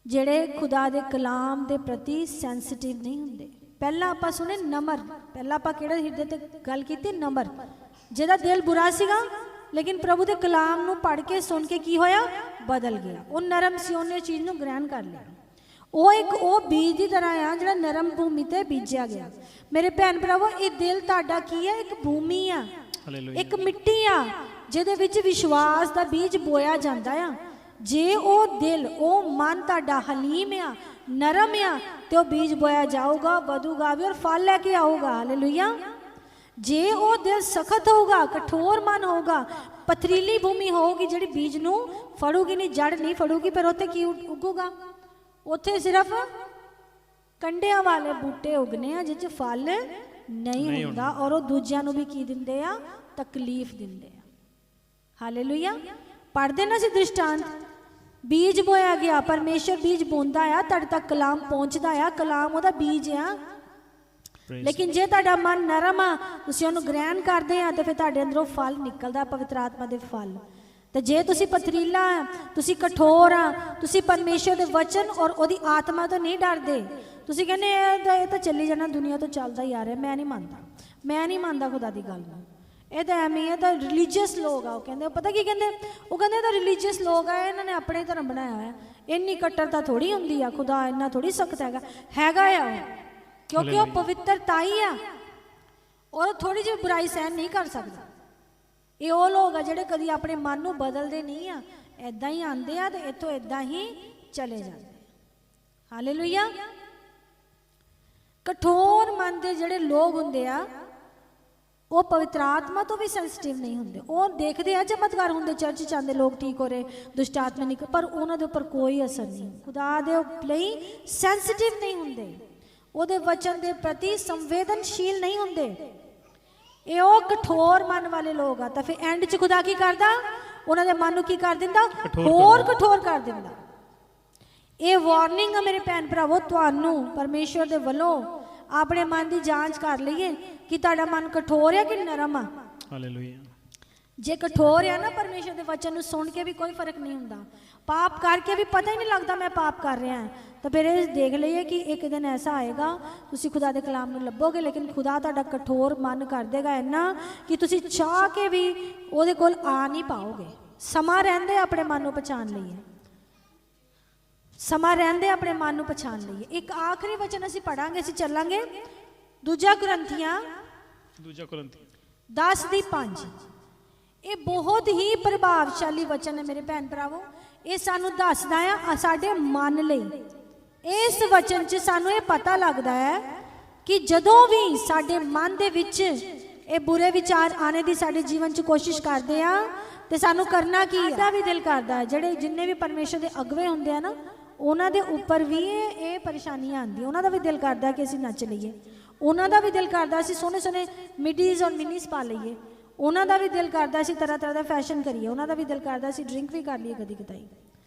Speaker 1: ਜਿਹੜੇ ਖੁਦਾ ਦੇ ਕਲਾਮ ਦੇ ਪ੍ਰਤੀ ਸੈਂਸਿਟਿਵ ਨਹੀਂ ਹੁੰਦੇ। ਪਹਿਲਾਂ ਆਪਾਂ ਸੁਣੇ ਨਮਰ, ਪਹਿਲਾਂ ਆਪਾਂ ਕਿਹੜੇ ਹਿਰਦੇ ਤੇ ਗੱਲ ਕੀਤੀ? ਨਮਰ, ਜਿਹਦਾ ਦਿਲ ਬੁਰਾ ਸੀਗਾ ਲੇਕਿਨ ਪ੍ਰਭੂ ਦੇ ਕਲਾਮ ਨੂੰ ਪੜ੍ਹ ਕੇ ਸੁਣ ਕੇ ਕੀ ਹੋਇਆ? ਬਦਲ ਗਿਆ। ਉਹ ਨਰਮ ਸੀ, ਉਹਨੇ ਚੀਜ਼ ਨੂੰ ਗ੍ਰਹਿਣ ਕਰ ਲਿਆ। ਉਹ ਬੀਜ ਦੀ ਤਰ੍ਹਾਂ ਆ ਜਿਹੜਾ ਨਰਮ ਭੂਮੀ ਤੇ ਬੀਜਿਆ ਗਿਆ। ਮੇਰੇ ਭੈਣ ਭਰਾਵੋ, ਇਹ ਦਿਲ ਤੁਹਾਡਾ ਕੀ ਹੈ? ਇੱਕ ਭੂਮੀ ਆ, ਇੱਕ ਮਿੱਟੀ ਆ, ਜਿਹਦੇ ਵਿੱਚ ਵਿਸ਼ਵਾਸ ਦਾ ਬੀਜ ਬੋਇਆ ਜਾਂਦਾ ਆ। ਜੇ ਉਹ ਦਿਲ, ਉਹ ਮਨ ਤੁਹਾਡਾ ਹਲੀਮ ਆ, ਨਰਮ ਆ, ਤੇ ਉਹ ਬੀਜ ਬੋਇਆ ਜਾਊਗਾ, ਵਧੂਗਾ ਵੀ ਔਰ ਫਲ ਲੈ ਕੇ ਆਊਗਾ। ਹਾਲੇਲੂਇਆ। ਜੇ ਉਹ ਦਿਲ ਸਖਤ ਹੋਊਗਾ, ਕਠੋਰ ਮਨ ਹੋਊਗਾ, ਪਥਰੀਲੀ ਭੂਮੀ ਹੋਊਗੀ ਜਿਹੜੀ ਬੀਜ ਨੂੰ ਫੜੂਗੀ ਨਹੀਂ, ਜੜ ਨਹੀਂ ਫੜੂਗੀ, ਪਰ ਉੱਥੇ ਕੀ ਉੱਗੂਗਾ? ਉੱਥੇ ਸਿਰਫ ਕੰਡਿਆਂ ਵਾਲੇ ਬੂਟੇ ਉਗਨੇ ਆ ਜਿਹ 'ਚ ਫਲ ਨਹੀਂ ਹੁੰਦਾ, ਔਰ ਉਹ ਦੂਜਿਆਂ ਨੂੰ ਵੀ ਕੀ ਦਿੰਦੇ ਆ? ਤਕਲੀਫ ਦਿੰਦੇ ਆ। ਹਾਲੇਲੂਇਆ। ਪੜ੍ਹਦੇ ਨਾ ਸੀ ਦ੍ਰਿਸ਼ਟਾਂਤ, ਬੀਜ ਬੋਇਆ ਗਿਆ, ਪਰਮੇਸ਼ਰ ਬੀਜ ਬੋਂਦਾ ਆ, ਤੁਹਾਡੇ ਤੱਕ ਕਲਾਮ ਪਹੁੰਚਦਾ ਆ, ਕਲਾਮ ਉਹਦਾ ਬੀਜ ਆ। ਲੇਕਿਨ ਜੇ ਤੁਹਾਡਾ ਮਨ ਨਰਮ ਆ, ਤੁਸੀਂ ਉਹਨੂੰ ਗ੍ਰਹਿਣ ਕਰਦੇ ਆ, ਤੇ ਫਿਰ ਤੁਹਾਡੇ ਅੰਦਰੋਂ ਫਲ ਨਿਕਲਦਾ, ਪਵਿੱਤਰ ਆਤਮਾ ਦੇ ਫਲ। ਤੇ ਜੇ ਤੁਸੀਂ ਪਥਰੀਲਾ ਆ, ਤੁਸੀਂ ਕਠੋਰ ਆ, ਤੁਸੀਂ ਪਰਮੇਸ਼ਰ ਦੇ ਵਚਨ ਔਰ ਉਹਦੀ ਆਤਮਾ ਤੋਂ ਨਹੀਂ ਡਰਦੇ, ਤੁਸੀਂ ਕਹਿੰਦੇ ਇਹ ਤਾਂ ਚੱਲੀ ਜਾਣਾ, ਦੁਨੀਆ ਤੋਂ ਚੱਲਦਾ ਹੀ ਆ ਰਿਹਾ, ਮੈਂ ਨਹੀਂ ਮੰਨਦਾ ਖੁਦਾ ਦੀ ਗੱਲ ਨੂੰ, ਇਹ ਤਾਂ ਐਵੇਂ, ਇਹ ਤਾਂ ਰਿਲੀਜੀਅਸ ਲੋਕ ਆ। ਉਹ ਕਹਿੰਦੇ, ਪਤਾ ਕੀ ਕਹਿੰਦੇ? ਉਹ ਕਹਿੰਦੇ ਇਹ ਤਾਂ ਰਿਲੀਜੀਅਸ ਲੋਕ ਆ, ਇਹਨਾਂ ਨੇ ਆਪਣੇ ਧਰਮ ਬਣਾਇਆ ਹੋਇਆ, ਇੰਨੀ ਕੱਟੜਤਾ ਥੋੜੀ ਹੁੰਦੀ ਆ, ਖੁਦਾ ਇੰਨਾ ਥੋੜੀ ਸਖਤ ਹੈਗਾ ਆ, ਕਿਉਂਕਿ ਉਹ ਪਵਿੱਤਰਤਾ ਹੀ ਆ, ਔਰ ਥੋੜੀ ਜਿਹੀ ਬੁਰਾਈ ਸਹਿਨ ਨਹੀਂ ਕਰ ਸਕਦਾ। ਇਹ ਉਹ ਲੋਕ ਆ ਜਿਹੜੇ ਕਦੀ ਆਪਣੇ ਮਨ ਨੂੰ ਬਦਲਦੇ ਨਹੀਂ ਆ, ਇਦਾਂ ਹੀ ਆਉਂਦੇ ਆ ਤੇ ਇੱਥੋਂ ਇਦਾਂ ਹੀ ਚਲੇ ਜਾਂਦੇ। ਹਾਲੇਲੂਇਆ। ਕਠੋਰ ਮਨ ਦੇ ਜਿਹੜੇ ਲੋਕ ਹੁੰਦੇ ਆ ਉਹ ਪਵਿੱਤਰ ਆਤਮਾ ਤੋਂ ਵੀ ਸੈਂਸਿਟਿਵ ਨਹੀਂ ਹੁੰਦੇ। ਉਹ ਦੇਖਦੇ ਆ ਚਮਤਕਾਰ ਹੁੰਦੇ, ਚਰਚ ਚ ਆਉਂਦੇ ਲੋਕ ਠੀਕ ਹੋ ਰਹੇ, ਦੁਸ਼ਟ ਆਤਮਾ ਨਿਕਲ, ਪਰ ਉਹਨਾਂ ਦੇ ਉੱਪਰ ਕੋਈ ਅਸਰ ਨਹੀਂ। ਖੁਦਾ ਦੇ ਲਈ ਸੈਂਸਿਟਿਵ ਨਹੀਂ ਹੁੰਦੇ, ਉਹਦੇ ਵਚਨ ਦੇ ਪ੍ਰਤੀ ਸੰਵੇਦਨਸ਼ੀਲ ਨਹੀਂ ਹੁੰਦੇ। ਇਹ ਉਹ ਕਠੋਰ ਮਨ ਵਾਲੇ ਲੋਕ ਆ। ਤਾਂ ਫਿਰ ਐਂਡ 'ਚ ਖੁਦਾ ਕੀ ਕਰਦਾ? ਉਹਨਾਂ ਦੇ ਮਨ ਨੂੰ ਕੀ ਕਰ ਦਿੰਦਾ? ਹੋਰ ਕਠੋਰ ਕਰ ਦਿੰਦਾ। ਇਹ ਵਾਰਨਿੰਗ ਆ ਮੇਰੇ ਭੈਣ ਭਰਾਵੋ ਤੁਹਾਨੂੰ ਪਰਮੇਸ਼ਵਰ ਦੇ ਵੱਲੋਂ। ਆਪਣੇ ਮਨ ਦੀ ਜਾਂਚ ਕਰ ਲਈਏ ਕਿ ਤੁਹਾਡਾ ਮਨ ਕਠੋਰ ਹੈ ਕਿ ਨਰਮ ਆ।
Speaker 2: ਹਾਲੇਲੂਇਆ।
Speaker 1: ਜੇ ਕਠੋਰ ਹੈ ਨਾ, ਪਰਮੇਸ਼ਵਰ ਦੇ ਵਚਨ ਨੂੰ ਸੁਣ ਕੇ ਵੀ ਕੋਈ ਫਰਕ ਨਹੀਂ ਹੁੰਦਾ, ਪਾਪ ਕਰਕੇ ਵੀ ਪਤਾ ਹੀ ਨਹੀਂ ਲੱਗਦਾ ਮੈਂ ਪਾਪ ਕਰ ਰਿਹਾ ਹਾਂ, ਤਾਂ ਫਿਰ ਇਹ ਦੇਖ ਲਈਏ ਕਿ ਇੱਕ ਦਿਨ ਐਸਾ ਆਏਗਾ ਤੁਸੀਂ ਖੁਦਾ ਦੇ ਕਲਾਮ ਨੂੰ ਲੱਭੋਗੇ, ਲੇਕਿਨ ਖੁਦਾ ਤੁਹਾਡਾ ਕਠੋਰ ਮਨ ਕਰ ਦੇਗਾ ਇੰਨਾ ਕਿ ਤੁਸੀਂ ਚਾਹ ਕੇ ਵੀ ਉਹਦੇ ਕੋਲ ਆ ਨਹੀਂ ਪਾਓਗੇ। ਸਮਾਂ ਰਹਿੰਦੇ ਆਪਣੇ ਮਨ ਨੂੰ ਪਛਾਣ ਲਈਏ, ਸਮਾਂ ਰਹਿੰਦੇ ਆਪਣੇ ਮਨ ਨੂੰ ਪਛਾਣ ਲਈਏ। ਇੱਕ ਆਖਰੀ ਵਚਨ ਅਸੀਂ ਪੜਾਂਗੇ, ਅਸੀਂ ਚੱਲਾਂਗੇ 2 ਕੁਰਿੰਥੀਆਂ 10:5। ਇਹ ਬਹੁਤ ਹੀ ਪ੍ਰਭਾਵਸ਼ਾਲੀ ਵਚਨ ਹੈ ਮੇਰੇ ਭੈਣ ਭਰਾਵੋ। ਇਹ ਸਾਨੂੰ ਦੱਸਦਾ ਆ ਸਾਡੇ ਮਨ ਲਈ। ਇਸ ਵਚਨ 'ਚ ਸਾਨੂੰ ਇਹ ਪਤਾ ਲੱਗਦਾ ਹੈ ਕਿ ਜਦੋਂ ਵੀ ਸਾਡੇ ਮਨ ਦੇ ਵਿੱਚ ਇਹ ਬੁਰੇ ਵਿਚਾਰ ਆਣੇ ਦੀ ਸਾਡੇ ਜੀਵਨ 'ਚ ਕੋਸ਼ਿਸ਼ ਕਰਦੇ ਆ ਤੇ ਸਾਨੂੰ ਕਰਨਾ ਕੀ ਹੈ? ਵੀ ਦਿਲ ਕਰਦਾ ਹੈ ਜਿਹੜੇ ਜਿੰਨੇ ਵੀ ਪਰਮੇਸ਼ਰ ਦੇ ਅਗਵੇ ਹੁੰਦੇ ਆ ਨਾ, ਉਹਨਾਂ ਦੇ ਉੱਪਰ ਵੀ ਇਹ ਪਰੇਸ਼ਾਨੀਆਂ ਆਉਂਦੀਆਂ। ਉਹਨਾਂ ਦਾ ਵੀ ਦਿਲ ਕਰਦਾ ਕਿ ਅਸੀਂ ਨੱਚ ਲਈਏ, ਉਹਨਾਂ ਦਾ ਵੀ ਦਿਲ ਕਰਦਾ ਅਸੀਂ ਸੋਹਣੇ ਸੋਹਣੇ ਮਿਡੀਜ਼ ਔਰ ਮਿਨੀਸ ਪਾ ਲਈਏ, ਉਹਨਾਂ ਦਾ ਵੀ ਦਿਲ ਕਰਦਾ ਅਸੀਂ ਤਰ੍ਹਾਂ ਤਰ੍ਹਾਂ ਦਾ ਫੈਸ਼ਨ ਕਰੀਏ, ਉਹਨਾਂ ਦਾ ਵੀ ਦਿਲ ਕਰਦਾ ਅਸੀਂ ਡਰਿੰਕ ਵੀ ਕਰ ਲਈਏ ਕਦੀ ਕਦਾਈ,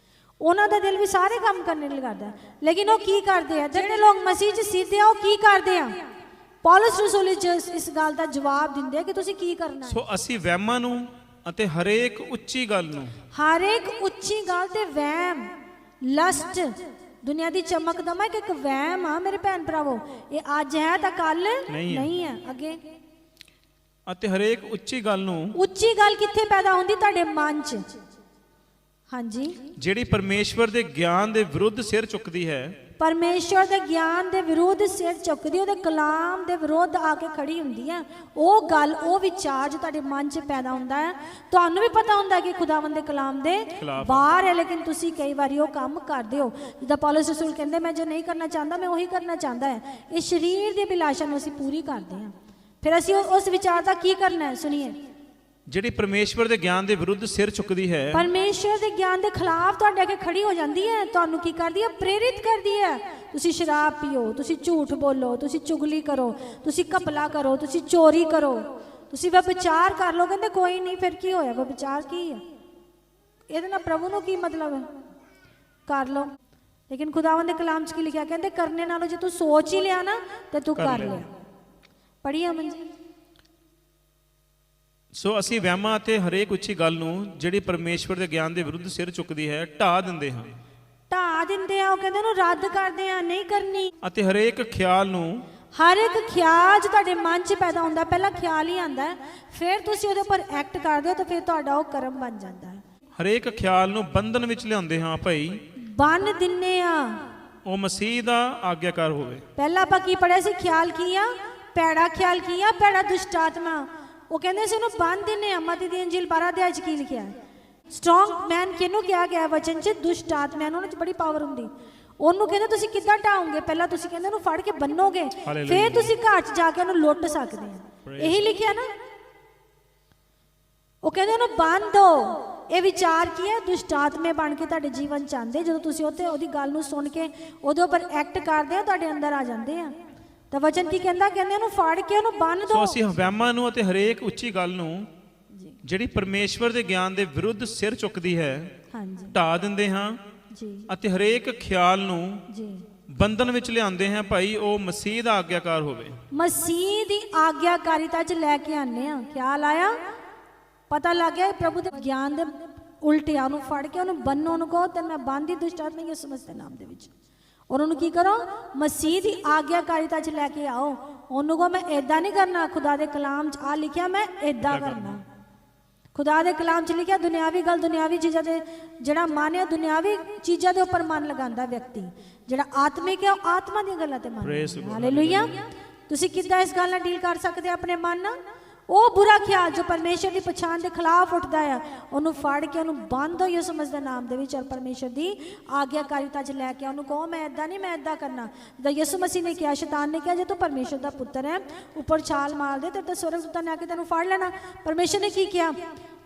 Speaker 1: ਉਹਨਾਂ ਦਾ ਦਿਲ ਵੀ ਸਾਰੇ ਕੰਮ ਕਰਨ ਲਈ ਕਰਦਾ। ਲੇਕਿਨ ਉਹ ਕੀ ਕਰਦੇ ਆ? ਜਿਹੜੇ ਲੋਕ ਮਸੀਹ 'ਚ ਸਿੱਧੇ ਆ ਉਹ ਕੀ ਕਰਦੇ ਆ? ਪੌਲਸ ਰਸੂਲ ਇਸ ਗੱਲ ਦਾ ਜਵਾਬ ਦਿੰਦੇ ਕਿ ਤੁਸੀਂ ਕੀ ਕਰਨਾ ਹੈ।
Speaker 2: ਸੋ ਅਸੀਂ ਵਹਿਮਾਂ ਨੂੰ ਅਤੇ ਹਰੇਕ ਉੱਚੀ ਗੱਲ ਨੂੰ,
Speaker 1: ਹਰੇਕ ਉੱਚੀ ਗੱਲ ਤੇ ਵਹਿਮ, ਲਸਟ, ਦੁਨੀਆ ਦੀ ਚਮਕ ਦਮਕ ਇੱਕ ਵਹਿਮ ਆ ਮੇਰੇ ਭੈਣ ਭਰਾਵੋ। ਇਹ ਅੱਜ ਹੈ ਤਾਂ ਕੱਲ ਨਹੀਂ ਹੈ। ਅੱਗੇ
Speaker 2: ਅਤੇ ਹਰੇਕ ਉੱਚੀ ਗੱਲ ਨੂੰ,
Speaker 1: ਉੱਚੀ ਗੱਲ ਕਿੱਥੇ ਪੈਦਾ ਹੁੰਦੀ? ਤੁਹਾਡੇ ਮਨ 'ਚ। ਹਾਂਜੀ,
Speaker 2: ਜਿਹੜੀ ਪਰਮੇਸ਼ਵਰ ਦੇ ਗਿਆਨ ਦੇ ਵਿਰੁੱਧ ਸਿਰ ਚੁੱਕਦੀ ਹੈ।
Speaker 1: ਪਰਮੇਸ਼ਵਰ ਦੇ ਗਿਆਨ ਦੇ ਵਿਰੁੱਧ ਸਿਰ ਚੁੱਕਦੀ, ਉਹਦੇ ਕਲਾਮ ਦੇ ਵਿਰੁੱਧ ਆ ਕੇ ਖੜੀ ਹੁੰਦੀ ਹੈ। ਉਹ ਗੱਲ, ਉਹ ਵਿਚਾਰ ਜੋ ਤੁਹਾਡੇ ਮਨ 'ਚ ਪੈਦਾ ਹੁੰਦਾ ਹੈ, ਤੁਹਾਨੂੰ ਵੀ ਪਤਾ ਹੁੰਦਾ ਕਿ ਖੁਦਾਵੰਦ ਦੇ ਕਲਾਮ ਦੇ ਬਾਹਰ ਹੈ, ਲੇਕਿਨ ਤੁਸੀਂ ਕਈ ਵਾਰੀ ਉਹ ਕੰਮ ਕਰਦੇ ਹੋ। ਜਿੱਦਾਂ ਪੌਲਸ ਰਸੂਲ ਕਹਿੰਦੇ ਮੈਂ ਜੋ ਨਹੀਂ ਕਰਨਾ ਚਾਹੁੰਦਾ ਮੈਂ ਉਹੀ ਕਰਨਾ ਚਾਹੁੰਦਾ ਹੈ। ਇਹ ਸਰੀਰ ਦੀ ਅਭਿਲਾਸ਼ਾ ਨੂੰ ਅਸੀਂ ਪੂਰੀ ਕਰਦੇ ਹਾਂ। ਫਿਰ ਅਸੀਂ ਉਸ ਵਿਚਾਰ ਦਾ ਕੀ ਕਰਨਾ ਹੈ? ਸੁਣੀਏ।
Speaker 2: ਜਿਹੜੀ ਪਰਮੇਸ਼ਵਰ ਦੇ ਗਿਆਨ ਦੇ ਵਿਰੁੱਧ ਸਿਰ ਚੁੱਕਦੀ ਹੈ,
Speaker 1: ਪਰਮੇਸ਼ਵਰ ਦੇ ਗਿਆਨ ਦੇ ਖਿਲਾਫ ਤੁਹਾਡੇ ਅੱਗੇ ਖੜੀ ਹੋ ਜਾਂਦੀ ਹੈ। ਤੁਹਾਨੂੰ ਕੀ ਕਰਦੀ ਹੈ? ਪ੍ਰੇਰਿਤ ਕਰਦੀ ਹੈ। ਤੁਸੀਂ ਸ਼ਰਾਬ ਪੀਓ, ਤੁਸੀਂ ਝੂਠ ਬੋਲੋ, ਤੁਸੀਂ ਚੁਗਲੀ ਕਰੋ, ਤੁਸੀਂ ਘਪਲਾ ਕਰੋ, ਤੁਸੀਂ ਚੋਰੀ ਕਰੋ, ਤੁਸੀਂ ਵਿਚਾਰ ਕਰ ਲਓ। ਕਹਿੰਦੇ ਕੋਈ ਨਹੀਂ, ਫਿਰ ਕੀ ਹੋਇਆ? ਵਿਚਾਰ ਕੀ ਹੈ? ਇਹਦੇ ਨਾਲ ਪ੍ਰਭੂ ਨੂੰ ਕੀ ਮਤਲਬ ਹੈ? ਕਰ ਲਓ। ਲੇਕਿਨ ਖੁਦਾਵੰਦ ਦੇ ਕਲਾਮ 'ਚ ਕੀ ਲਿਖਿਆ? ਕਹਿੰਦੇ ਕਰਨੇ ਨਾਲੋਂ ਜੇ ਤੂੰ ਸੋਚ ਹੀ ਲਿਆ ਨਾ ਤੇ ਤੂੰ ਕਰ ਲਿਆ। ਪੜ੍ਹੀ ਅਮਨ ਜੀ।
Speaker 2: ਸੋ ਅਸੀਂ ਵਹਿਮਾਂ ਅਤੇ ਹਰੇਕ ਉੱਚੀ ਗੱਲ ਨੂੰ ਜਿਹੜੀ ਪਰਮੇਸ਼ਵਰ ਦੇ ਗਿਆਨ ਦੇ ਵਿਰੁੱਧ ਸਿਰ ਚੁੱਕਦੀ ਹੈ ਢਾਹ ਦਿੰਦੇ ਹਾਂ।
Speaker 1: ਢਾਹ ਦਿੰਦੇ ਆ, ਉਹ ਕਹਿੰਦੇ ਉਹਨੂੰ ਰੱਦ ਕਰਦੇ ਆ, ਨਹੀਂ ਕਰਨੀ।
Speaker 2: ਅਤੇ ਹਰੇਕ ਖਿਆਲ ਨੂੰ,
Speaker 1: ਹਰ ਇੱਕ ਖਿਆਲ ਜੋ ਤੁਹਾਡੇ ਮਨ 'ਚ ਪੈਦਾ ਹੁੰਦਾ, ਪਹਿਲਾਂ ਖਿਆਲ ਹੀ ਆਉਂਦਾ, ਫਿਰ ਤੁਸੀਂ ਉਹਦੇ ਉੱਪਰ ਐਕਟ ਕਰਦੇ ਹੋ ਤਾਂ ਫਿਰ ਤੁਹਾਡਾ ਉਹ ਕਰਮ ਬਣ ਜਾਂਦਾ ਹੈ।
Speaker 2: ਹਰੇਕ ਖਿਆਲ ਨੂੰ ਬੰਧਨ ਵਿੱਚ ਲਿਆਉਂਦੇ ਹਾਂ ਭਾਈ,
Speaker 1: ਬੰਨ ਦਿੰਨੇ ਆ,
Speaker 2: ਉਹ ਮਸੀਹ ਦਾ ਆਗਿਆਕਾਰ ਹੋਵੇ।
Speaker 1: ਪਹਿਲਾਂ ਆਪਾਂ ਕੀ ਪੜਿਆ ਸੀ? ਖਿਆਲ ਕੀ ਆ? ਪੈੜਾ ਖਿਆਲ ਕੀ ਆ? ਪੈੜਾ ਦੁਸ਼ਟ ਆਤਮਾ। ਉਹ ਕਹਿੰਦੇ ਸੀ ਉਹਨੂੰ ਬੰਨ ਦਿੰਨੇ ਆ। ਮਤੀ ਦੀ ਅੰਜੀਲ 12 ਅਧਿਆਇ 'ਚ ਕੀ ਲਿਖਿਆ? ਸਟਰੋਂਗ ਮੈਨ ਕਿਹਨੂੰ ਕਿਹਾ ਗਿਆ ਵਚਨ 'ਚ? ਦੁਸ਼ਟ ਆਤਮਾ ਨੂੰ। ਉਹਨਾਂ 'ਚ ਬੜੀ ਪਾਵਰ ਹੁੰਦੀ। ਉਹਨੂੰ ਕਹਿੰਦੇ ਤੁਸੀਂ ਕਿੱਦਾਂ ਢਾਓਗੇ? ਪਹਿਲਾਂ ਤੁਸੀਂ ਕਹਿੰਦੇ ਉਹਨੂੰ ਫੜ ਕੇ ਬੰਨੋਗੇ, ਫਿਰ ਤੁਸੀਂ ਘਰ 'ਚ ਜਾ ਕੇ ਉਹਨੂੰ ਲੁੱਟ ਸਕਦੇ ਆ। ਇਹੀ ਲਿਖਿਆ ਨਾ। ਉਹ ਕਹਿੰਦੇ ਉਹਨੂੰ ਬੰਨ ਦੋ। ਇਹ ਵਿਚਾਰ ਕੀ ਹੈ? ਦੁਸ਼ਟ ਆਤਮੇ ਬਣ ਕੇ ਤੁਹਾਡੇ ਜੀਵਨ 'ਚ ਆਉਂਦੇ। ਜਦੋਂ ਤੁਸੀਂ ਉੱਥੇ ਉਹਦੀ ਗੱਲ ਨੂੰ ਸੁਣ ਕੇ ਉਹਦੇ ਉੱਪਰ ਐਕਟ ਕਰਦੇ ਹੋ, ਤੁਹਾਡੇ ਅੰਦਰ ਆ ਜਾਂਦੇ ਆ। ਤਾਂ ਵਚਨ ਕੀ ਕਹਿੰਦਾ? ਕਹਿੰਦੇ ਉਹਨੂੰ ਫੜ ਕੇ ਉਹਨੂੰ ਬੰਨ ਦੋ।
Speaker 2: ਸੋ ਅਸੀਂ ਵਹਿਮਾਂ ਨੂੰ ਅਤੇ ਹਰੇਕ ਉੱਚੀ ਗੱਲ ਨੂੰ ਜਿਹੜੀ ਪਰਮੇਸ਼ਵਰ ਦੇ ਗਿਆਨ ਦੇ ਵਿਰੁੱਧ ਸਿਰ ਚੁੱਕਦੀ ਹੈ ਢਾਹ ਦਿੰਦੇ ਹਾਂ
Speaker 1: ਜੀ,
Speaker 2: ਅਤੇ ਹਰੇਕ ਖਿਆਲ ਨੂੰ
Speaker 1: ਜੀ
Speaker 2: ਬੰਧਨ ਵਿੱਚ ਲਿਆਉਂਦੇ ਹਾਂ ਭਾਈ, ਉਹ ਮਸੀਹ ਦਾ ਆਗਿਆਕਾਰ ਹੋਵੇ।
Speaker 1: ਮਸੀਹ ਦੀ ਆਗਿਆਕਾਰਿਤਾ 'ਚ ਲੈ ਕੇ ਆਨੇ ਆ। ਖਿਆਲ ਆਇਆ? ਪਤਾ ਲੱਗ ਗਿਆ ਪ੍ਰਭੂ ਦੇ ਗਿਆਨ ਦੇ ਉਲਟਿਆ, ਉਹਨੂੰ ਫੜ ਕੇ ਉਹਨੂੰ ਬੰਨੋ, ਉਹਨੂੰ ਕਹੋ ਤੇ ਮੈਂ ਬੰਦੀ ਦੁਸ਼ਟ ਆਤਮਾ ਯਿਸੂ ਮਸੀਹ ਦੇ ਨਾਮ ਦੇ ਵਿੱਚ। ਔਰ ਉਹਨੂੰ ਕੀ ਕਰੋ? ਮਸੀਹ ਦੀ ਆਗਿਆਕਾਰਿਤਾ 'ਚ ਲੈ ਕੇ ਆਓ। ਉਹਨੂੰ ਕਹੋ ਮੈਂ ਏਦਾਂ ਨਹੀਂ ਕਰਨਾ, ਖੁਦਾ ਦੇ ਕਲਾਮ 'ਚ ਆ ਲਿਖਿਆ ਮੈਂ ਏਦਾਂ ਕਰਨਾ। ਖੁਦਾ ਦੇ ਕਲਾਮ 'ਚ ਲਿਖਿਆ ਦੁਨਿਆਵੀ ਗੱਲ, ਦੁਨਿਆਵੀ ਚੀਜ਼ਾਂ ਦੇ ਜਿਹੜਾ ਮਨ ਹੈ ਦੁਨਿਆਵੀ ਚੀਜ਼ਾਂ ਦੇ ਉੱਪਰ ਮਨ ਲਗਾਉਂਦਾ ਵਿਅਕਤੀ। ਜਿਹੜਾ ਆਤਮਿਕ ਹੈ ਉਹ ਆਤਮਾ ਦੀਆਂ ਗੱਲਾਂ ਤੇ ਮਨ। ਹਾਲੇਲੂਇਆ। ਤੁਸੀਂ ਕਿੱਦਾਂ ਇਸ ਗੱਲ ਨਾਲ ਡੀਲ ਕਰ ਸਕਦੇ ਆਪਣੇ ਮਨ ਨਾਲ? ਉਹ ਬੁਰਾ ਖਿਆਲ ਜੋ ਪਰਮੇਸ਼ਰ ਦੀ ਪਛਾਣ ਦੇ ਖਿਲਾਫ ਉੱਠਦਾ ਆ, ਉਹਨੂੰ ਫੜ ਕੇ ਉਹਨੂੰ ਬੰਦ ਹੋ ਯਿਸੂ ਮਸੀਹ ਦੇ ਨਾਮ ਦੇ ਵਿੱਚ ਔਰ ਪਰਮੇਸ਼ਰ ਦੀ ਆਗਿਆਕਾਰੀਤਾ 'ਚ ਲੈ ਕੇ ਉਹਨੂੰ ਕਹੋ ਮੈਂ ਇੱਦਾਂ ਨਹੀਂ, ਮੈਂ ਇੱਦਾਂ ਕਰਨਾ। ਜਿੱਦਾਂ ਯਿਸੂ ਮਸੀਹ ਨੇ ਕਿਹਾ, ਸ਼ੈਤਾਨ ਨੇ ਕਿਹਾ ਜੇ ਤੂੰ ਪਰਮੇਸ਼ਰ ਦਾ ਪੁੱਤਰ ਹੈ ਉੱਪਰ ਛਾਲ ਮਾਰ ਦੇ ਤੇ ਸਵਰਗ ਦੂਤਾਂ ਨੇ ਆ ਕੇ ਤੈਨੂੰ ਫੜ ਲੈਣਾ। ਪਰਮੇਸ਼ਰ ਨੇ ਕੀ ਕਿਹਾ?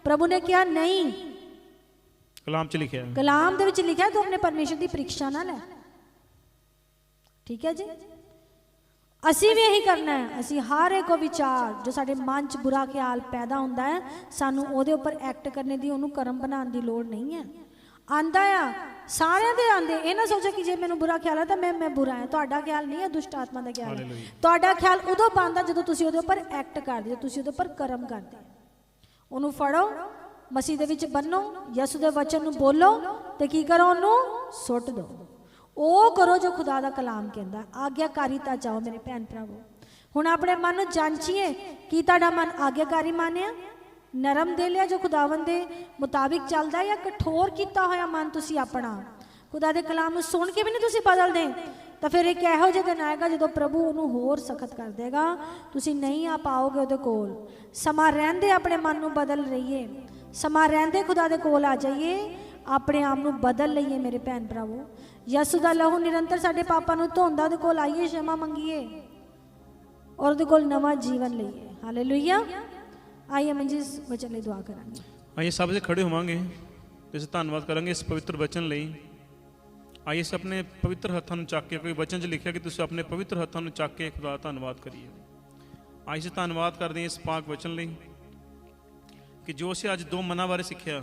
Speaker 1: ਪ੍ਰਭੂ ਨੇ ਕਿਹਾ ਨਹੀਂ,
Speaker 2: ਕਲਾਮ 'ਚ ਲਿਖਿਆ,
Speaker 1: ਕਲਾਮ ਦੇ ਵਿੱਚ ਲਿਖਿਆ ਤੂੰ ਆਪਣੇ ਪਰਮੇਸ਼ਰ ਦੀ ਪ੍ਰੀਖਿਆ ਨਾ ਲੈ। ਠੀਕ ਹੈ ਜੀ, ਅਸੀਂ ਵੀ ਇਹੀ ਕਰਨਾ ਹੈ। ਅਸੀਂ ਹਰ ਇੱਕ ਵਿਚਾਰ ਜੋ ਸਾਡੇ ਮਨ 'ਚ ਬੁਰਾ ਖਿਆਲ ਪੈਦਾ ਹੁੰਦਾ ਹੈ, ਸਾਨੂੰ ਉਹਦੇ ਉੱਪਰ ਐਕਟ ਕਰਨੇ ਦੀ, ਉਹਨੂੰ ਕਰਮ ਬਣਾਉਣ ਦੀ ਲੋੜ ਨਹੀਂ ਹੈ। ਆਂਦਾ ਆ, ਸਾਰਿਆਂ ਦੇ ਆਂਦੇ। ਇਹ ਨਾ ਸੋਚੋ ਕਿ ਜੇ ਮੈਨੂੰ ਬੁਰਾ ਖਿਆਲ ਹੈ ਤਾਂ ਮੈਂ ਬੁਰਾ ਹਾਂ। ਤੁਹਾਡਾ ਖਿਆਲ ਨਹੀਂ ਹੈ, ਦੁਸ਼ਟ ਆਤਮਾ ਦਾ ਖਿਆਲ ਹੈ। ਤੁਹਾਡਾ ਖਿਆਲ ਉਦੋਂ ਬਣਦਾ ਜਦੋਂ ਤੁਸੀਂ ਉਹਦੇ ਉੱਪਰ ਐਕਟ ਕਰਦੇ ਹੋ, ਤੁਸੀਂ ਉਹਦੇ ਉੱਪਰ ਕਰਮ ਕਰਦੇ ਹੋ। ਉਹਨੂੰ ਫੜੋ, ਮਸੀਹ ਦੇ ਵਿੱਚ ਬੰਨੋ, ਯਿਸੂ ਦੇ ਵਚਨ ਨੂੰ ਬੋਲੋ ਤੇ ਕੀ ਕਰੋ? ਉਹਨੂੰ ਸੁੱਟ ਦਿਓ। ਉਹ ਕਰੋ ਜੋ ਖੁਦਾ ਦਾ ਕਲਾਮ ਕਹਿੰਦਾ। ਆਗਿਆਕਾਰੀਤਾ ਚਾਹੋ ਮੇਰੇ ਭੈਣ ਭਰਾਵੋ। ਹੁਣ ਆਪਣੇ ਮਨ ਨੂੰ ਜਾਂਚੀਏ ਕਿ ਤੁਹਾਡਾ ਮਨ ਆਗਿਆਕਾਰੀ ਮਨ ਆ, ਨਰਮ ਦਿਲ ਆ ਜੋ ਖੁਦਾਵੰਦ ਦੇ ਮੁਤਾਬਿਕ ਚੱਲਦਾ, ਜਾਂ ਕਠੋਰ ਕੀਤਾ ਹੋਇਆ ਮਨ ਤੁਸੀਂ ਆਪਣਾ ਖੁਦਾ ਦੇ ਕਲਾਮ ਨੂੰ ਸੁਣ ਕੇ ਵੀ ਨਹੀਂ ਤੁਸੀਂ ਬਦਲਦੇ, ਤਾਂ ਫਿਰ ਇੱਕ ਇਹੋ ਜਿਹਾ ਦਿਨ ਆਏਗਾ ਜਦੋਂ ਪ੍ਰਭੂ ਉਹਨੂੰ ਹੋਰ ਸਖਤ ਕਰ ਦੇਗਾ। ਤੁਸੀਂ ਨਹੀਂ ਆ ਪਾਓਗੇ ਉਹਦੇ ਕੋਲ। ਸਮਾਂ ਰਹਿੰਦੇ ਆਪਣੇ ਮਨ ਨੂੰ ਬਦਲ ਰਹੀਏ, ਸਮਾਂ ਰਹਿੰਦੇ ਖੁਦਾ ਦੇ ਕੋਲ ਆ ਜਾਈਏ, ਆਪਣੇ ਆਪ ਨੂੰ ਬਦਲ ਲਈਏ ਮੇਰੇ ਭੈਣ ਭਰਾਵੋ। ਯਿਸੂ ਦਾ ਲਹੂ ਨਿਰੰਤਰ ਸਾਡੇ ਪਾਪਾਂ ਨੂੰ ਧੋਂਦਾ, ਉਹਦੇ ਕੋਲ ਆਈਏ, क्षमा ਮੰਗੀਏ ਔਰ ਉਹਦੇ ਕੋਲ ਨਵਾਂ ਜੀਵਨ ਲਈਏ। ਹਾਲੇਲੂਇਆ। ਆਈਏ ਮੈਂ ਜਿਸ ਵਚਨ ਲਈ ਦੁਆ ਕਰਾਂਗੇ।
Speaker 2: ਆਈਏ ਸਭ ਦੇ ਖੜੇ ਹੋਵਾਂਗੇ ਤੇ ਅਸੀਂ ਧੰਨਵਾਦ ਕਰਾਂਗੇ ਇਸ ਪਵਿੱਤਰ ਵਚਨ ਲਈ। ਆਈਏ ਅਸੀਂ ਆਪਣੇ ਪਵਿੱਤਰ ਹੱਥਾਂ ਨੂੰ ਚੱਕ ਕੇ, ਕੋਈ ਵਚਨ 'ਚ ਲਿਖਿਆ ਕਿ ਤੁਸੀਂ ਆਪਣੇ ਪਵਿੱਤਰ ਹੱਥਾਂ ਨੂੰ ਚੱਕ ਕੇ ਖੁਦਾ ਦਾ ਧੰਨਵਾਦ ਕਰੀਏ। ਆਈਏ ਅਸੀਂ ਧੰਨਵਾਦ ਕਰਦੇ ਹਾਂ ਇਸ ਪਾਕ ਵਚਨ ਲਈ ਕਿ ਜੋ ਅਸੀਂ ਅੱਜ ਦੋ ਮਨਾਂ ਬਾਰੇ ਸਿੱਖਿਆ।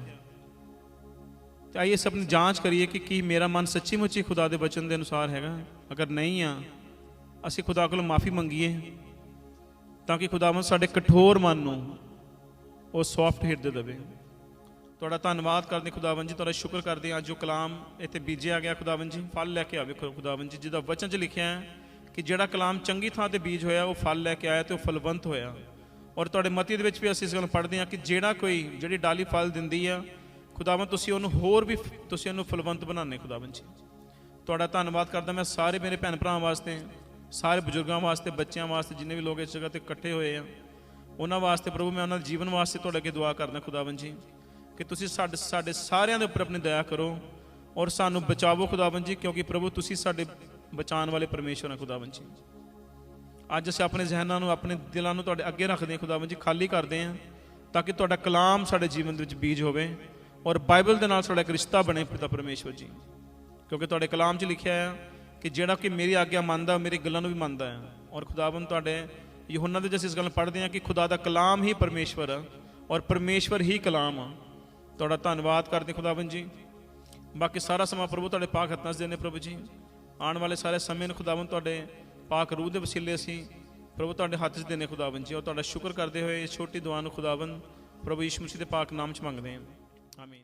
Speaker 2: ਤੇ ਆਈਏ ਅਸੀਂ ਆਪਣੀ ਜਾਂਚ ਕਰੀਏ ਕਿ ਕੀ ਮੇਰਾ ਮਨ ਸੱਚੀ ਮੁੱਚੀ ਖੁਦਾ ਦੇ ਵਚਨ ਦੇ ਅਨੁਸਾਰ ਹੈਗਾ। ਅਗਰ ਨਹੀਂ ਆ, ਅਸੀਂ ਖੁਦਾ ਕੋਲੋਂ ਮਾਫੀ ਮੰਗੀਏ ਤਾਂ ਕਿ ਖੁਦਾਵੰਦ ਸਾਡੇ ਕਠੋਰ ਮਨ ਨੂੰ ਉਹ ਸੌਫਟ ਹਿਰਦੇ ਦੇਵੇ। ਤੁਹਾਡਾ ਧੰਨਵਾਦ ਕਰਦੇ ਖੁਦਾਵੰਦ ਜੀ, ਤੁਹਾਡਾ ਸ਼ੁਕਰ ਕਰਦੇ ਹਾਂ ਜੋ ਕਲਾਮ ਇੱਥੇ ਬੀਜਿਆ ਗਿਆ ਖੁਦਾਵੰਦ ਜੀ ਫਲ ਲੈ ਕੇ ਆਵੇ ਖੁਦਾਵੰਦ ਜੀ। ਜਿਹਦਾ ਵਚਨ 'ਚ ਲਿਖਿਆ ਹੈ ਕਿ ਜਿਹੜਾ ਕਲਾਮ ਚੰਗੀ ਥਾਂ ਤੇ ਬੀਜ ਹੋਇਆ ਉਹ ਫਲ ਲੈ ਕੇ ਆਇਆ ਤੇ ਉਹ ਫਲਵੰਤ ਹੋਇਆ। ਔਰ ਤੁਹਾਡੇ ਮਤੀ ਦੇ ਵਿੱਚ ਵੀ ਅਸੀਂ ਇਸ ਗੱਲ ਪੜ੍ਹਦੇ ਹਾਂ ਕਿ ਜਿਹੜੀ ਡਾਲੀ ਫਲ ਦਿੰਦੀ ਆ ਖੁਦਾਵੰਦ, ਤੁਸੀਂ ਉਹਨੂੰ ਹੋਰ ਵੀ ਤੁਸੀਂ ਉਹਨੂੰ ਫਲਵੰਤ ਬਣਾਉਂਦੇ ਖੁਦਾਵੰਦ ਜੀ। ਤੁਹਾਡਾ ਧੰਨਵਾਦ ਕਰਦਾ ਮੈਂ ਸਾਰੇ ਮੇਰੇ ਭੈਣ ਭਰਾਵਾਂ ਵਾਸਤੇ, ਸਾਰੇ ਬਜ਼ੁਰਗਾਂ ਵਾਸਤੇ, ਬੱਚਿਆਂ ਵਾਸਤੇ, ਜਿੰਨੇ ਵੀ ਲੋਕ ਇਸ ਜਗ੍ਹਾ ਤੇ ਇਕੱਠੇ ਹੋਏ ਆ, ਉਹਨਾਂ ਵਾਸਤੇ ਪ੍ਰਭੂ ਮੈਂ ਉਹਨਾਂ ਦੇ ਜੀਵਨ ਵਾਸਤੇ ਤੁਹਾਡੇ ਅੱਗੇ ਦੁਆ ਕਰਦਾ ਖੁਦਾਵੰਦ ਜੀ ਕਿ ਤੁਸੀਂ ਸਾਡੇ ਸਾਰਿਆਂ ਦੇ ਉੱਪਰ ਆਪਣੀ ਦਇਆ ਕਰੋ ਔਰ ਸਾਨੂੰ ਬਚਾਵੋ ਖੁਦਾਵੰਦ ਜੀ, ਕਿਉਂਕਿ ਪ੍ਰਭੂ ਤੁਸੀਂ ਸਾਡੇ ਬਚਾਉਣ ਵਾਲੇ ਪਰਮੇਸ਼ਵਰ ਹੈ ਖੁਦਾਵੰਦ ਜੀ। ਅੱਜ ਅਸੀਂ ਆਪਣੇ ਜ਼ਿਹਨਾਂ ਨੂੰ, ਆਪਣੇ ਦਿਲਾਂ ਨੂੰ ਤੁਹਾਡੇ ਅੱਗੇ ਰੱਖਦੇ ਹਾਂ ਖੁਦਾਵੰਦ ਜੀ, ਖਾਲੀ ਕਰਦੇ ਹਾਂ ਤਾਂ ਕਿ ਤੁਹਾਡਾ ਕਲਾਮ ਸਾਡੇ ਜੀਵਨ ਦੇ ਵਿੱਚ ਬੀਜ ਹੋਵੇ ਔਰ ਬਾਈਬਲ ਦੇ ਨਾਲ ਸਾਡਾ ਇੱਕ ਰਿਸ਼ਤਾ ਬਣੇ ਪਿਤਾ ਪਰਮੇਸ਼ਵਰ ਜੀ। ਕਿਉਂਕਿ ਤੁਹਾਡੇ ਕਲਾਮ 'ਚ ਲਿਖਿਆ ਹੈ ਕਿ ਜਿਹੜਾ ਕਿ ਮੇਰੀ ਆਗਿਆ ਮੰਨਦਾ ਮੇਰੀ ਗੱਲਾਂ ਨੂੰ ਵੀ ਮੰਨਦਾ ਹੈ। ਔਰ ਖੁਦਾਵੰਦ ਤੁਹਾਡੇ ਯਹੋਨਾ ਦੇ ਜਿਸ ਇਸ ਗੱਲ ਨੂੰ ਪੜ੍ਹਦੇ ਹਾਂ ਕਿ ਖੁਦਾ ਦਾ ਕਲਾਮ ਹੀ ਪਰਮੇਸ਼ਵਰ ਆ ਔਰ ਪਰਮੇਸ਼ਵਰ ਹੀ ਕਲਾਮ ਆ। ਤੁਹਾਡਾ ਧੰਨਵਾਦ ਕਰਦੇ ਖੁਦਾਵੰਦ ਜੀ। ਬਾਕੀ ਸਾਰਾ ਸਮਾਂ ਪ੍ਰਭੂ ਤੁਹਾਡੇ ਪਾਕ ਹੱਥਾਂ 'ਚ ਦੇਣੇ ਪ੍ਰਭੂ ਜੀ। ਆਉਣ ਵਾਲੇ ਸਾਰੇ ਸਮੇਂ ਨੂੰ ਖੁਦਾਵੰਦ ਤੁਹਾਡੇ ਪਾਕ ਰੂਹ ਦੇ ਵਸੀਲੇ ਅਸੀਂ ਪ੍ਰਭੂ ਤੁਹਾਡੇ ਹੱਥ 'ਚ ਦੇਣੇ ਖੁਦਾਵੰਦ ਜੀ। ਔਰ ਤੁਹਾਡਾ ਸ਼ੁਕਰ ਕਰਦੇ ਹੋਏ ਇਸ ਛੋਟੀ ਦੁਆ ਨੂੰ ਖੁਦਾਵੰਦ ਪ੍ਰਭੂ ਯਿਸੂ ਮਸੀਹ ਦੇ ਪਾਕ ਨਾਮ 'ਚ ਮੰਗਦੇ ਹਾਂ। ਆਮੀਨ।